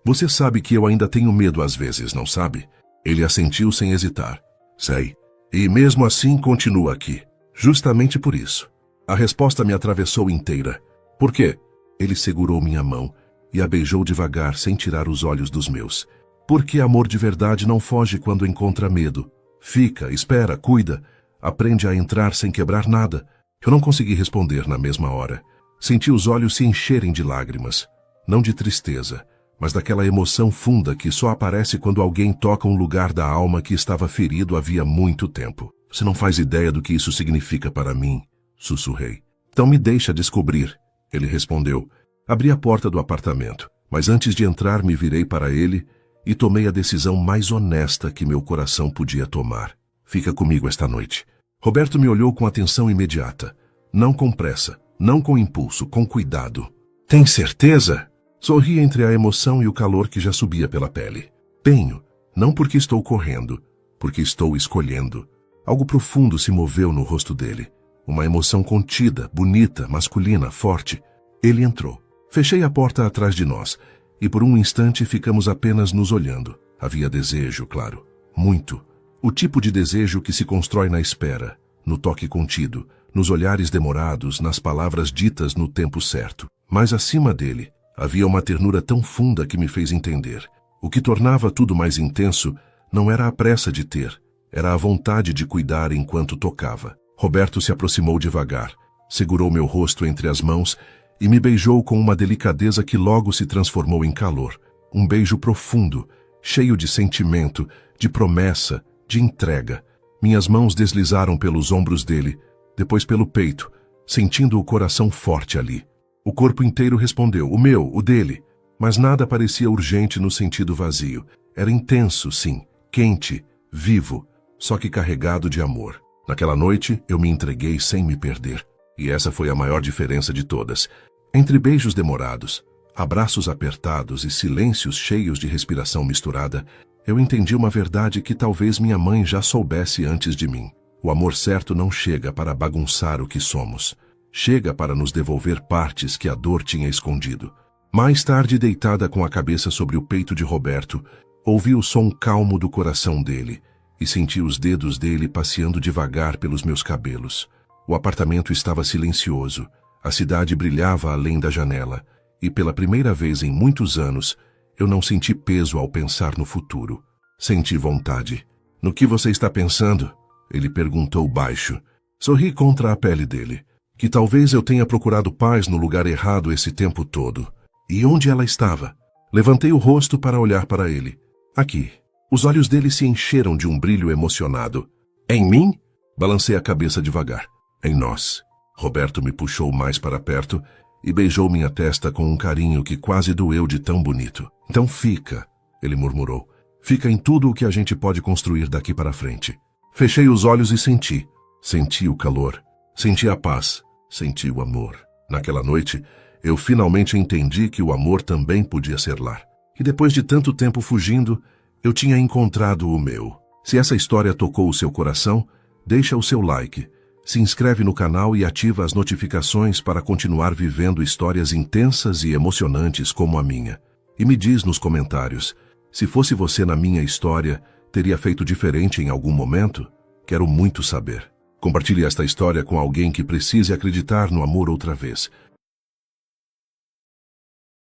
você sabe que eu ainda tenho medo às vezes, não sabe? Ele assentiu sem hesitar. Sei. E mesmo assim continua aqui. Justamente por isso. A resposta me atravessou inteira. Por quê? Ele segurou minha mão e a beijou devagar sem tirar os olhos dos meus. Porque amor de verdade não foge quando encontra medo. Fica, espera, cuida. Aprende a entrar sem quebrar nada. Eu não consegui responder na mesma hora. Senti os olhos se encherem de lágrimas. Não de tristeza, mas daquela emoção funda que só aparece quando alguém toca um lugar da alma que estava ferido havia muito tempo. Você não faz ideia do que isso significa para mim, sussurrei. Então me deixa descobrir, ele respondeu. Abri a porta do apartamento, mas antes de entrar me virei para ele e tomei a decisão mais honesta que meu coração podia tomar. Fica comigo esta noite. Roberto me olhou com atenção imediata. Não com pressa, não com impulso, com cuidado. Tem certeza? Sorri entre a emoção e o calor que já subia pela pele. Tenho, não porque estou correndo, porque estou escolhendo. Algo profundo se moveu no rosto dele. Uma emoção contida, bonita, masculina, forte. Ele entrou. Fechei a porta atrás de nós, e por um instante ficamos apenas nos olhando. Havia desejo, claro. Muito. O tipo de desejo que se constrói na espera, no toque contido, nos olhares demorados, nas palavras ditas no tempo certo. Mas acima dele, havia uma ternura tão funda que me fez entender. O que tornava tudo mais intenso não era a pressa de ter, era a vontade de cuidar enquanto tocava. Roberto se aproximou devagar, segurou meu rosto entre as mãos e me beijou com uma delicadeza que logo se transformou em calor. Um beijo profundo, cheio de sentimento, de promessa, de entrega. Minhas mãos deslizaram pelos ombros dele, depois pelo peito, sentindo o coração forte ali. O corpo inteiro respondeu, o meu, o dele. Mas nada parecia urgente no sentido vazio. Era intenso, sim, quente, vivo, só que carregado de amor. Naquela noite, eu me entreguei sem me perder. E essa foi a maior diferença de todas. Entre beijos demorados, abraços apertados e silêncios cheios de respiração misturada, eu entendi uma verdade que talvez minha mãe já soubesse antes de mim. O amor certo não chega para bagunçar o que somos. Chega para nos devolver partes que a dor tinha escondido. Mais tarde, deitada com a cabeça sobre o peito de Roberto, ouvi o som calmo do coração dele e senti os dedos dele passeando devagar pelos meus cabelos. O apartamento estava silencioso, a cidade brilhava além da janela, e pela primeira vez em muitos anos, eu não senti peso ao pensar no futuro. Senti vontade. No que você está pensando? Ele perguntou baixo. Sorri contra a pele dele. Que talvez eu tenha procurado paz no lugar errado esse tempo todo. E onde ela estava? Levantei o rosto para olhar para ele. Aqui. Os olhos dele se encheram de um brilho emocionado. Em mim? Balancei a cabeça devagar. Em nós. Roberto me puxou mais para perto e beijou minha testa com um carinho que quase doeu de tão bonito. Então fica, ele murmurou. Fica em tudo o que a gente pode construir daqui para frente. Fechei os olhos e senti. Senti o calor. Senti a paz. Senti o amor. Naquela noite, eu finalmente entendi que o amor também podia ser lar. E depois de tanto tempo fugindo, eu tinha encontrado o meu. Se essa história tocou o seu coração, deixa o seu like. Se inscreve no canal e ativa as notificações para continuar vivendo histórias intensas e emocionantes como a minha. E me diz nos comentários, se fosse você na minha história, teria feito diferente em algum momento? Quero muito saber. Compartilhe esta história com alguém que precise acreditar no amor outra vez.